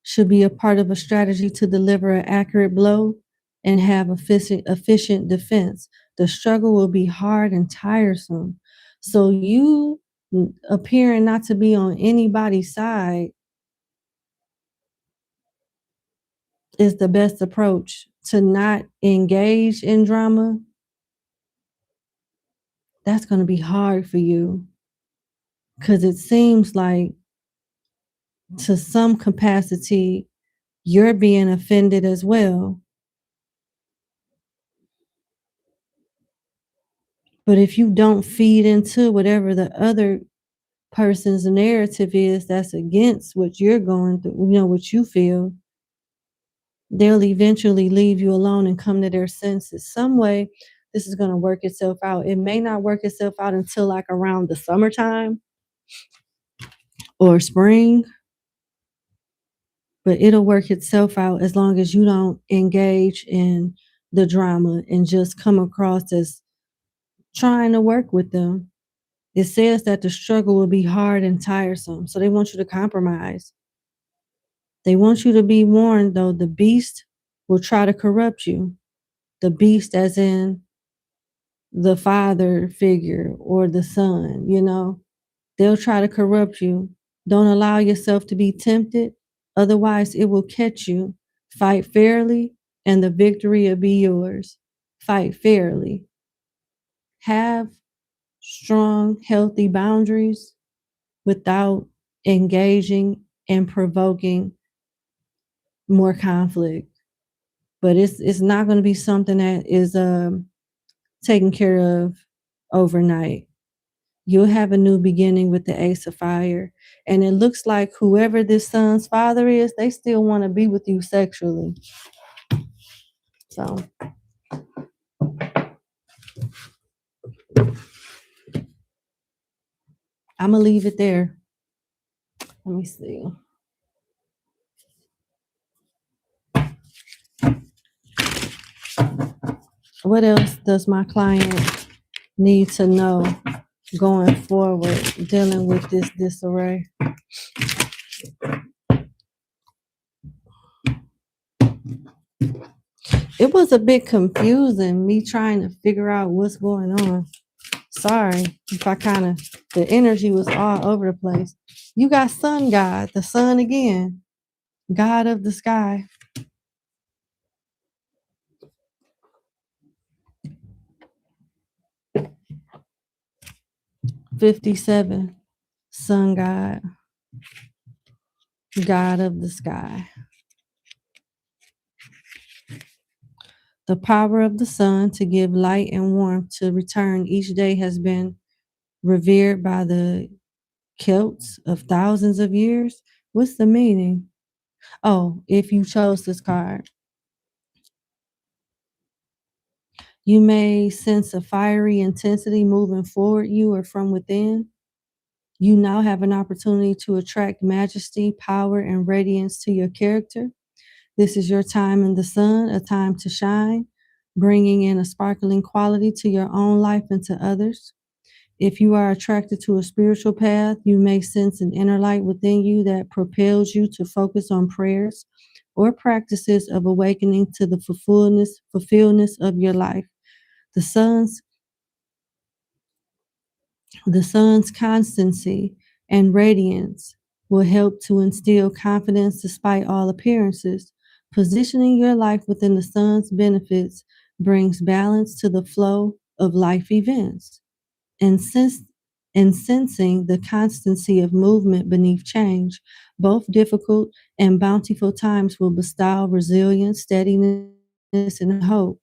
should be a part of a strategy to deliver an accurate blow and have efficient defense. The struggle will be hard and tiresome. So you appearing not to be on anybody's side is the best approach. To not engage in drama, that's going to be hard for you, because it seems like to some capacity you're being offended as well. But if you don't feed into whatever the other person's narrative is that's against what you're going through, what you feel, they'll eventually leave you alone and come to their senses. Some way this is going to work itself out. It may not work itself out until like around the summertime or spring, but it'll work itself out as long as you don't engage in the drama and just come across as trying to work with them. It says that the struggle will be hard and tiresome, so they want you to compromise. They want you to be warned, though, the beast will try to corrupt you. The beast as in the father figure or the son, they'll try to corrupt you. Don't allow yourself to be tempted, otherwise it will catch you. Fight fairly and the victory will be yours. Fight fairly. Have strong, healthy boundaries without engaging and provoking more conflict. But it's not going to be something that is taken care of overnight. You'll have a new beginning with the Ace of Fire. And it looks like whoever this son's father is, they still want to be with you sexually. So I'm going to leave it there. Let me see. What else does my client need to know going forward dealing with this disarray? It was a bit confusing, me trying to figure out what's going on. Sorry if the energy was all over the place. You got sun god, the sun again, god of the sky. 57, sun god, god of the sky. The power of the sun to give light and warmth to return each day has been revered by the Celts of thousands of years. What's the meaning? Oh, if you chose this card. You may sense a fiery intensity moving forward you or from within. You now have an opportunity to attract majesty, power, and radiance to your character. This is your time in the sun, a time to shine, bringing in a sparkling quality to your own life and to others. If you are attracted to a spiritual path, you may sense an inner light within you that propels you to focus on prayers or practices of awakening to the fulfillment of your life. The sun's constancy and radiance will help to instill confidence despite all appearances. Positioning your life within the sun's benefits brings balance to the flow of life events. And sensing the constancy of movement beneath change, both difficult and bountiful times will bestow resilience, steadiness, and hope.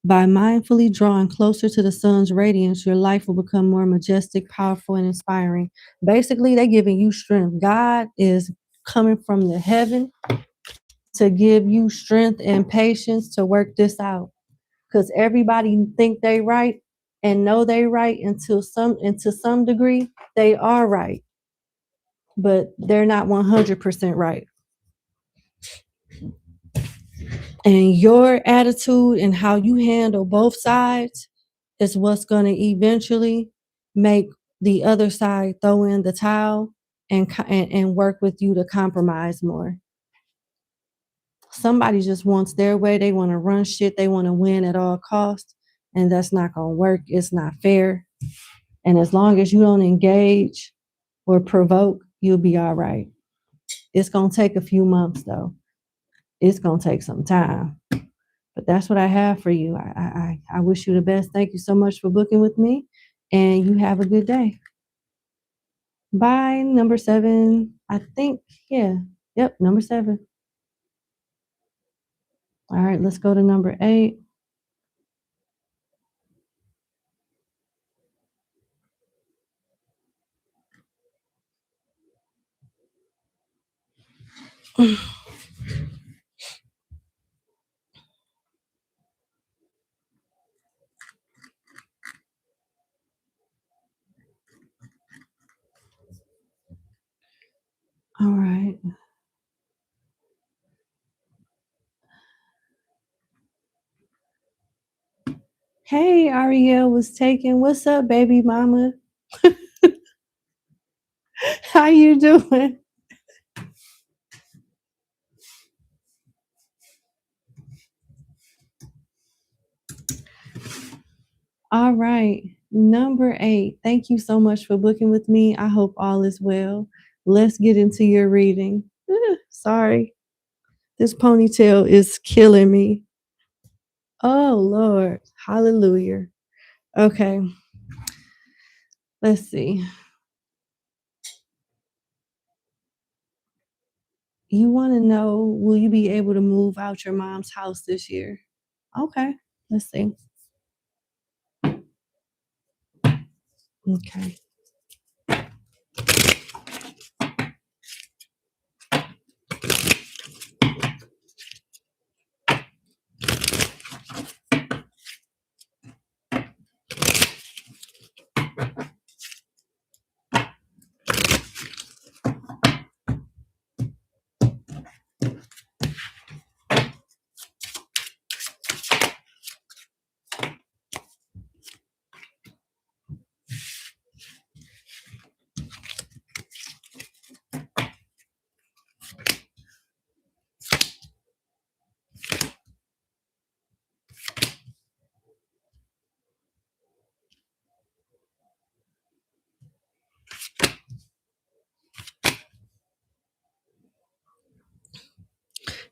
By mindfully drawing closer to the sun's radiance, your life will become more majestic, powerful, and inspiring. Basically, they're giving you strength. God is coming from the heaven to give you strength and patience to work this out. Because everybody think they right and know they right until to some degree they are right, but they're not 100% right. And your attitude and how you handle both sides is what's going to eventually make the other side throw in the towel and work with you to compromise more. Somebody just wants their way. They want to run shit. They want to win at all costs. And that's not going to work. It's not fair. And as long as you don't engage or provoke, you'll be all right. It's going to take a few months, though. It's going to take some time. But that's what I have for you. I wish you the best. Thank you so much for booking with me. And you have a good day. Bye. Number 7. I think, yeah. Yep, number 7. All right, let's go to number 8. All right. Hey, Ariel was taken. What's up, baby mama? How you doing? All right. Number 8. Thank you so much for booking with me. I hope all is well. Let's get into your reading. Sorry. This ponytail is killing me. Oh, Lord. Hallelujah. Okay. Let's see. You want to know, will you be able to move out your mom's house this year? Okay. Let's see. Okay.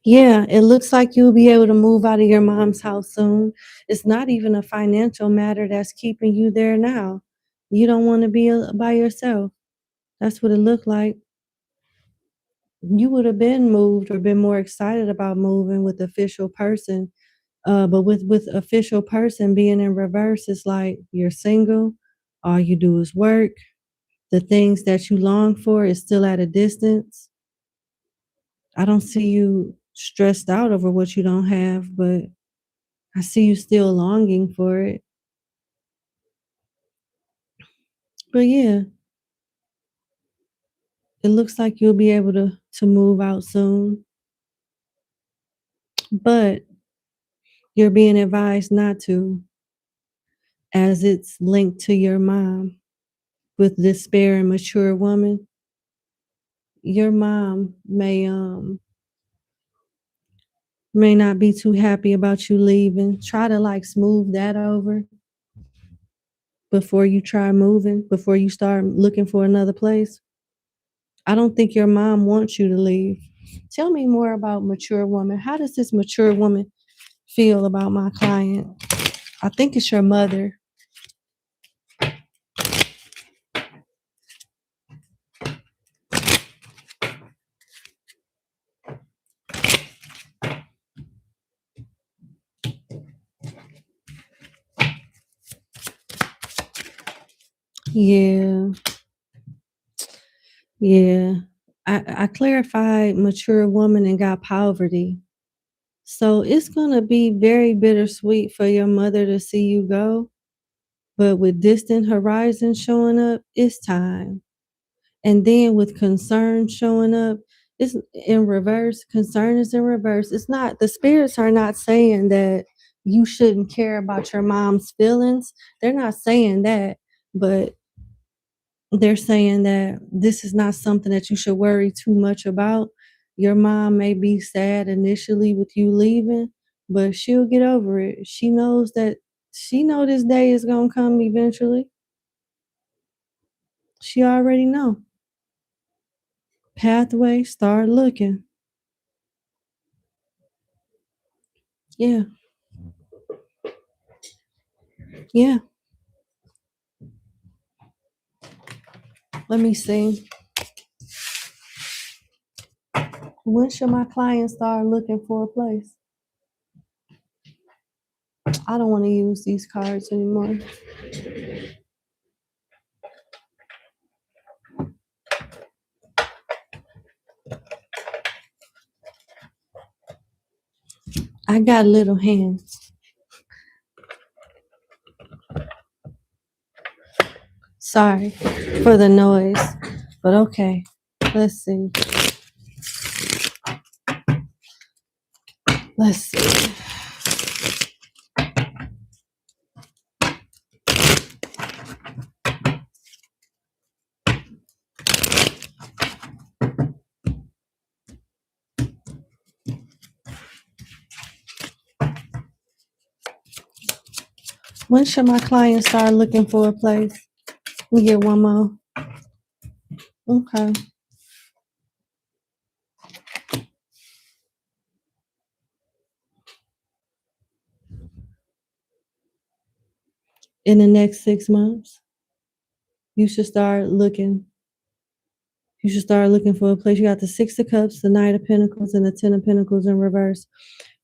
Yeah, it looks like you'll be able to move out of your mom's house soon. It's not even a financial matter that's keeping you there now. You don't want to be by yourself. That's what it looked like. You would have been moved or been more excited about moving with official person. But with official person being in reverse, it's like you're single, all you do is work. The things that you long for is still at a distance. I don't see you stressed out over what you don't have, but I see you still longing for it. But yeah, it looks like you'll be able to move out soon. But you're being advised not to, as it's linked to your mom with despair and mature woman. Your mom may not be too happy about you leaving. Try to like smooth that over before you try moving, before you start looking for another place. I don't think your mom wants you to leave. Tell me more about mature woman. How does this mature woman feel about my client? I think it's your mother. Yeah. Yeah. I clarified mature woman and got poverty. So it's gonna be very bittersweet for your mother to see you go, but with distant horizon showing up, it's time. And then with concern showing up, it's in reverse. Concern is in reverse. It's not, the spirits are not saying that you shouldn't care about your mom's feelings. They're not saying that, but they're saying that this is not something that you should worry too much about. Your mom may be sad initially with you leaving, but she'll get over it. She know this day is gonna come eventually. She already know. Pathway, start looking. Yeah, yeah. Let me see. When should my clients start looking for a place? I don't want to use these cards anymore. I got little hands. Sorry for the noise, but okay. Let's see. Let's see. When should my clients start looking for a place? We get one more. Okay. In the next 6 months, you should start looking. You should start looking for a place. You got the Six of Cups, the Knight of Pentacles, and the Ten of Pentacles in reverse.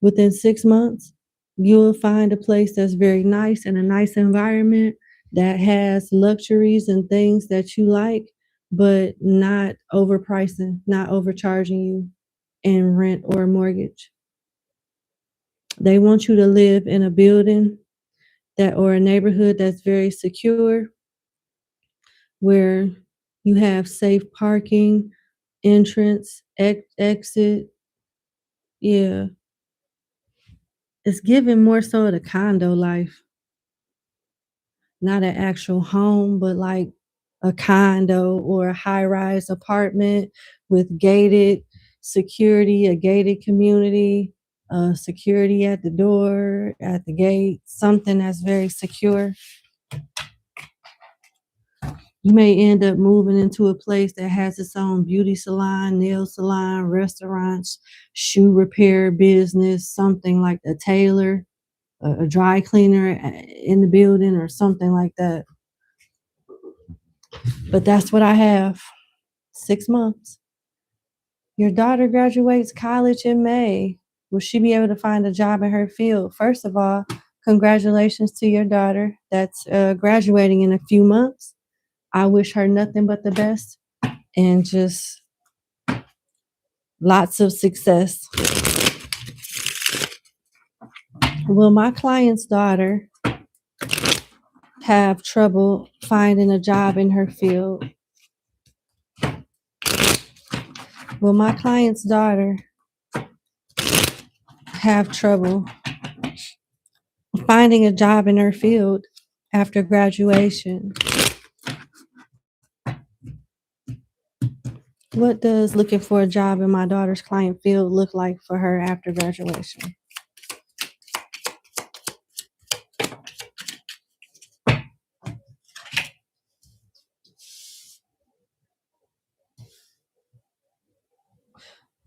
Within 6 months, you will find a place that's very nice and a nice environment that has luxuries and things that you like, but not overpricing, not overcharging you in rent or mortgage. They want you to live in a building that or a neighborhood that's very secure, where you have safe parking, entrance, exit. Yeah, it's giving more so the condo life, not an actual home, but like a condo or a high-rise apartment with gated security, a gated community, security at the door, at the gate, something that's very secure. You may end up moving into a place that has its own beauty salon, nail salon, restaurants, shoe repair business, something like a tailor, a dry cleaner in the building or something like that. But that's what I have. 6 months. Your daughter graduates college in May. Will she be able to find a job in her field? First of all, congratulations to your daughter that's graduating in a few months. I wish her nothing but the best and just lots of success. Will my client's daughter have trouble finding a job in her field? Will my client's daughter have trouble finding a job in her field after graduation? What does looking for a job in my daughter's client field look like for her after graduation?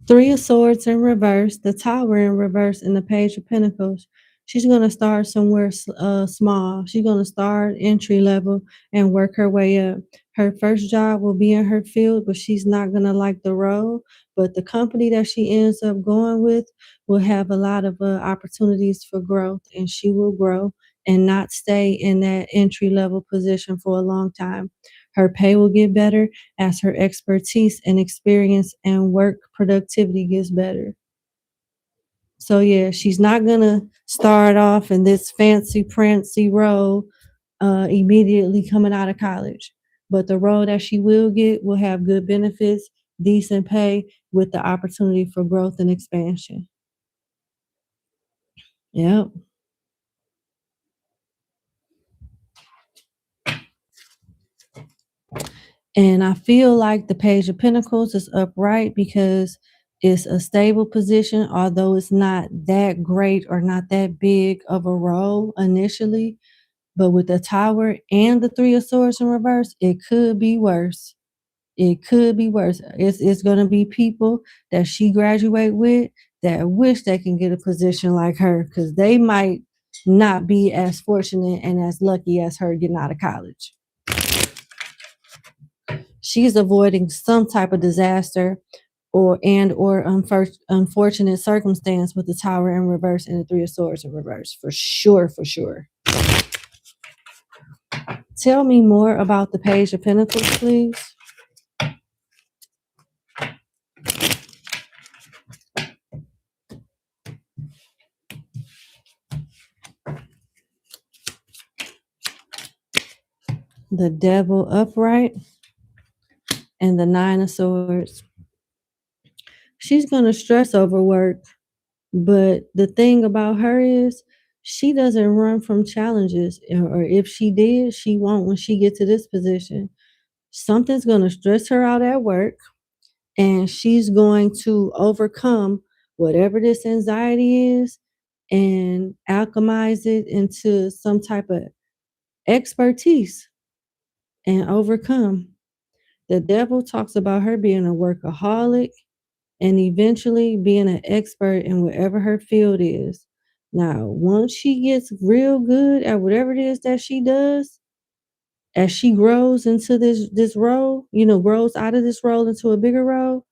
Three of Swords in reverse, the Tower in reverse, and the Page of Pentacles. She's going to start somewhere small. She's going to start entry level and work her way up. Her first job will be in her field, but she's not going to like the role. But the company that she ends up going with will have a lot of opportunities for growth, and she will grow and not stay in that entry level position for a long time. Her pay will get better as her expertise and experience and work productivity gets better. So yeah, she's not gonna start off in this fancy prancy role immediately coming out of college. But the role that she will get will have good benefits, decent pay, with the opportunity for growth and expansion. Yep. And I feel like the Page of Pentacles is upright because it's a stable position, although it's not that great or not that big of a role initially. But with the Tower and the Three of Swords in reverse, it could be worse. It could be worse. It's going to be people that she graduate with that wish they can get a position like her, because they might not be as fortunate and as lucky as her getting out of college. She's avoiding some type of disaster or unfortunate circumstance with the Tower in reverse and the Three of Swords in reverse. For sure, for sure. Tell me more about the Page of Pentacles, please. The Devil upright and the Nine of Swords. She's going to stress over work, but the thing about her is she doesn't run from challenges, or if she did, she won't when she gets to this position. Something's going to stress her out at work, and she's going to overcome whatever this anxiety is and alchemize it into some type of expertise and overcome. The Devil talks about her being a workaholic and eventually being an expert in whatever her field is. Now, once she gets real good at whatever it is that she does, as she grows into this role, grows out of this role into a bigger role,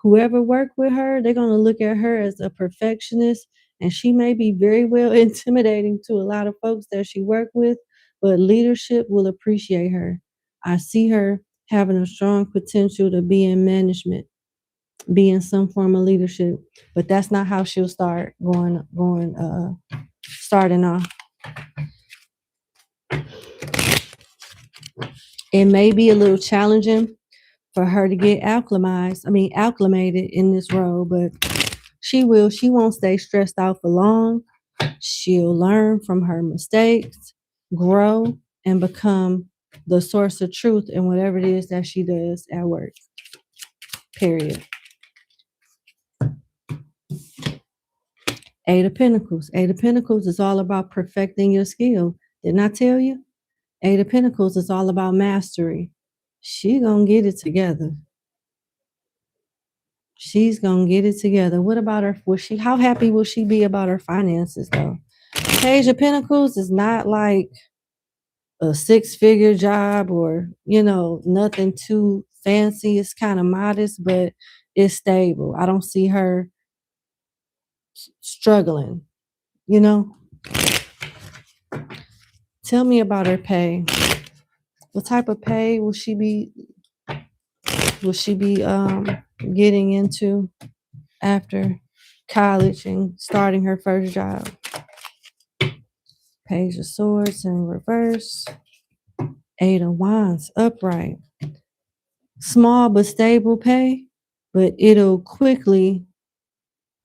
whoever worked with her, they're going to look at her as a perfectionist, and she may be very well intimidating to a lot of folks that she worked with, but leadership will appreciate her. I see her having a strong potential to be in management, be in some form of leadership, but that's not how she'll start starting off. It may be a little challenging for her to get acclimated in this role, but she won't stay stressed out for long. She'll learn from her mistakes, grow, and become the source of truth in whatever it is that she does at work. Period. Eight of Pentacles. Eight of Pentacles is all about perfecting your skill. Didn't I tell you? Eight of Pentacles is all about mastery. She gonna get it together. She's gonna get it together. What about her? How happy will she be about her finances though? Page of Pentacles is not like a six-figure job or, nothing too fancy. It's kind of modest, but it's stable. I don't see her struggling, Tell me about her pay. What type of pay will she be getting into after college and starting her first job? Page of Swords in reverse. Eight of Wands upright. Small but stable pay, but it'll quickly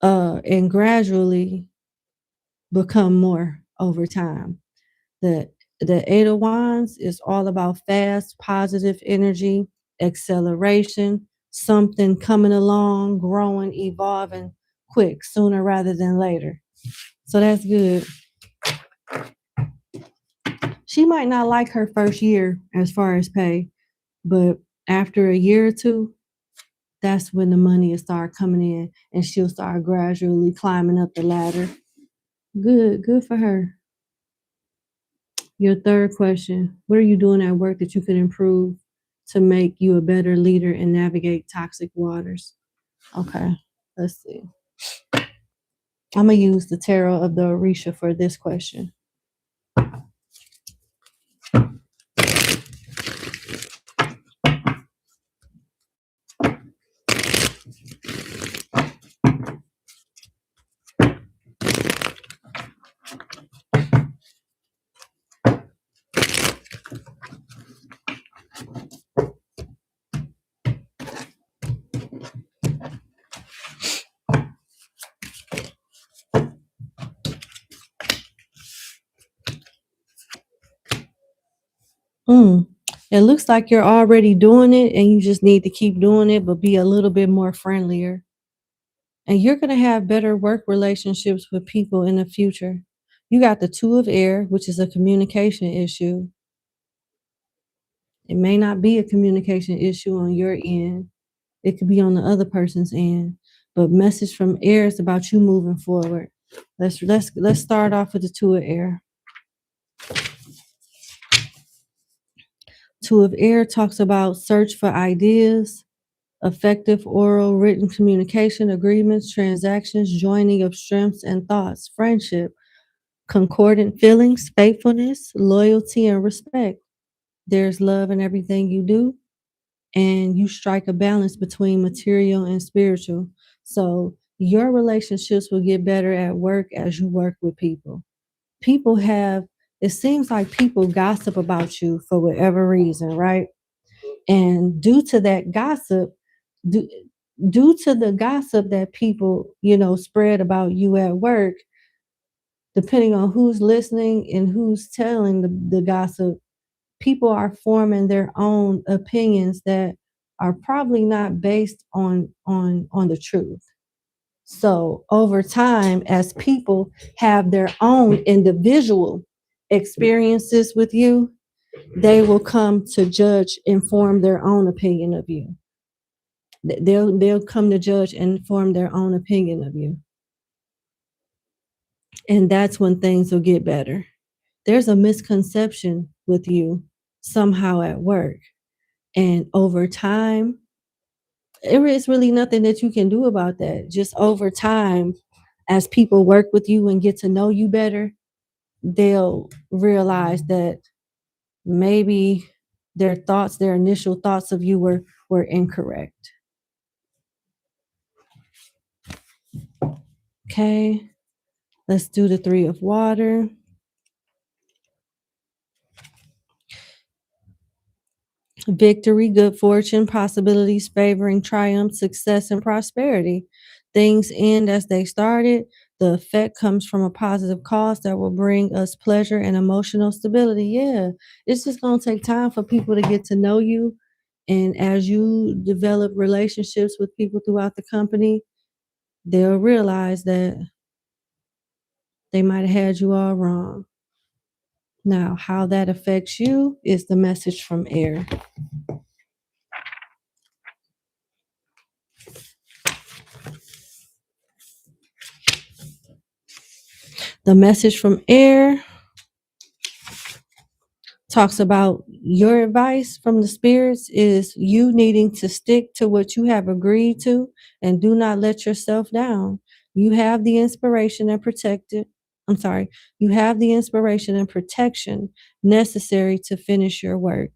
and gradually become more over time. The Eight of Wands is all about fast, positive energy, acceleration, something coming along, growing, evolving quick, sooner rather than later. So that's good. She might not like her first year as far as pay, but after a year or two, that's when the money will start coming in and she'll start gradually climbing up the ladder. Good for her. Your third question, what are you doing at work that you could improve to make you a better leader and navigate toxic waters? Okay, let's see. I'm going to use the Tarot of the Orisha for this question. Mm. It looks like you're already doing it and you just need to keep doing it, but be a little bit more friendlier. And you're going to have better work relationships with people in the future. You got the Two of Air, which is a communication issue. It may not be a communication issue on your end. It could be on the other person's end. But message from Air is about you moving forward. Let's start off with the Two of Air. Two of Air talks about search for ideas, effective oral written communication, agreements, transactions, joining of strengths and thoughts, friendship, concordant feelings, faithfulness, loyalty, and respect. There's love in everything you do, and you strike a balance between material and spiritual. So your relationships will get better at work as you work with people. People have, it seems like people gossip about you for whatever reason, right? And due to that gossip, due, due to the gossip that people, spread about you at work, depending on who's listening and who's telling the gossip, people are forming their own opinions that are probably not based on the truth. So over time, as people have their own individual experiences with you, they will come to judge and form their own opinion of you. They'll come to judge and form their own opinion of you. And that's when things will get better. There's a misconception with you somehow at work. And over time, there is really nothing that you can do about that. Just over time, as people work with you and get to know you better, they'll realize that maybe their initial thoughts of you were incorrect. Okay, let's do the Three of Water. Victory, good fortune, possibilities, favoring, triumph, success, and prosperity. Things end as they started. The effect comes from a positive cause that will bring us pleasure and emotional stability. Yeah, it's just going to take time for people to get to know you. And as you develop relationships with people throughout the company, they'll realize that they might have had you all wrong. Now, how that affects you is the message from Air. The message from Air talks about your advice from the spirits is you needing to stick to what you have agreed to and do not let yourself down. You have the inspiration and you have the inspiration and protection necessary to finish your work,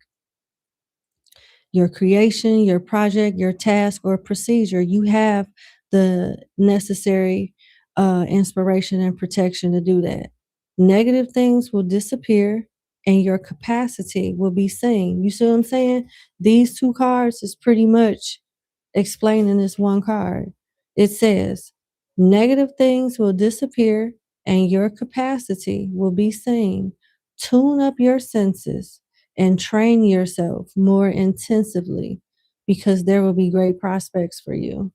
your creation, your project, your task, or procedure. You have the necessary inspiration and protection to do that. Negative things will disappear and your capacity will be seen. You see what I'm saying? These two cards is pretty much explaining this one card. It says, negative things will disappear and your capacity will be seen. Tune up your senses and train yourself more intensively because there will be great prospects for you.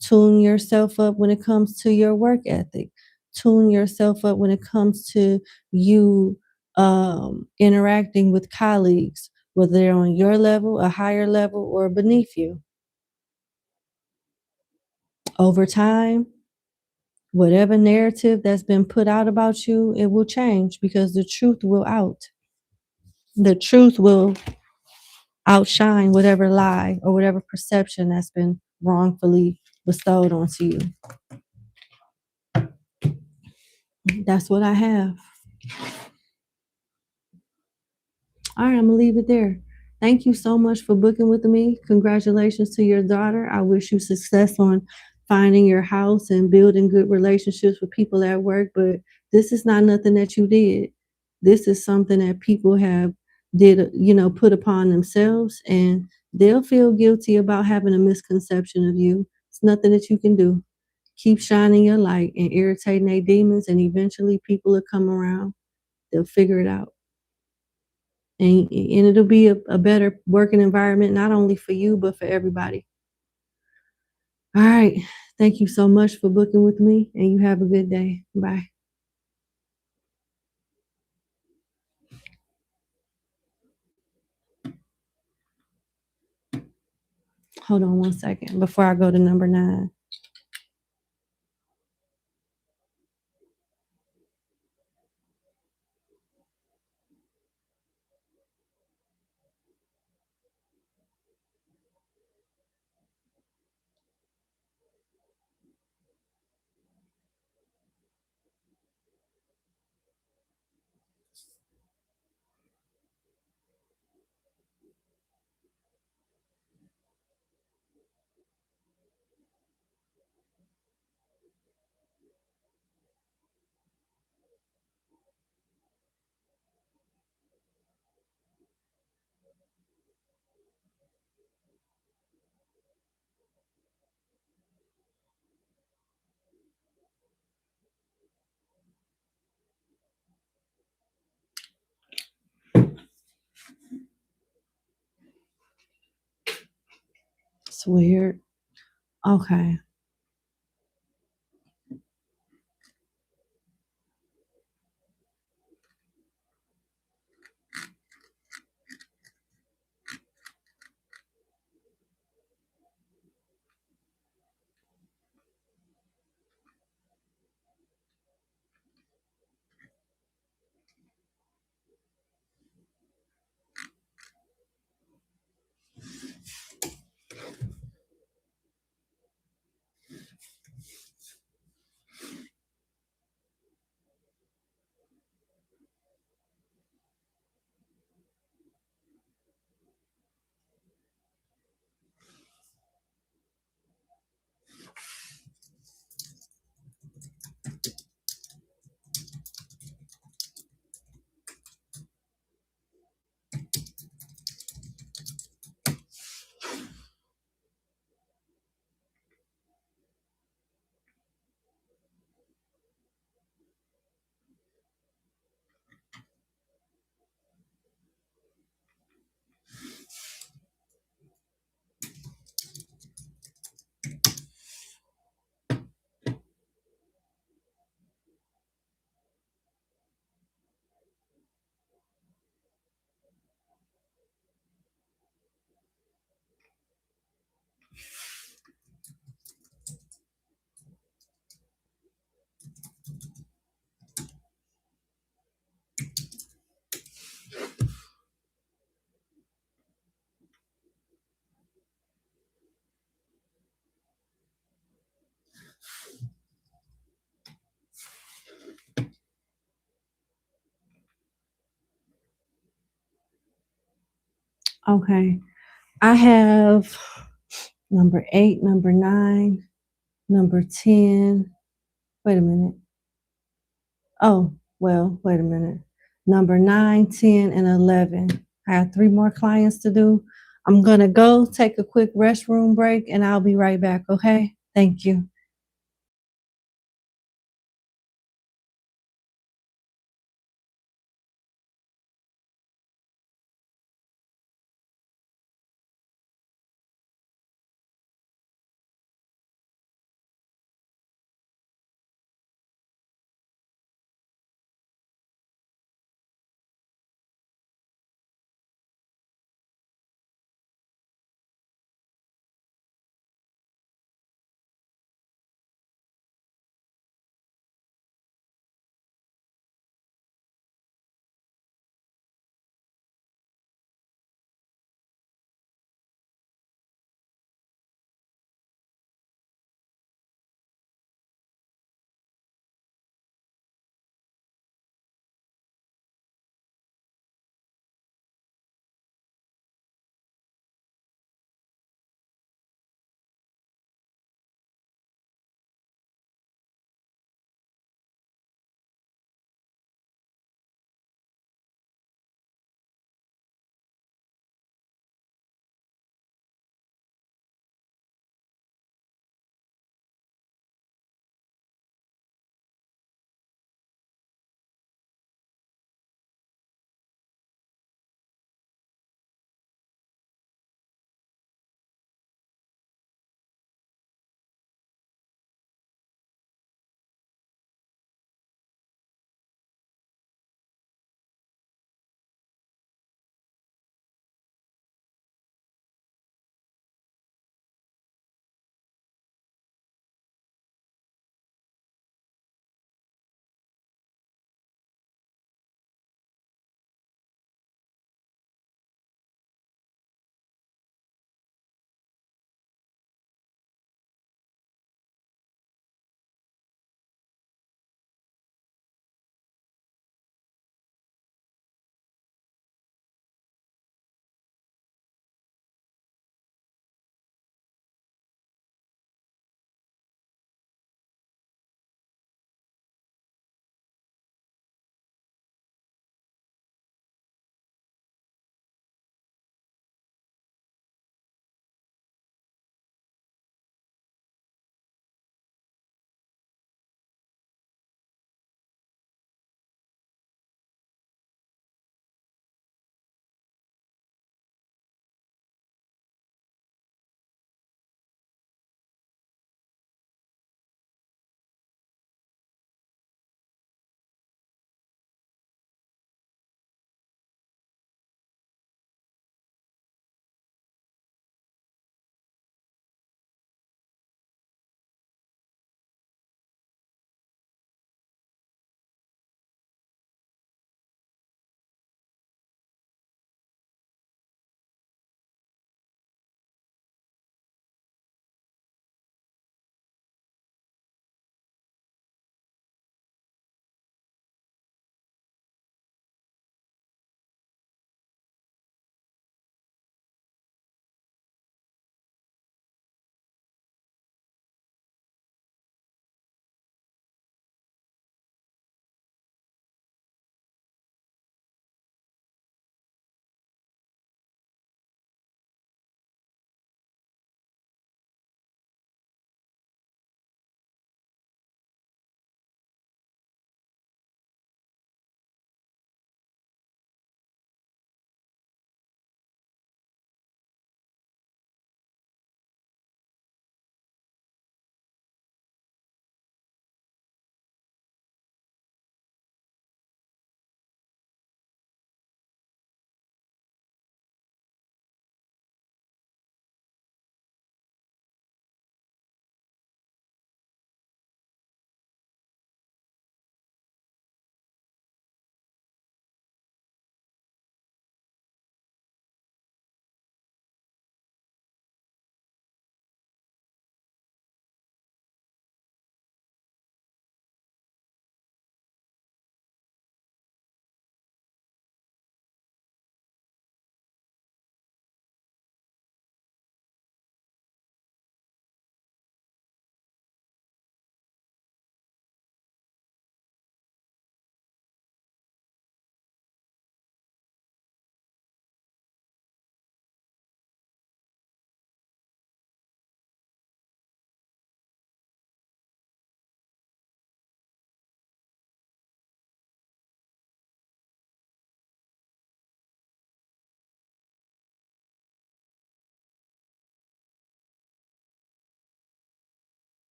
Tune yourself up when it comes to your work ethic. Tune yourself up when it comes to you interacting with colleagues, whether they're on your level, a higher level, or beneath you. Over time, whatever narrative that's been put out about you, it will change because the truth will out. The truth will outshine whatever lie or whatever perception that's been wrongfully bestowed onto you. That's what I have. All right, I'm gonna leave it there. Thank you so much for booking with me. Congratulations to your daughter. I wish you success on finding your house and building good relationships with people at work. But this is not nothing that you did. This is something that people have did, put upon themselves, and they'll feel guilty about having a misconception of you. It's nothing that you can do. Keep shining your light and irritating their demons, and eventually people will come around. They'll figure it out. And it'll be a better working environment, not only for you, but for everybody. All right. Thank you so much for booking with me, and you have a good day. Bye. Hold on one second before I go to number 9. It's weird. Okay. Okay. I have number 8, number 9, number 10. Wait a minute. Oh, well, wait a minute. Number 9, 10, and 11. I have 3 more clients to do. I'm going to go take a quick restroom break, and I'll be right back, okay? Thank you.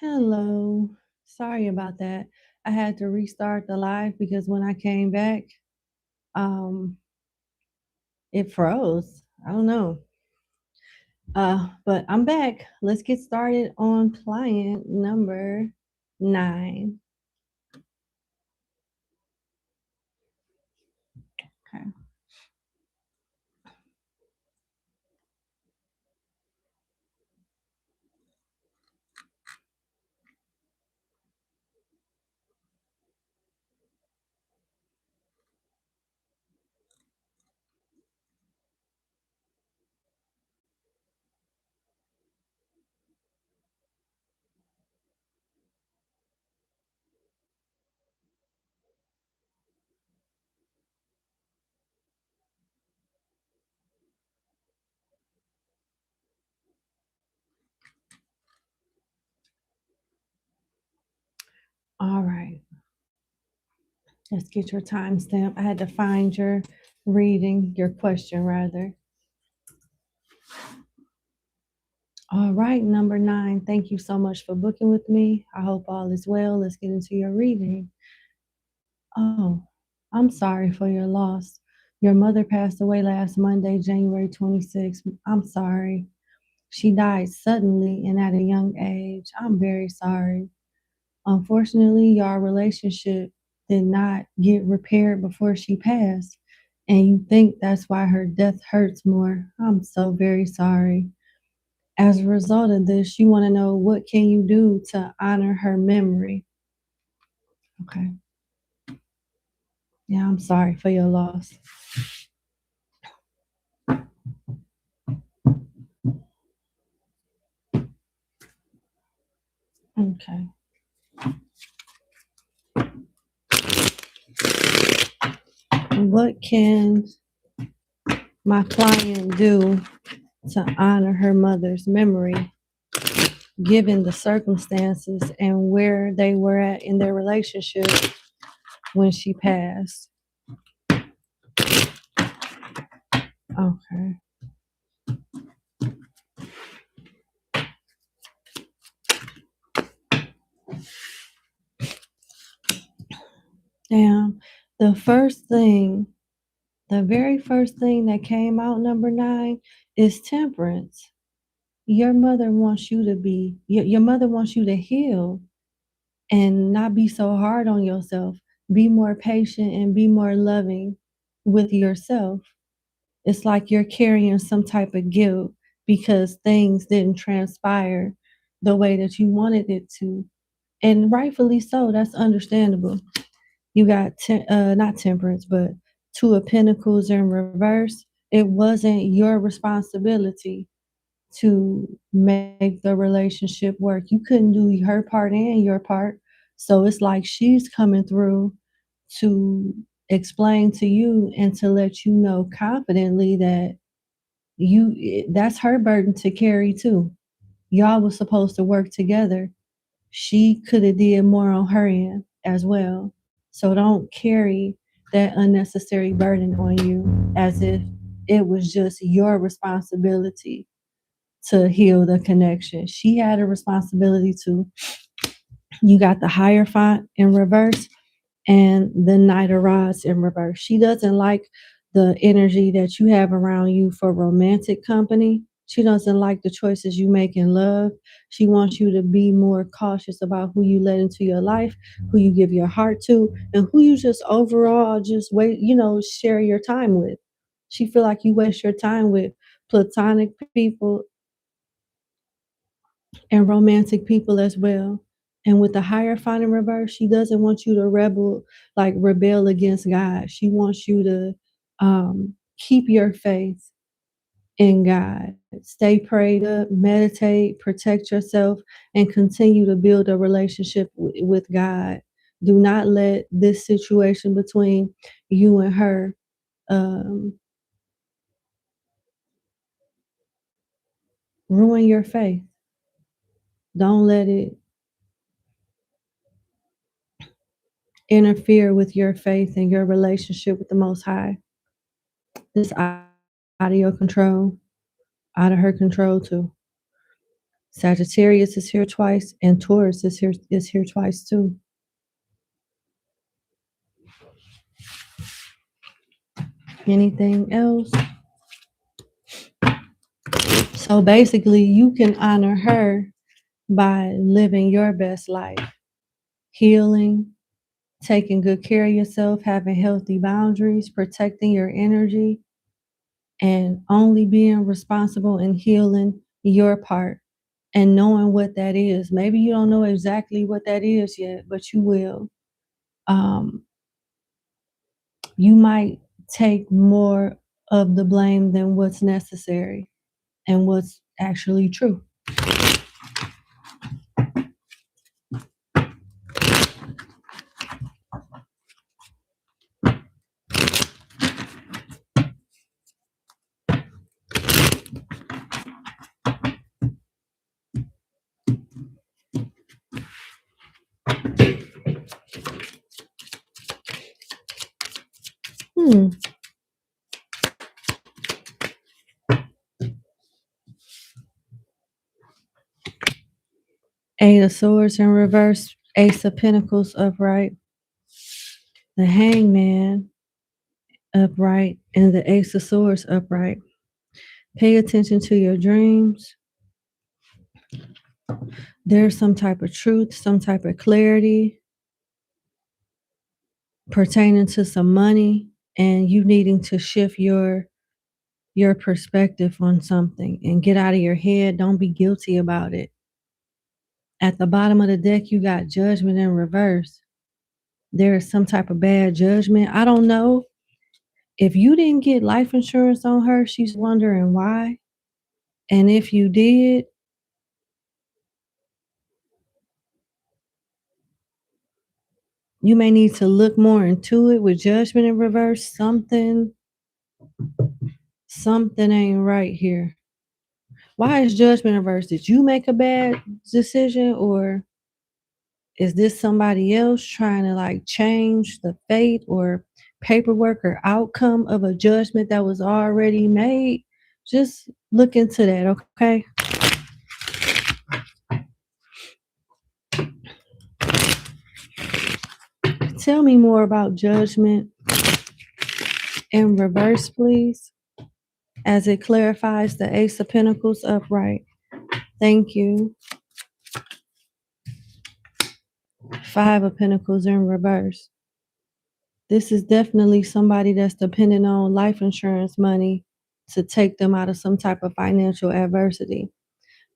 Hello. Sorry about that. I had to restart the live because when I came back, um, it froze. I don't know. But I'm back. Let's get started on client number 9. Okay. All right. Let's get your timestamp. I had to find your reading, your question rather. All right, number 9. Thank you so much for booking with me. I hope all is well. Let's get into your reading. Oh, I'm sorry for your loss. Your mother passed away last Monday, January 26th. I'm sorry. She died suddenly and at a young age. I'm very sorry. Unfortunately, your relationship did not get repaired before she passed, and you think that's why her death hurts more. I'm so very sorry. As a result of this, you want to know what can you do to honor her memory? Okay. Yeah, I'm sorry for your loss. Okay. What can my client do to honor her mother's memory, given the circumstances and where they were at in their relationship when she passed? Okay. Now, the first thing, the very first thing that came out, number 9, is temperance. Your mother wants you to be, your mother wants you to heal and not be so hard on yourself. Be more patient and be more loving with yourself. It's like you're carrying some type of guilt because things didn't transpire the way that you wanted it to. And rightfully so, that's understandable. You got not temperance, but 2 of pentacles in reverse. It wasn't your responsibility to make the relationship work. You couldn't do her part and your part. So it's like she's coming through to explain to you and to let you know confidently that that's her burden to carry too. Y'all was supposed to work together. She could have did more on her end as well. So don't carry that unnecessary burden on you as if it was just your responsibility to heal the connection. She had a responsibility to. You got the Hierophant in reverse and the Knight of Rods in reverse. She doesn't like the energy that you have around you for romantic company. She doesn't like the choices you make in love. She wants you to be more cautious about who you let into your life, who you give your heart to, and who you just overall just share your time with. She feel like you waste your time with platonic people and romantic people as well. And with the Hierophant in reverse, she doesn't want you to rebel against God. She wants you to keep your faith in God. Stay prayed up, meditate, protect yourself, and continue to build a relationship with God. Do not let this situation between you and her ruin your faith. Don't let it interfere with your faith and your relationship with the Most High. This out of your control, out of her control too. Sagittarius is here twice, and Taurus is here twice too. Anything else? So basically, you can honor her by living your best life, healing, taking good care of yourself, having healthy boundaries, protecting your energy, and only being responsible and healing your part and knowing what that is. Maybe you don't know exactly what that is yet, but you will. You might take more of the blame than what's necessary and what's actually true. Eight of Swords in reverse, Ace of Pentacles upright, the Hangman upright, and the Ace of Swords upright. Pay attention to your dreams. There's some type of truth, some type of clarity pertaining to some money, and you needing to shift your perspective on something and get out of your head. Don't be guilty about it. At the bottom of the deck, you got Judgment in reverse. There is some type of bad judgment. I don't know. If you didn't get life insurance on her, she's wondering why. And if you did, you may need to look more into it. With Judgment in reverse, something ain't right here. Why is Judgment in reverse? Did you make a bad decision, or is this somebody else trying to like change the fate or paperwork or outcome of a judgment that was already made? Just look into that, okay? Tell me more about Judgment in reverse, please, as it clarifies the Ace of Pentacles upright. Thank you. Five of Pentacles in reverse. This is definitely somebody that's dependent on life insurance money to take them out of some type of financial adversity.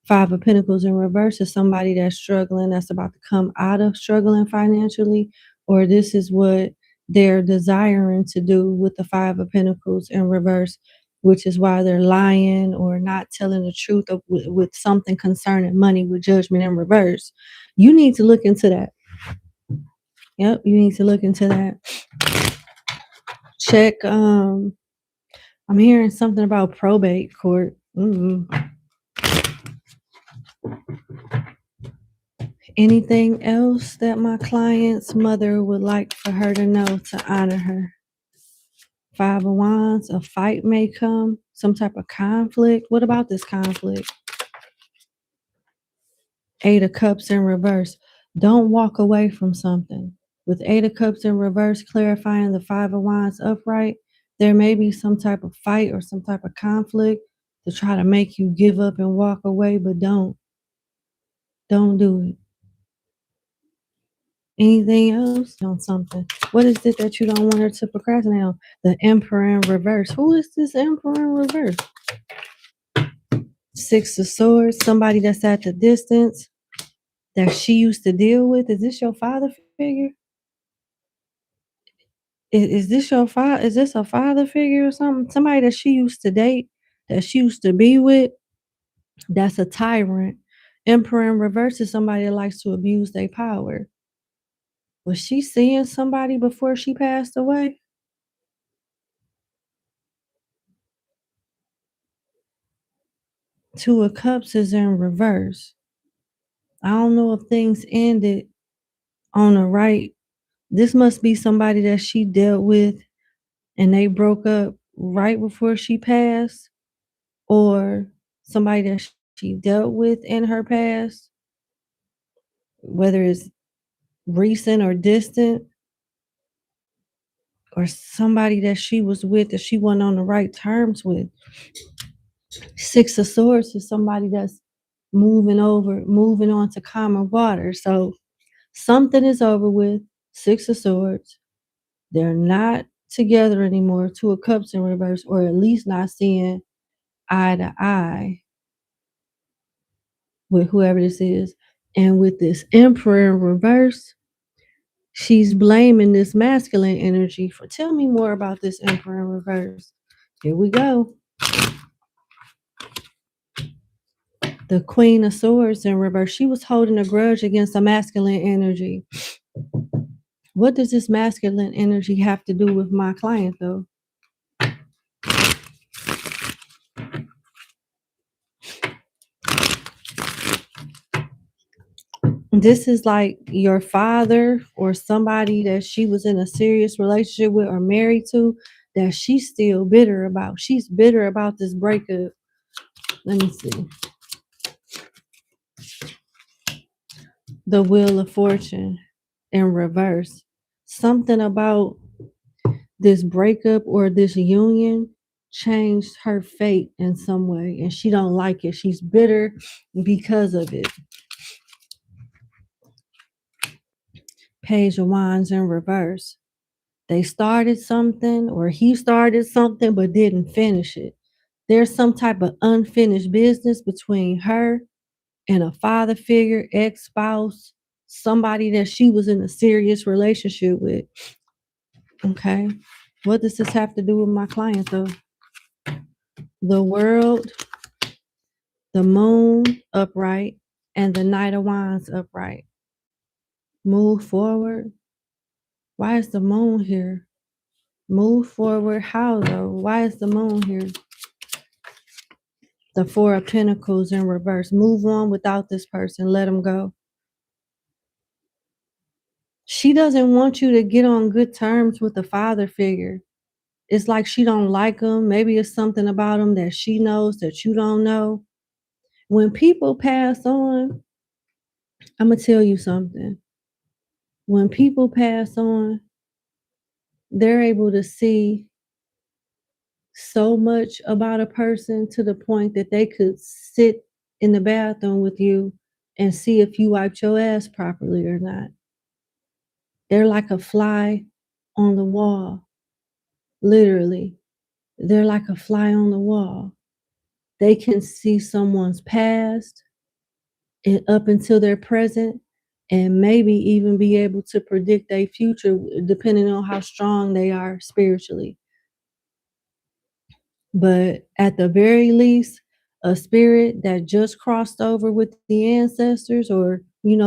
Five of Pentacles in reverse is somebody that's struggling, that's about to come out of struggling financially, or this is what they're desiring to do with the Five of Pentacles in reverse, which is why they're lying or not telling the truth with something concerning money with Judgment in reverse. You need to look into that. Yep, you need to look into that. Check, I'm hearing something about probate court. Anything else that my client's mother would like for her to know to honor her? Five of Wands, a fight may come, some type of conflict. What about this conflict? Eight of Cups in reverse. Don't walk away from something. With Eight of Cups in reverse, clarifying the Five of Wands upright, there may be some type of fight or some type of conflict to try to make you give up and walk away, but don't. Don't do it. Anything else on something? What is it that you don't want her to procrastinate on? The Emperor in reverse. Who is this Emperor in reverse? Six of Swords. Somebody that's at the distance that she used to deal with. Is this your father figure? Is this your father? Is this a father figure or something? Somebody that she used to date, that she used to be with, that's a tyrant. Emperor in reverse is somebody that likes to abuse their power. Was she seeing somebody before she passed away? Two of Cups is in reverse. I don't know if things ended on the right. This must be somebody that she dealt with and they broke up right before she passed, or somebody that she dealt with in her past, whether it's recent or distant, or somebody that she was with that she wasn't on the right terms with. Six of Swords is somebody that's moving on to calmer water. So something is over with. Six of Swords. They're not together anymore. Two of Cups in reverse, or at least not seeing eye to eye with whoever this is. And with this Emperor in reverse, she's blaming this masculine energy for. Tell me more about this Emperor in reverse. Here we go. The Queen of Swords in reverse. She was holding a grudge against a masculine energy. What does this masculine energy have to do with my client, though? This is like your father or somebody that she was in a serious relationship with or married to that she's still bitter about. She's bitter about this breakup. Let me see. The Wheel of Fortune in reverse. Something about this breakup or this union changed her fate in some way, and she don't like it. She's bitter because of it. Page of Wands in reverse. They started something, or he started something but didn't finish it. There's some type of unfinished business between her and a father figure, ex-spouse, somebody that she was in a serious relationship with. Okay. What does this have to do with my client, though? The World, the Moon upright, and the Knight of Wands upright. Move forward. Why is the Moon here? Move forward. How, though? Why is the Moon here? The Four of Pentacles in reverse. Move on without this person. Let them go. She doesn't want you to get on good terms with the father figure. It's like she don't like him. Maybe it's something about him that she knows that you don't know. When people pass on, I'm going to tell you something. When people pass on, they're able to see so much about a person to the point that they could sit in the bathroom with you and see if you wiped your ass properly or not. They're like a fly on the wall. Literally, they're like a fly on the wall. They can see someone's past and up until their present, and maybe even be able to predict their future depending on how strong they are spiritually. But at the very least, a spirit that just crossed over with the ancestors, or,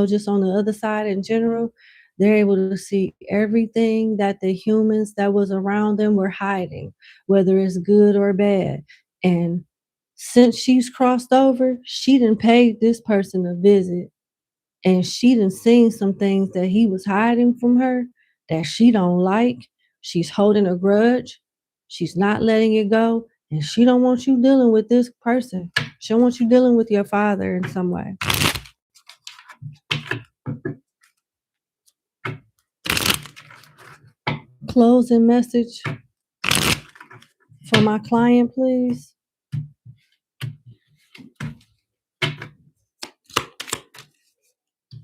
just on the other side in general, they're able to see everything that the humans that was around them were hiding, whether it's good or bad. And since she's crossed over, she done paid this person a visit, and she done seen some things that he was hiding from her that she don't like. She's holding a grudge. She's not letting it go. And she don't want you dealing with this person. She don't want you dealing with your father in some way. Closing message for my client, please.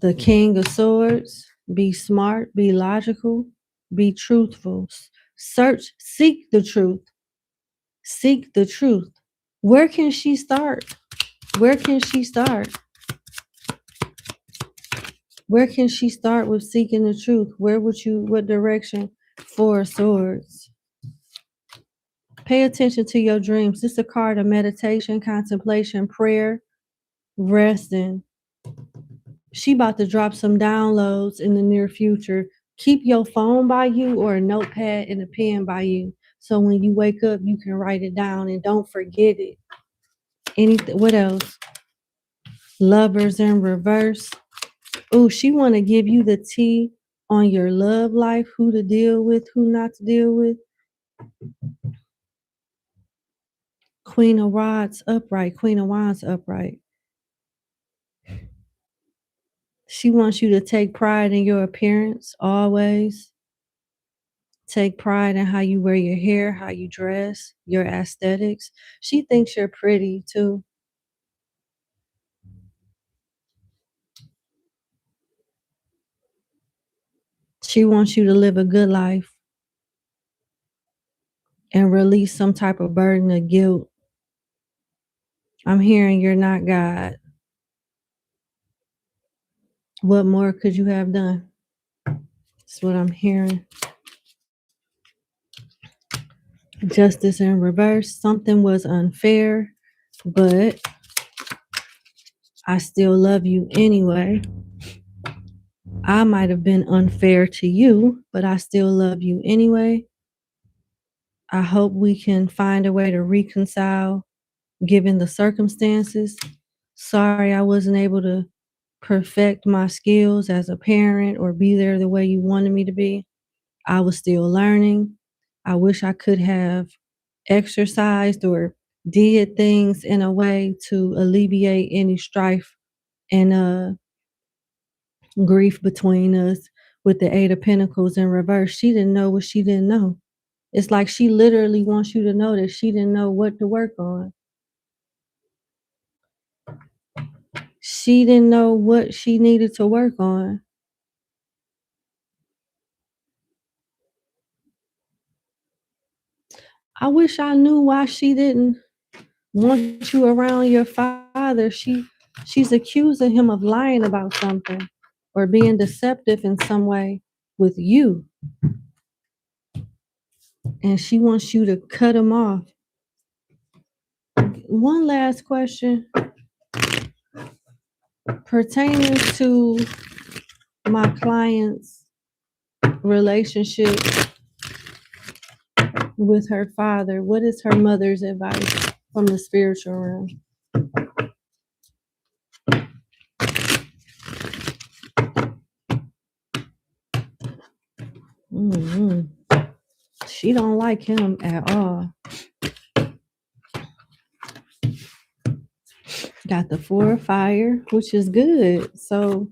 The King of Swords. Be smart, be logical, be truthful. Seek the truth. Seek the truth. Where can she start? Where can she start? Where can she start with seeking the truth? What direction? Four of Swords. Pay attention to your dreams. This is a card of meditation, contemplation, prayer, resting. She about to drop some downloads in the near future. Keep your phone by you or a notepad and a pen by you, so when you wake up, you can write it down and don't forget it. Anything? What else? Lovers in reverse. Oh, she want to give you the tea on your love life, who to deal with, who not to deal with. Queen of Rods upright, Queen of Wands upright. She wants you to take pride in your appearance always. Take pride in how you wear your hair, how you dress, your aesthetics. She thinks you're pretty too. She wants you to live a good life and release some type of burden of guilt. I'm hearing you're not God. What more could you have done? That's what I'm hearing. Justice in reverse. Something was unfair, but I still love you anyway. I might have been unfair to you, but I still love you anyway. I hope we can find a way to reconcile given the circumstances. Sorry I wasn't able to perfect my skills as a parent or be there the way you wanted me to be. I was still learning. I wish I could have exercised or did things in a way to alleviate any strife and grief between us with the Eight of Pentacles in reverse. She didn't know what she didn't know. It's like she literally wants you to know that she didn't know what to work on. She didn't know what she needed to work on. I wish I knew why she didn't want you around your father. She's accusing him of lying about something or being deceptive in some way with you. And she wants you to cut him off. One last question pertaining to my client's relationship with her father. What is her mother's advice from the spiritual realm? Mm-hmm. She don't like him at all. Got the Four of Fire, which is good. So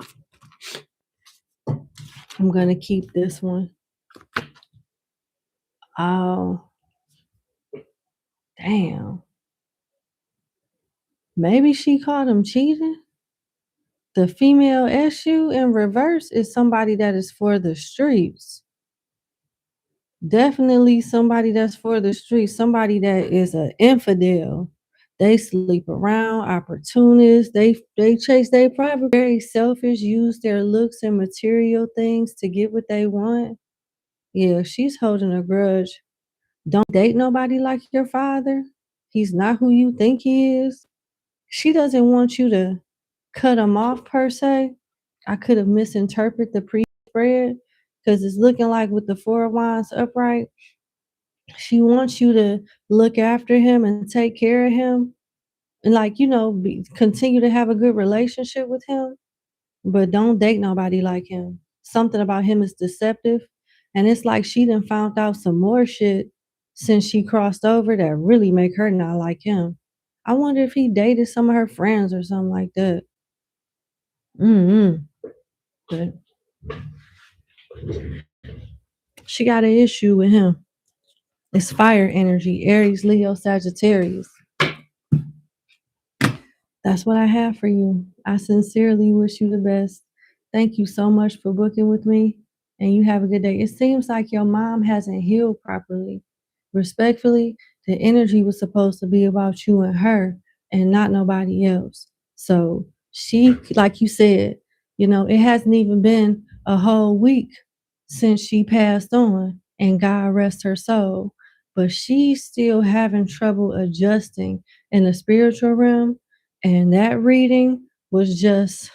I'm gonna keep this one. Oh, damn. Maybe she caught him cheating. The female issue in reverse is somebody that is for the streets. Definitely somebody that's for the streets. Somebody that is an infidel. They sleep around, opportunists. They chase their private. Very selfish. Use their looks and material things to get what they want. Yeah, she's holding a grudge. Don't date nobody like your father. He's not who you think he is. She doesn't want you to cut him off per se. I could have misinterpreted the pre-spread because it's looking like with the Four of Wands upright, she wants you to look after him and take care of him and continue to have a good relationship with him, but don't date nobody like him. Something about him is deceptive. And it's like she done found out some more shit since she crossed over that really make her not like him. I wonder if he dated some of her friends or something like that. Mm-hmm. But she got an issue with him. It's fire energy, Aries, Leo, Sagittarius. That's what I have for you. I sincerely wish you the best. Thank you so much for booking with me, and you have a good day. It seems like your mom hasn't healed properly. Respectfully, the energy was supposed to be about you and her and not nobody else. So she, like you said, it hasn't even been a whole week since she passed on, and God rest her soul. But she's still having trouble adjusting in the spiritual realm, and that reading was just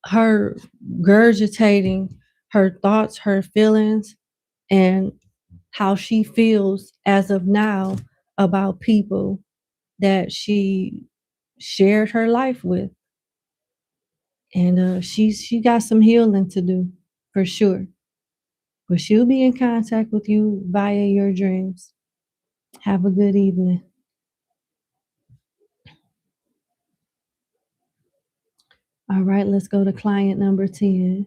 her gurgitating her thoughts, her feelings, and how she feels as of now about people that she shared her life with. And she got some healing to do for sure. But she'll be in contact with you via your dreams. Have a good evening. All right, let's go to client number 10.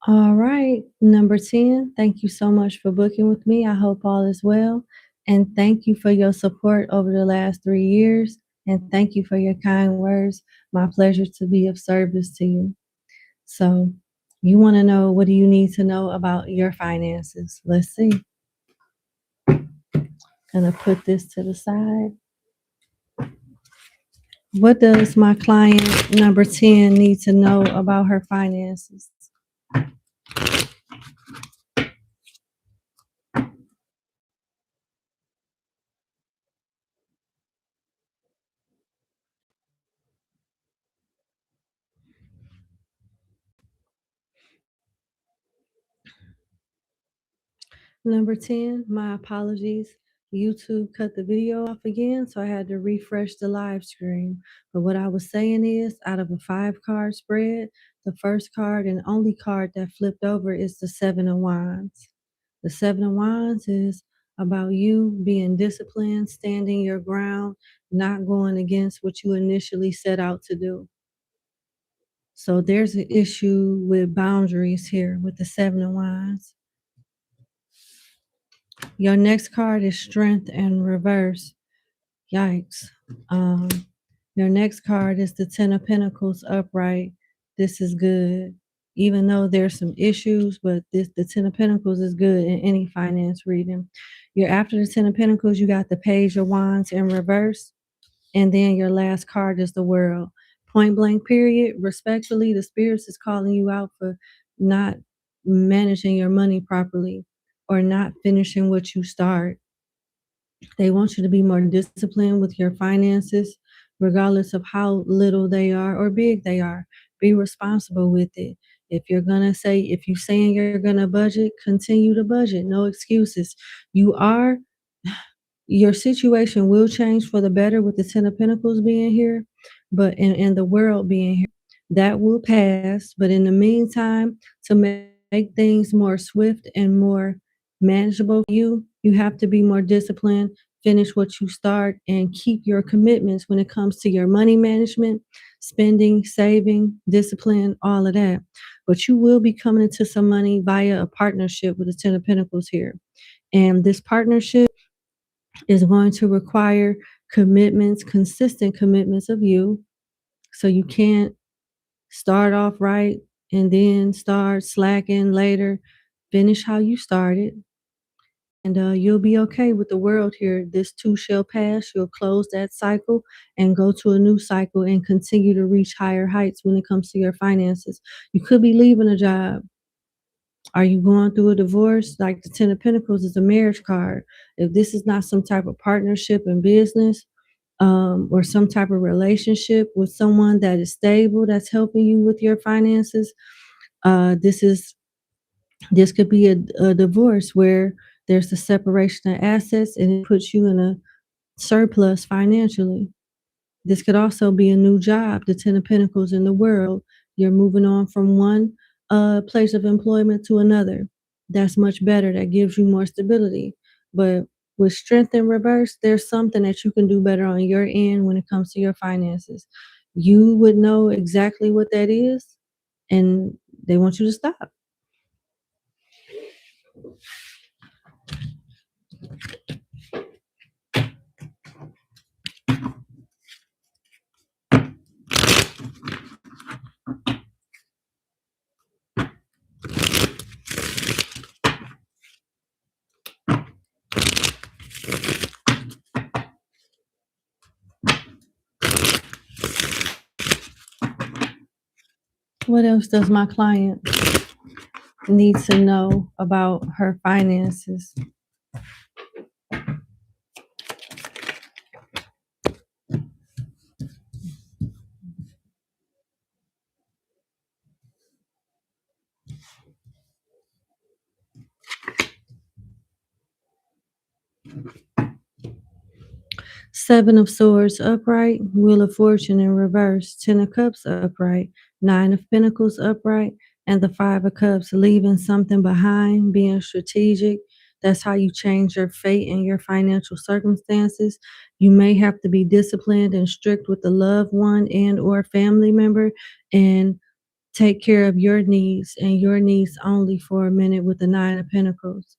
All right, number 10, thank you so much for booking with me. I hope all is well. And thank you for your support over the last 3 years. And thank you for your kind words. My pleasure to be of service to you. So, you want to know, what do you need to know about your finances? Let's see. Gonna put this to the side. What does my client number 10 need to know about her finances? Number 10, my apologies. YouTube cut the video off again, so I had to refresh the live screen. But what I was saying is, out of a 5-card spread, the first card and only card that flipped over is the 7 of Wands. The 7 of Wands is about you being disciplined, standing your ground, not going against what you initially set out to do. So there's an issue with boundaries here with the 7 of Wands. Your next card is Strength in reverse. Yikes. Your next card is the 10 of Pentacles upright. This is good. Even though there's some issues, but the 10 of Pentacles is good in any finance reading. You're after the 10 of Pentacles, you got the Page of Wands in reverse. And then your last card is the World. Point blank period. Respectfully, the spirits is calling you out for not managing your money properly or not finishing what you start. They want you to be more disciplined with your finances, regardless of how little they are or big they are. Be responsible with it. If you're saying you're gonna budget, continue to budget. No excuses. Your situation will change for the better with the 10 of Pentacles being here, but in the World being here, that will pass. But in the meantime, to make things more swift and more manageable for you, you have to be more disciplined, finish what you start, and keep your commitments when it comes to your money management, spending, saving, discipline, all of that. But you will be coming into some money via a partnership with the 10 of Pentacles here. And this partnership is going to require commitments, consistent commitments of you. So you can't start off right and then start slacking later. Finish how you started. And you'll be okay with the World here. This too shall pass. You'll close that cycle and go to a new cycle and continue to reach higher heights when it comes to your finances. You could be leaving a job. Are you going through a divorce? Like the 10 of Pentacles is a marriage card. If this is not some type of partnership in business, or some type of relationship with someone that is stable, that's helping you with your finances, this could be a divorce where there's a separation of assets and it puts you in a surplus financially. This could also be a new job, the 10 of Pentacles in the World. You're moving on from one place of employment to another. That's much better. That gives you more stability. But with Strength in reverse, there's something that you can do better on your end when it comes to your finances. You would know exactly what that is, and they want you to stop. What else does my client need to know about her finances? Seven of Swords upright, Wheel of Fortune in reverse, Ten of Cups upright, Nine of Pentacles upright, and the Five of Cups, leaving something behind, being strategic. That's how you change your fate and your financial circumstances. You may have to be disciplined and strict with a loved one and or family member and take care of your needs and your needs only for a minute with the Nine of Pentacles.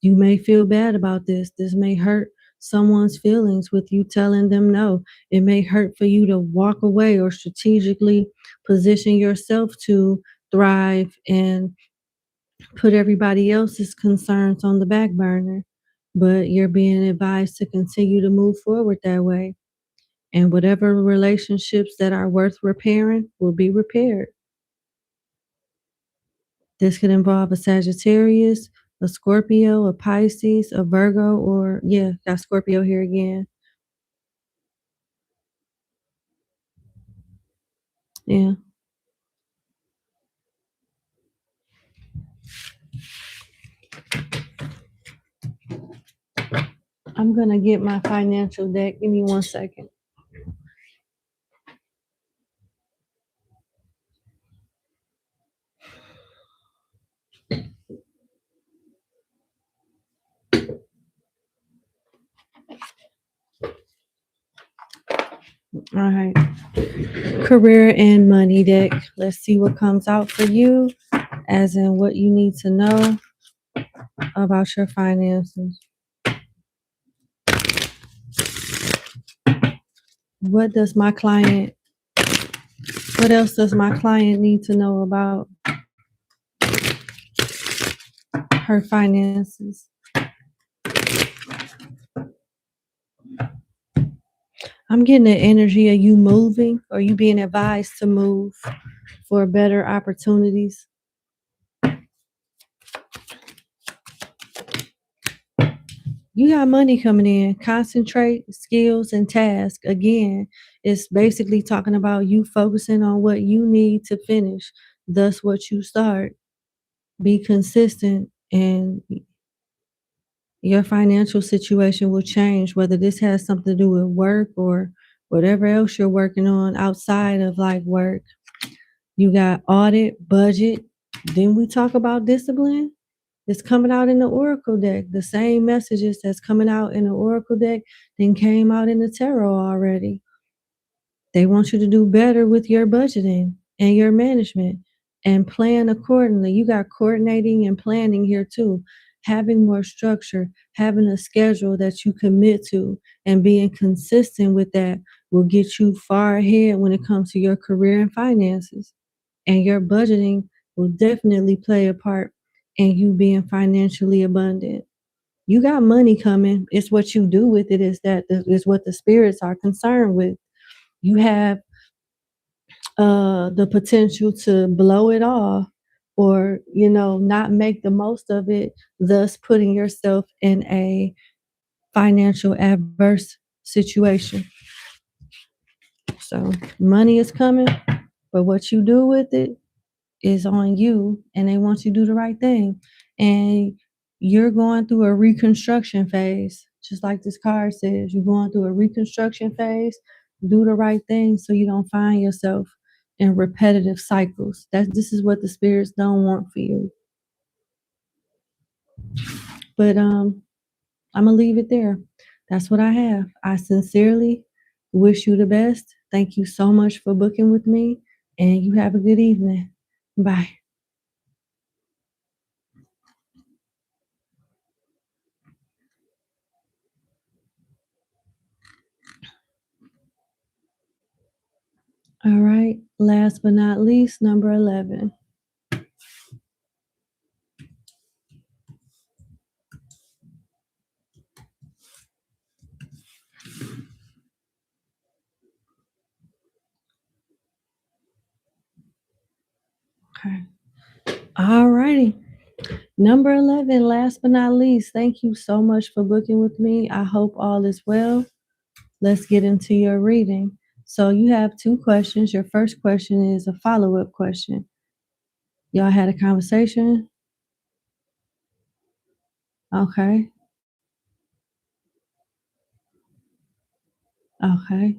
You may feel bad about this. This may hurt someone's feelings with you telling them no. It may hurt for you to walk away or strategically position yourself to thrive and put everybody else's concerns on the back burner. But you're being advised to continue to move forward that way. And whatever relationships that are worth repairing will be repaired. This could involve a Sagittarius, a Scorpio, a Pisces, a Virgo, or yeah, got Scorpio here again. Yeah. I'm going to get my financial deck. Give me 1 second. All right. Career and money deck. Let's see what comes out for you, as in what you need to know about your finances. What does my client, what else does my client need to know about her finances? I'm getting the energy of you moving or you being advised to move for better opportunities. You got money coming in. Concentrate, skills, and tasks. Again, it's basically talking about you focusing on what you need to finish, thus what you start. Be consistent and your financial situation will change, whether this has something to do with work or whatever else you're working on outside of like work. You got audit, budget. Then we talk about discipline. It's coming out in the Oracle deck. The same messages that's coming out in the Oracle deck then came out in the tarot already. They want you to do better with your budgeting and your management and plan accordingly. You got coordinating and planning here too. Having more structure, having a schedule that you commit to, and being consistent with that will get you far ahead when it comes to your career and finances. And your budgeting will definitely play a part in you being financially abundant. You got money coming. It's what you do with it is what the spirits are concerned with. You have the potential to blow it off or not make the most of it, thus putting yourself in a financial adverse situation. So money is coming, but what you do with it is on you, and they want you to do the right thing. And you're going through a reconstruction phase, just like this card says. You're going through a reconstruction phase. Do the right thing so you don't find yourself in repetitive cycles. This is what the spirits don't want for you. But I'm gonna leave it there. That's what I have. I sincerely wish you the best. Thank you so much for booking with me, and you have a good evening. Bye. All right. Last but not least, number 11. Okay. All righty. Number 11, last but not least, thank you so much for booking with me. I hope all is well. Let's get into your reading. So you have two questions. Your first question is a follow-up question. Y'all had a conversation? Okay. Okay.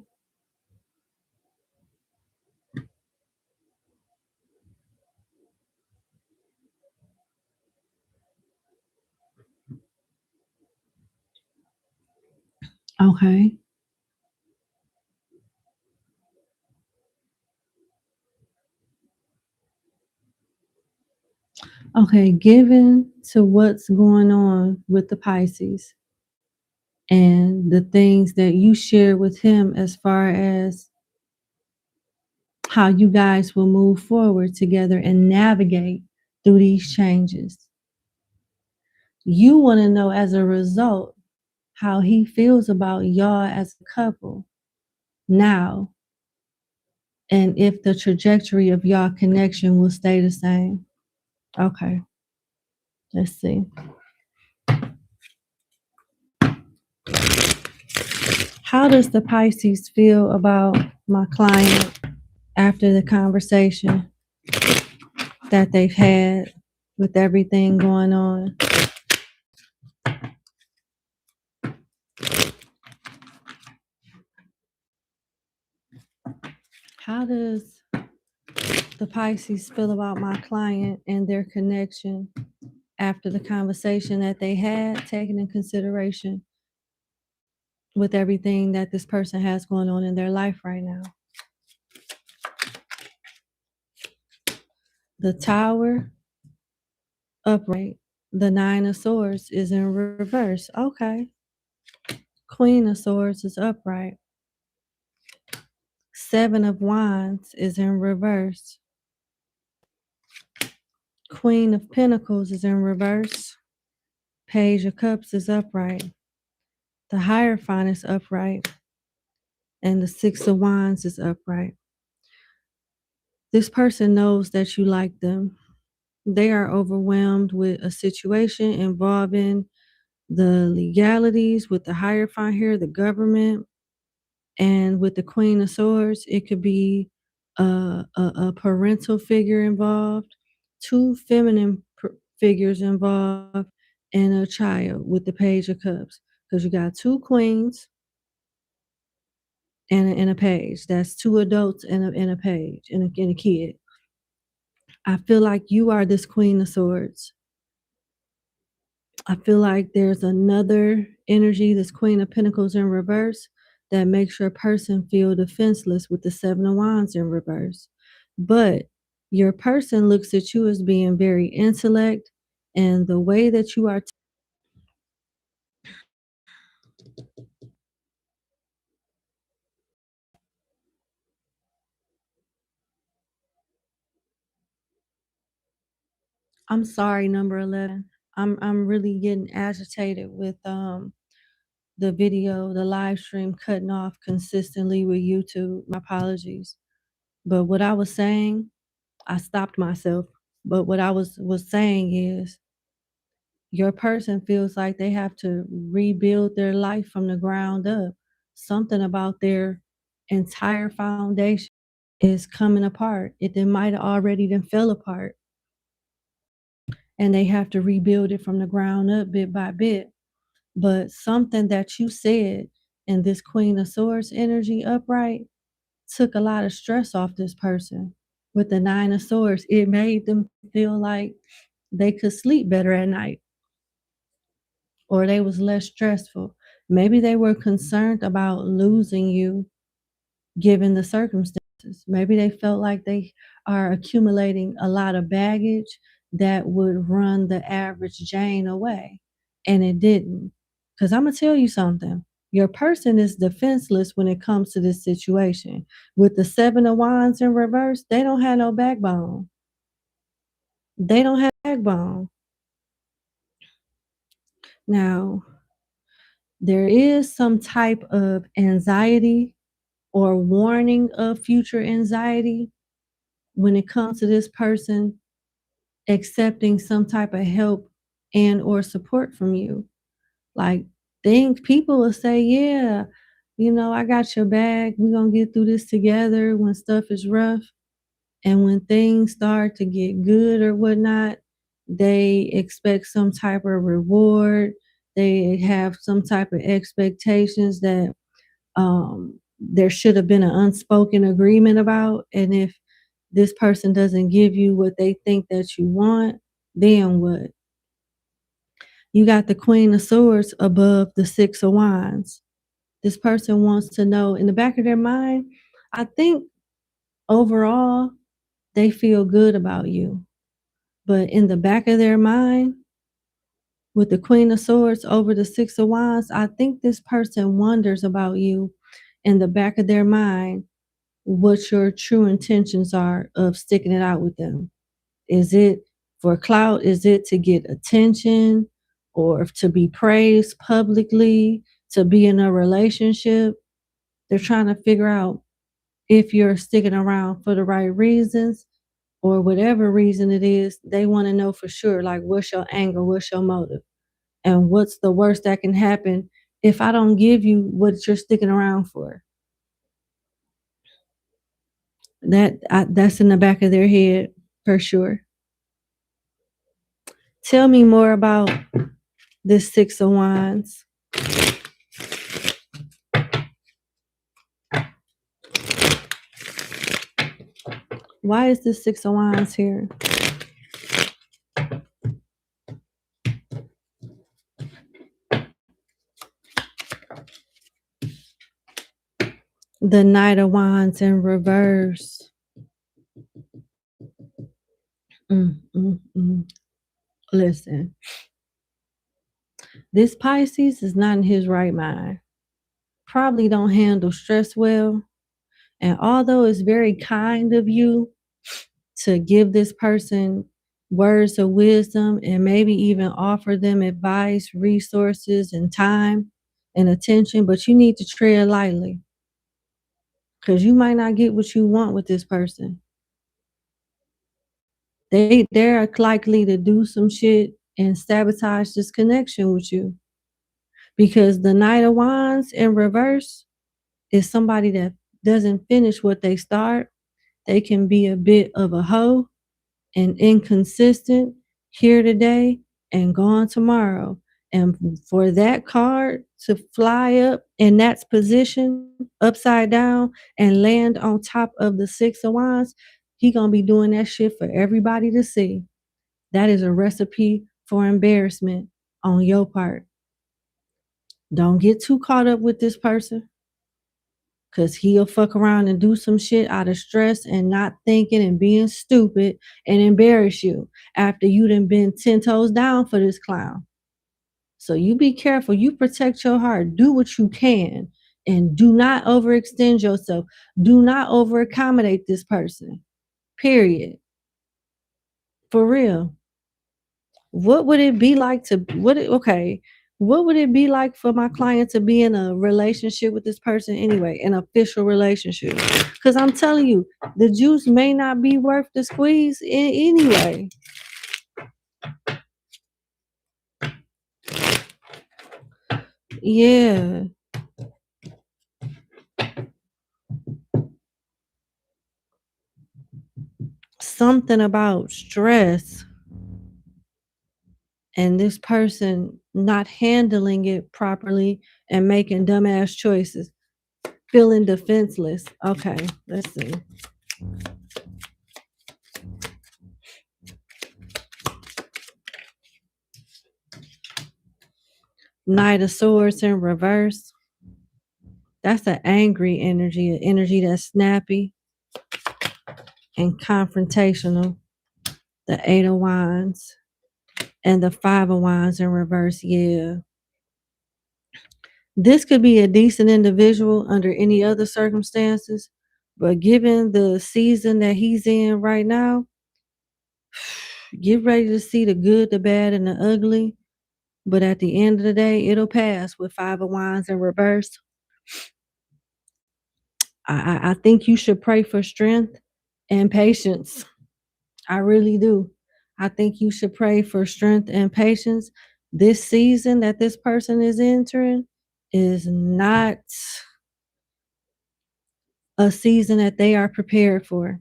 Okay. Okay. Given to what's going on with the Pisces and the things that you share with him as far as how you guys will move forward together and navigate through these changes. You want to know as a result how he feels about y'all as a couple now, and if the trajectory of y'all connection will stay the same. Okay, let's see. How does the Pisces feel about my client after the conversation that they've had with everything going on? How does the Pisces feel about my client and their connection after the conversation that they had, taken in consideration with everything that this person has going on in their life right now? The Tower upright. The Nine of Swords is in reverse. Okay. Queen of Swords is upright. Seven of Wands is in reverse. Queen of Pentacles is in reverse. Page of Cups is upright. The Hierophant is upright. And the Six of Wands is upright. This person knows that you like them. They are overwhelmed with a situation involving the legalities with the Hierophant here, the government, and with the Queen of Swords, it could be a parental figure involved, two feminine figures involved, and a child with the Page of Cups. Because you got two queens and a page. That's two adults and a page and a kid. I feel like you are this Queen of Swords. I feel like there's another energy, this Queen of Pentacles in reverse, that makes your person feel defenseless with the Seven of Wands in reverse. But your person looks at you as being very intellect, and the way that you are. I'm sorry, number 11. I'm really getting agitated with the video, the live stream cutting off consistently with YouTube. My apologies. But what I was saying, I stopped myself. But what I was saying is your person feels like they have to rebuild their life from the ground up. Something about their entire foundation is coming apart. It might have already then fell apart. And they have to rebuild it from the ground up bit by bit. But something that you said in this Queen of Swords energy upright took a lot of stress off this person. With the Nine of Swords, it made them feel like they could sleep better at night, or they was less stressful. Maybe they were concerned about losing you given the circumstances. Maybe they felt like they are accumulating a lot of baggage that would run the average Jane away, and it didn't. Because I'm going to tell you something. Your person is defenseless when it comes to this situation. With the Seven of Wands in reverse, they don't have no backbone. They don't have backbone. Now, there is some type of anxiety or warning of future anxiety when it comes to this person accepting some type of help and or support from you. Like, people will say, yeah, I got your back. We're going to get through this together when stuff is rough. And when things start to get good or whatnot, they expect some type of reward. They have some type of expectations that there should have been an unspoken agreement about. And if this person doesn't give you what they think that you want, then what? You got the Queen of Swords above the Six of Wands. This person wants to know in the back of their mind, I think overall they feel good about you. But in the back of their mind, with the Queen of Swords over the Six of Wands, I think this person wonders about you in the back of their mind what your true intentions are of sticking it out with them. Is it for clout? Is it to get attention or to be praised publicly, to be in a relationship? They're trying to figure out if you're sticking around for the right reasons or whatever reason it is. They want to know for sure, like, what's your angle? What's your motive? And what's the worst that can happen if I don't give you what you're sticking around for? That's in the back of their head for sure. Tell me more about this Six of Wands. Why is this Six of Wands here? The Knight of Wands in reverse. Listen, this Pisces is not in his right mind. Probably don't handle stress well. And although it's very kind of you to give this person words of wisdom and maybe even offer them advice, resources, and time and attention, but you need to tread lightly because you might not get what you want with this person. They're likely to do some shit and sabotage this connection with you, because the Knight of Wands in reverse is somebody that doesn't finish what they start. They can be a bit of a hoe and inconsistent, here today and gone tomorrow. And for that card to fly up in that position upside down and land on top of the Six of Wands, he gonna be doing that shit for everybody to see. That is a recipe for embarrassment on your part. Don't get too caught up with this person, because he'll fuck around and do some shit out of stress and not thinking and being stupid and embarrass you after you done been 10 toes down for this clown. So you be careful. You protect your heart. Do what you can and do not overextend yourself. Do not over accommodate this person. Period. For real. What would it be like to what would it be like for my client to be in a relationship with this person anyway, an official relationship? Because I'm telling you, the juice may not be worth the squeeze anyway. Yeah. Something about stress and this person not handling it properly and making dumbass choices, feeling defenseless. Okay, let's see. Knight of Swords in reverse. That's an angry energy, an energy that's snappy and confrontational. The Eight of Wands and the Five of Wands in reverse. Yeah. This could be a decent individual under any other circumstances, but given the season that he's in right now, get ready to see the good, the bad, and the ugly. But at the end of the day, it'll pass with Five of Wands in reverse. I think you should pray for strength and patience. I really do. I think you should pray for strength and patience. This season that this person is entering is not a season that they are prepared for.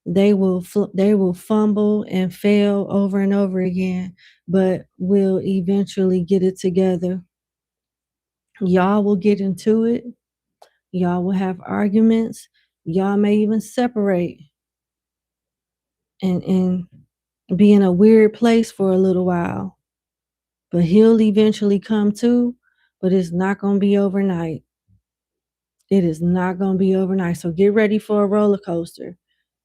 They will fumble and fail over and over again, but will eventually get it together. Y'all will get into it. Y'all will have arguments. Y'all may even separate and be in a weird place for a little while. But he'll eventually come to, but it's not going to be overnight. It is not going to be overnight. So get ready for a roller coaster.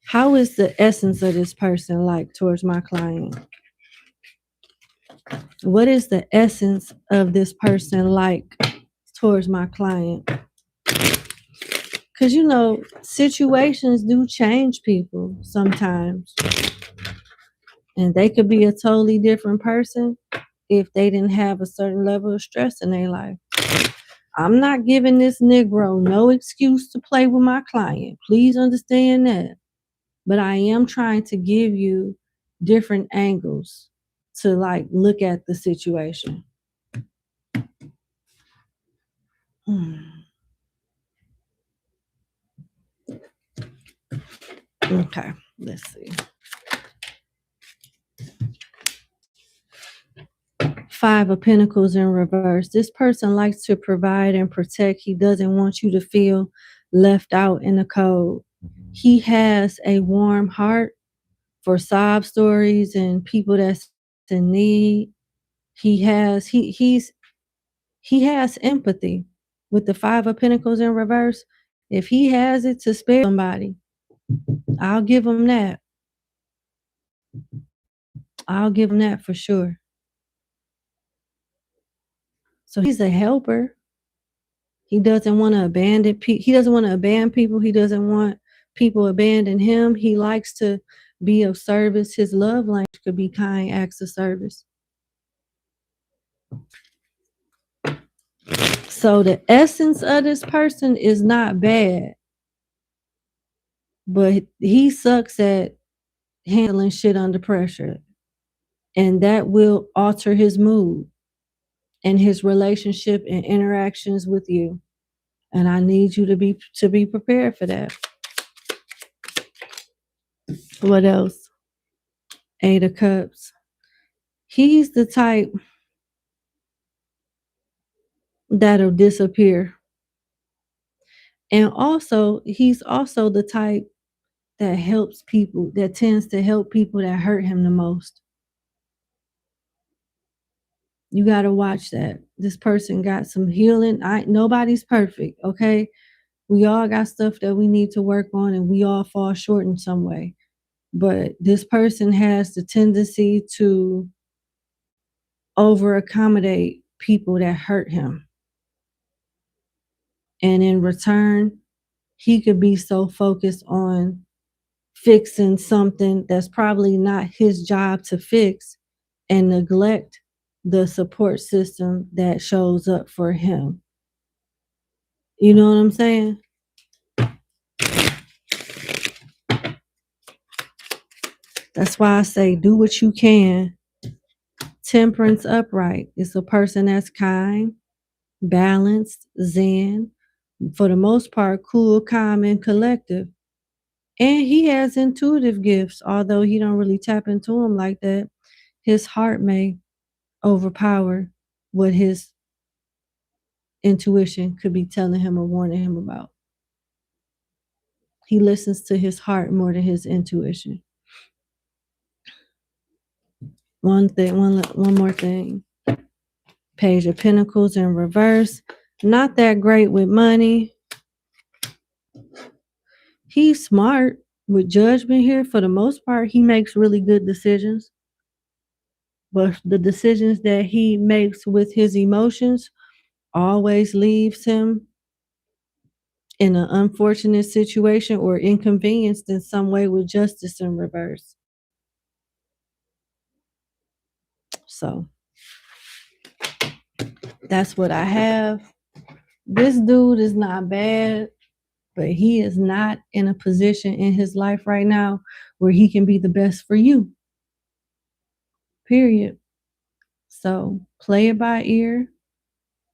How is the essence of this person like towards my client? What is the essence of this person like towards my client? Because, situations do change people sometimes. And they could be a totally different person if they didn't have a certain level of stress in their life. I'm not giving this Negro no excuse to play with my client. Please understand that. But I am trying to give you different angles to look at the situation. Okay, let's see. 5 of Pentacles in reverse. This person likes to provide and protect. He doesn't want you to feel left out in the cold. He has a warm heart for sob stories and people that's in need. He has empathy. With the 5 of Pentacles in reverse, if he has it to spare somebody, I'll give him that. I'll give him that for sure. So he's a helper. He doesn't want to abandon people. He doesn't want to abandon people. He doesn't want people abandon him. He likes to be of service. His love language could be kind acts of service. So the essence of this person is not bad, but he sucks at handling shit under pressure. And that will alter his mood and his relationship and interactions with you. And I need you to be prepared for that. What else? 8 of Cups. He's the type that'll disappear. And also, he's also the type that helps people, that tends to help people that hurt him the most. You got to watch that. This person got some healing. Nobody's perfect, okay? We all got stuff that we need to work on, and we all fall short in some way. But this person has the tendency to over accommodate people that hurt him. And in return, he could be so focused on fixing something that's probably not his job to fix and neglect the support system that shows up for him. You know what I'm saying? That's why I say do what you can. Temperance upright is a person that's kind, balanced, zen, for the most part, cool, calm, and collective. And he has intuitive gifts, although he don't really tap into them like that. His heart may overpower what his intuition could be telling him or warning him about. He listens to his heart more than his intuition. One more thing. Page of Pentacles in reverse. Not that great with money. He's smart with judgment here. For the most part, he makes really good decisions. But the decisions that he makes with his emotions always leaves him in an unfortunate situation or inconvenienced in some way with justice in reverse. So that's what I have. This dude is not bad. but he is not in a position in his life right now where he can be the best for you. Period. So play it by ear.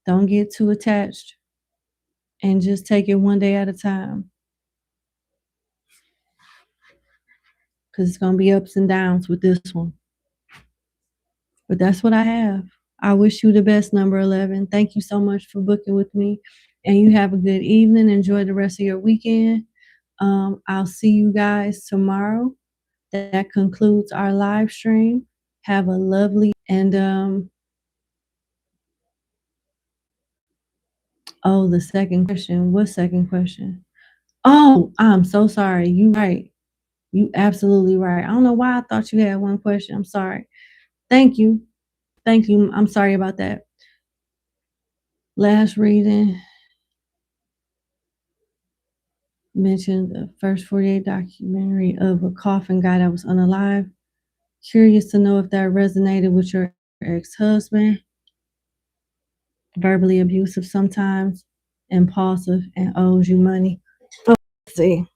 Don't get too attached and just take it one day at a time. Because it's going to be ups and downs with this one. But that's what I have. I wish you the best, number 11. Thank you so much for booking with me. And you have a good evening. Enjoy the rest of your weekend. I'll see you guys tomorrow. That concludes our live stream. Have a lovely and oh, the second question. What second question? Oh, I'm so sorry. You right. You absolutely right. I don't know why I thought you had one question. I'm sorry. Thank you. Thank you. I'm sorry about that. Last reading mentioned the first 48 documentary of a coffin guy that was unalive. Curious to know if that resonated with your ex-husband. Verbally abusive sometimes, impulsive, and owes you money. Oh, let's see.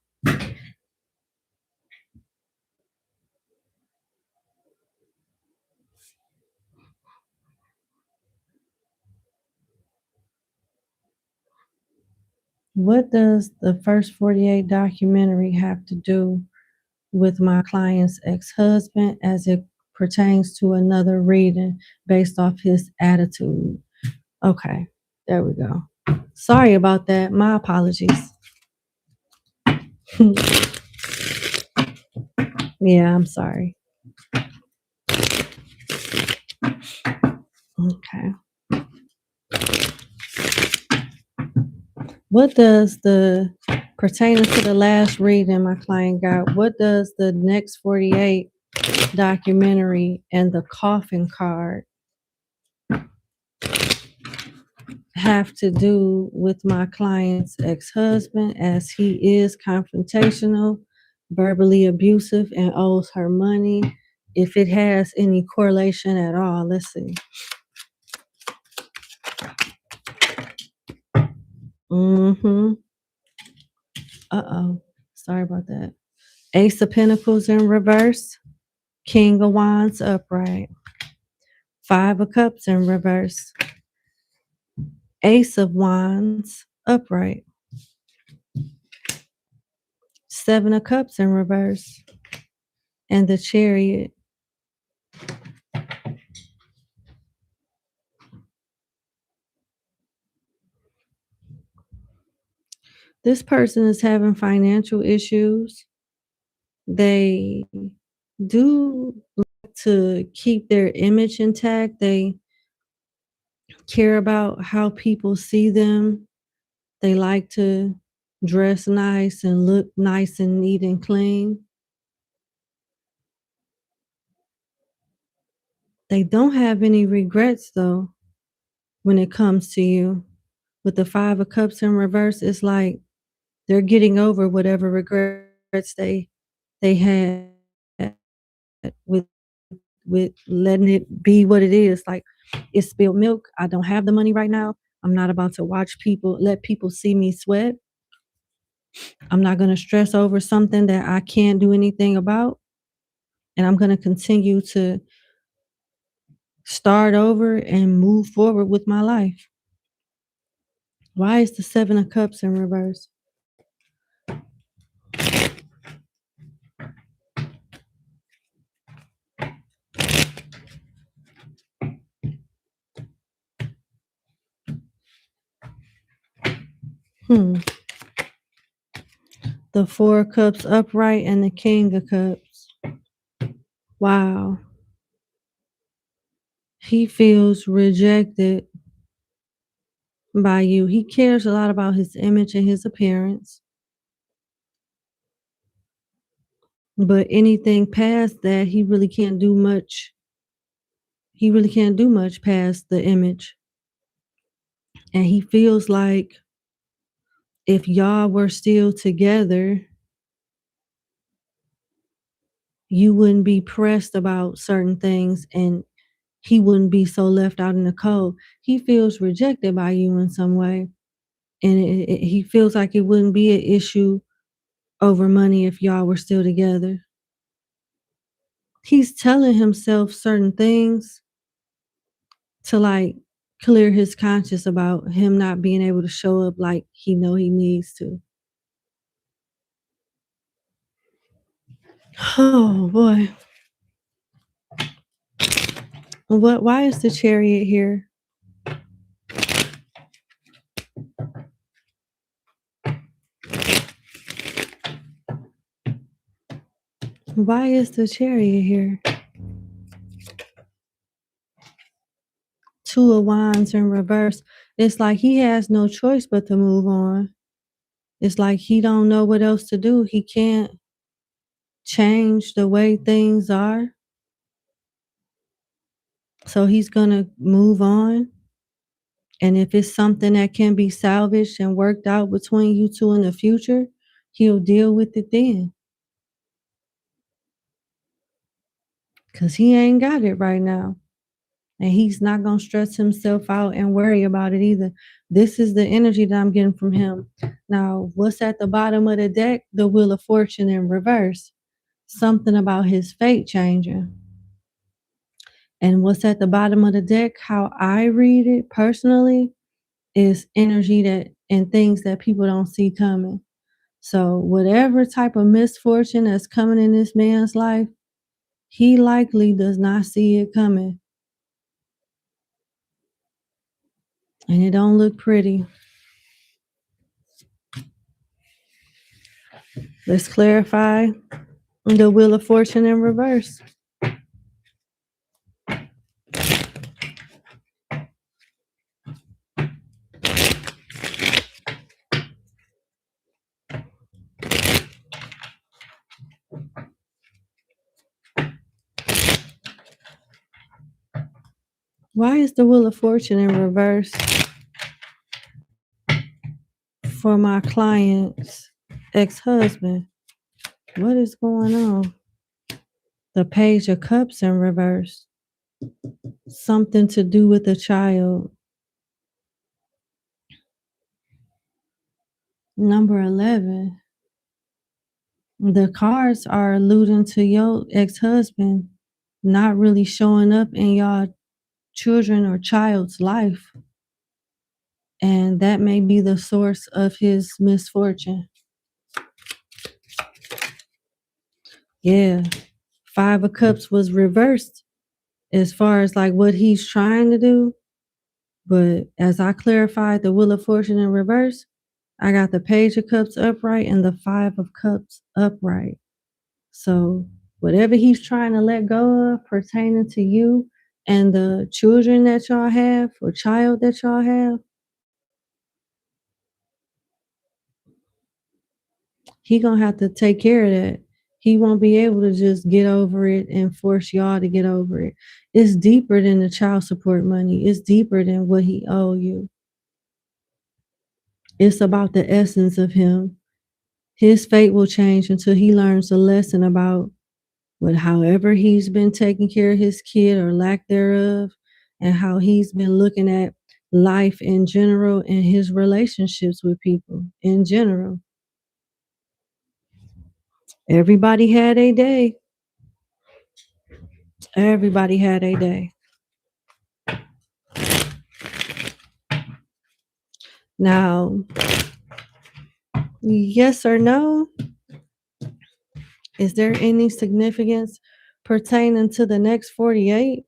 What does the first 48 documentary have to do with my client's ex-husband as it pertains to another reading based off his attitude? Okay, there we go. Sorry about that. My apologies. Yeah, I'm sorry. Okay. What does the pertaining to the last reading my client got, what does the next 48 documentary and the coffin card have to do with my client's ex-husband, as he is confrontational, verbally abusive, and owes her money? If it has any correlation at all. Let's see. Mm-hmm. Uh-oh. Sorry about that. Ace of Pentacles in reverse. King of Wands upright. 5 of Cups in reverse. Ace of Wands upright. 7 of Cups in reverse. And the Chariot. This person is having financial issues. They do like to keep their image intact. They care about how people see them. They like to dress nice and look nice and neat and clean. They don't have any regrets, though, when it comes to you. With the 5 of Cups in reverse, it's like they're getting over whatever regrets they had with letting it be what it is. Like, it's spilled milk. I don't have the money right now. I'm not about to let people see me sweat. I'm not going to stress over something that I can't do anything about. And I'm going to continue to start over and move forward with my life. Why is the 7 of Cups in reverse? The 4 of Cups upright and the King of Cups. Wow. He feels rejected by you. He cares a lot about his image and his appearance. But anything past that, he really can't do much. He really can't do much past the image. And he feels like if y'all were still together, you wouldn't be pressed about certain things and he wouldn't be so left out in the cold. He feels rejected by you in some way. And he feels like it wouldn't be an issue over money if y'all were still together. He's telling himself certain things to like clear his conscience about him not being able to show up like he know he needs to. Oh boy. Why is the Chariot here? Why is the Chariot here? Two of Wands in reverse. It's like he has no choice but to move on. It's like he don't know what else to do. He can't change the way things are. So he's gonna move on. And if it's something that can be salvaged and worked out between you two in the future, he'll deal with it then. Because he ain't got it right now. And he's not going to stress himself out and worry about it either. This is the energy that I'm getting from him. Now, what's at the bottom of the deck? The Wheel of Fortune in reverse. Something about his fate changing. And what's at the bottom of the deck, how I read it personally, is energy that and things that people don't see coming. So whatever type of misfortune that's coming in this man's life, he likely does not see it coming. And it don't look pretty. Let's clarify the Wheel of Fortune in reverse. Why is the Wheel of Fortune in reverse for my client's ex-husband? What is going on? The Page of Cups in reverse. Something to do with a child. Number 11. The cards are alluding to your ex-husband not really showing up in y'all children or child's life. And that may be the source of his misfortune. Yeah. 5 of Cups was reversed as far as like what he's trying to do. But as I clarified the Wheel of Fortune in reverse, I got the Page of Cups upright and the 5 of Cups upright. So whatever he's trying to let go of pertaining to you and the children that y'all have or child that y'all have, he gonna have to take care of that. He won't be able to just get over it and force y'all to get over it. It's deeper than the child support money. It's deeper than what he owe you. It's about the essence of him. His fate will change until he learns a lesson about what, however he's been taking care of his kid or lack thereof, and how he's been looking at life in general and his relationships with people in general. Everybody had a day. Everybody had a day. Now, yes or no? Is there any significance pertaining to the next 48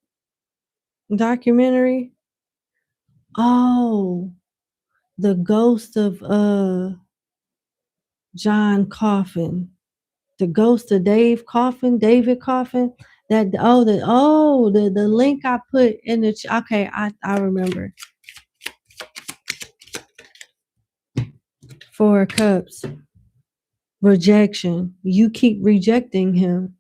documentary? Oh, the ghost of John Coffin. The ghost of David Coffin. The link I put in the okay, I remember. 4 of Cups. Rejection. You keep rejecting him.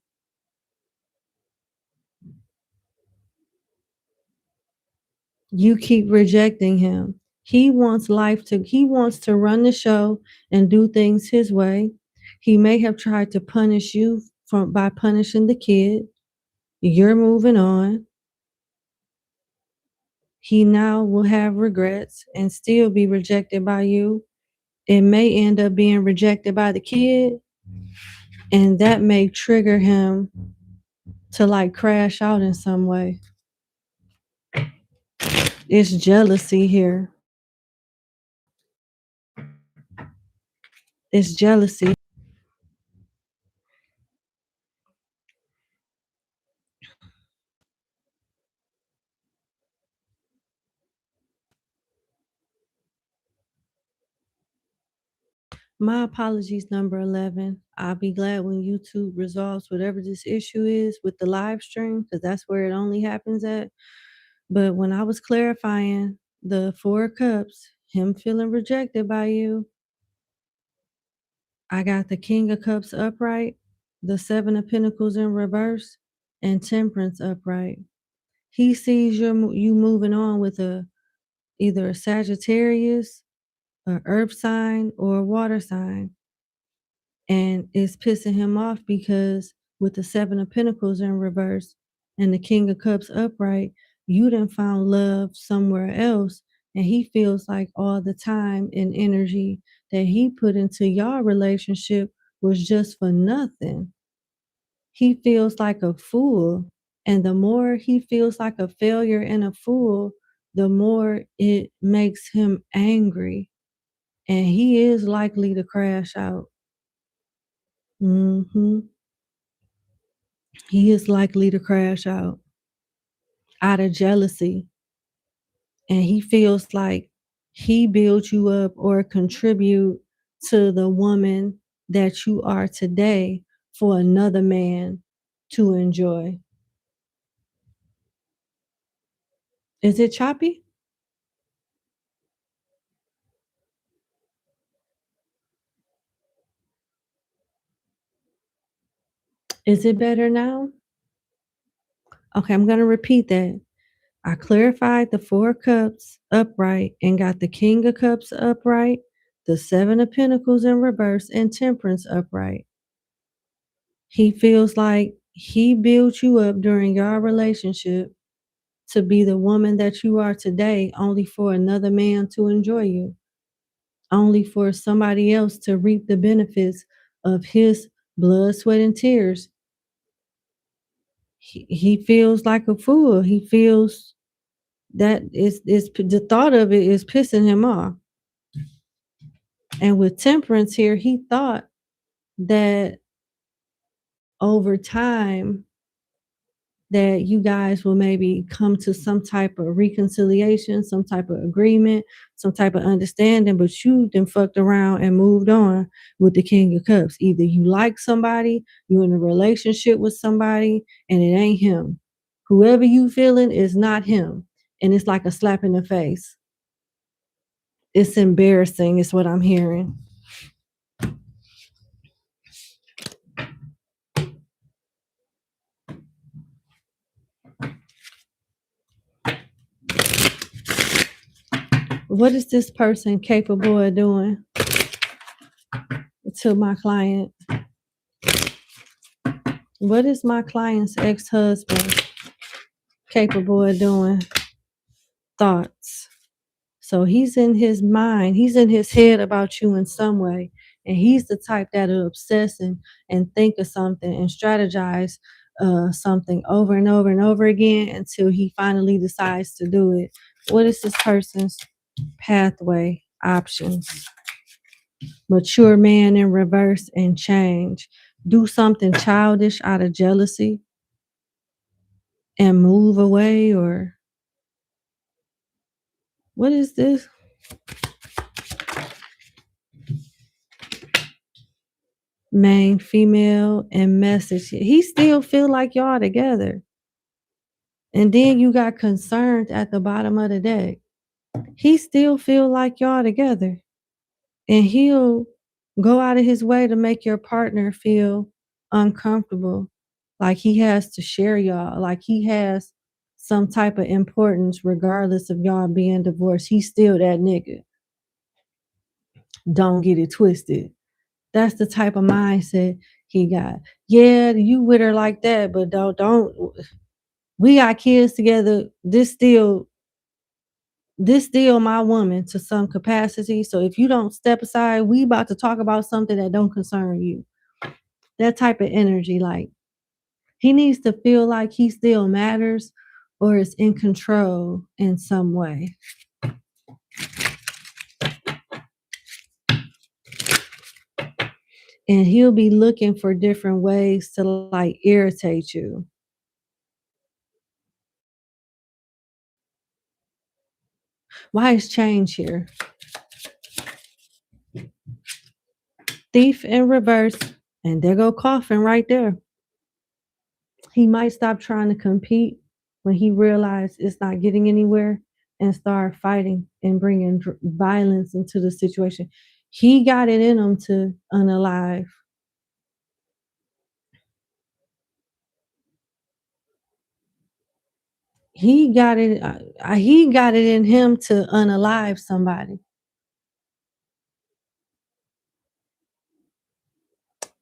You keep rejecting him. He wants to run the show and do things his way. He may have tried to punish you by punishing the kid. You're moving on. He now will have regrets and still be rejected by you. It may end up being rejected by the kid, and that may trigger him to like crash out in some way. It's jealousy here. It's jealousy. My apologies, number 11. I'll be glad when YouTube resolves whatever this issue is with the live stream, because that's where it only happens at. But when I was clarifying the 4 of Cups, him feeling rejected by you, I got the King of Cups upright, the 7 of Pentacles in reverse, and Temperance upright. He sees you moving on with either a Sagittarius, an earth sign, or a water sign. And it's pissing him off because with the 7 of Pentacles in reverse and the King of Cups upright, you done found love somewhere else. And he feels like all the time and energy that he put into your relationship was just for nothing. He feels like a fool. And the more he feels like a failure and a fool, the more it makes him angry. And he is likely to crash out. He is likely to crash out of jealousy. And he feels like he built you up or contribute to the woman that you are today for another man to enjoy. Is it choppy? Is it better now? Okay, I'm going to repeat that. I clarified the 4 of Cups upright and got the King of Cups upright, the 7 of Pentacles in reverse, and Temperance upright. He feels like he built you up during your relationship to be the woman that you are today, only for another man to enjoy you, only for somebody else to reap the benefits of his blood, sweat, and tears. He feels like a fool. He feels that is the thought of it is pissing him off. And with Temperance here, he thought that over time that you guys will maybe come to some type of reconciliation, some type of agreement, some type of understanding, but you then fucked around and moved on with the King of Cups. Either you like somebody, you're in a relationship with somebody, and it ain't him. Whoever you feeling is not him. And it's like a slap in the face. It's embarrassing, is what I'm hearing. What is this person capable of doing to my client? What is my client's ex-husband capable of doing? Thoughts. So he's in his mind, he's in his head about you in some way. And he's the type that'll obsess and think of something and strategize something over and over and over again until he finally decides to do it. What is this person's pathway options? Mature man in reverse and change. Do something childish out of jealousy and move away, or what is this? Main, female, and message. He still feel like y'all together. And then you got concerned at the bottom of the deck. He still feel like y'all together. And he'll go out of his way to make your partner feel uncomfortable. Like he has to share y'all. Like he has some type of importance regardless of y'all being divorced. He's still that nigga. Don't get it twisted. That's the type of mindset he got. Yeah, you with her like that, but don't we got kids together. This still this still my woman to some capacity. So if you don't step aside, we about to talk about something that don't concern you. That type of energy, like he needs to feel like he still matters or is in control in some way. And he'll be looking for different ways to like irritate you. Why is change here? Thief in reverse, and there go coffin right there. He might stop trying to compete when he realized it's not getting anywhere and start fighting and bringing violence into the situation. He got it in him to unalive. He got it in him to unalive somebody.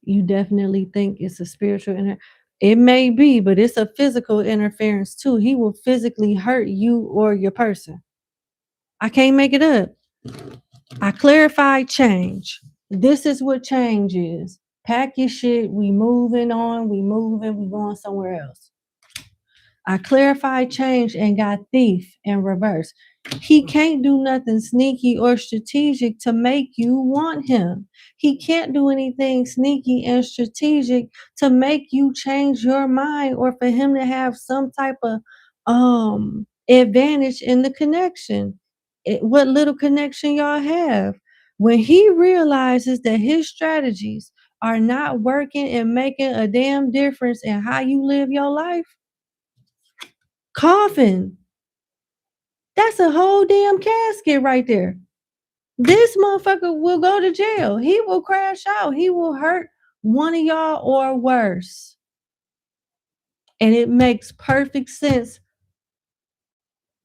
You definitely think it's a spiritual it may be, but it's a physical interference too. He will physically hurt you or your person. I can't make it up. I clarified change. This is what change is. Pack your shit. We moving on. We going somewhere else. I clarified change and got thief in reverse. He can't do nothing sneaky or strategic to make you want him. He can't do anything sneaky and strategic to make you change your mind or for him to have some type of advantage in the connection. What little connection y'all have. When he realizes that his strategies are not working and making a damn difference in how you live your life, coffin. That's a whole damn casket right there. This motherfucker will go to jail. He will crash out. He will hurt one of y'all or worse. And it makes perfect sense.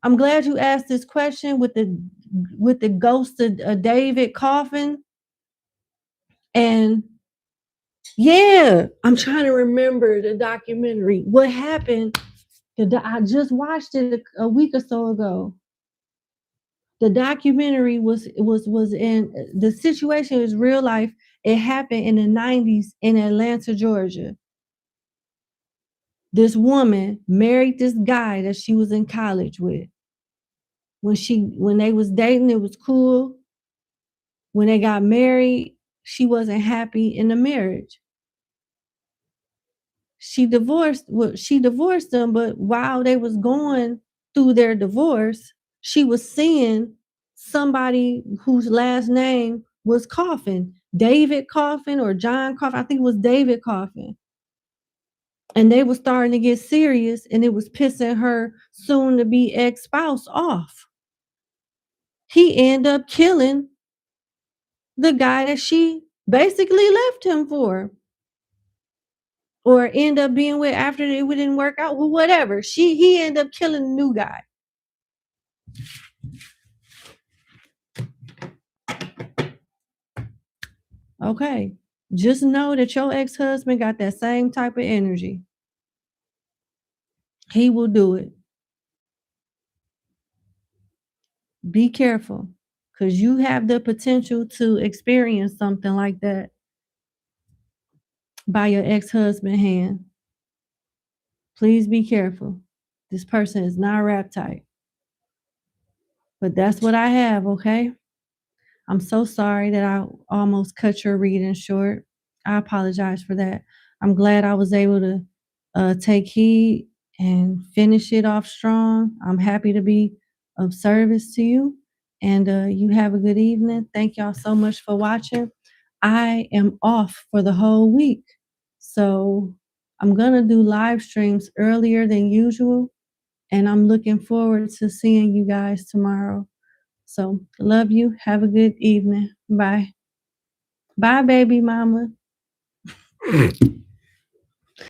I'm glad you asked this question with the ghost of David coffin. And yeah, I'm trying to remember the documentary. What happened? I just watched it a week or so ago. The documentary was in the situation is real life. It happened in the 90s in Atlanta, Georgia. This woman married this guy that she was in college with. When they was dating, it was cool. When they got married, she wasn't happy in the marriage. She divorced them, but while they was going through their divorce, she was seeing somebody whose last name was Coffin, David Coffin or John Coffin. I think it was David Coffin. And they were starting to get serious, and it was pissing her soon to be ex-spouse off. He ended up killing the guy that she basically left him for, or end up being with after it didn't work out. Well, whatever. He ended up killing the new guy. Okay. Just know that your ex-husband got that same type of energy. He will do it. Be careful, because you have the potential to experience something like that by your ex-husband's hand. Please be careful. This person is not rap type. But that's what I have, okay? I'm so sorry that I almost cut your reading short. I apologize for that. I'm glad I was able to take heed and finish it off strong. I'm happy to be of service to you. And you have a good evening. Thank y'all so much for watching. I am off for the whole week. So I'm going to do live streams earlier than usual. And I'm looking forward to seeing you guys tomorrow. So love you. Have a good evening. Bye. Bye, baby mama.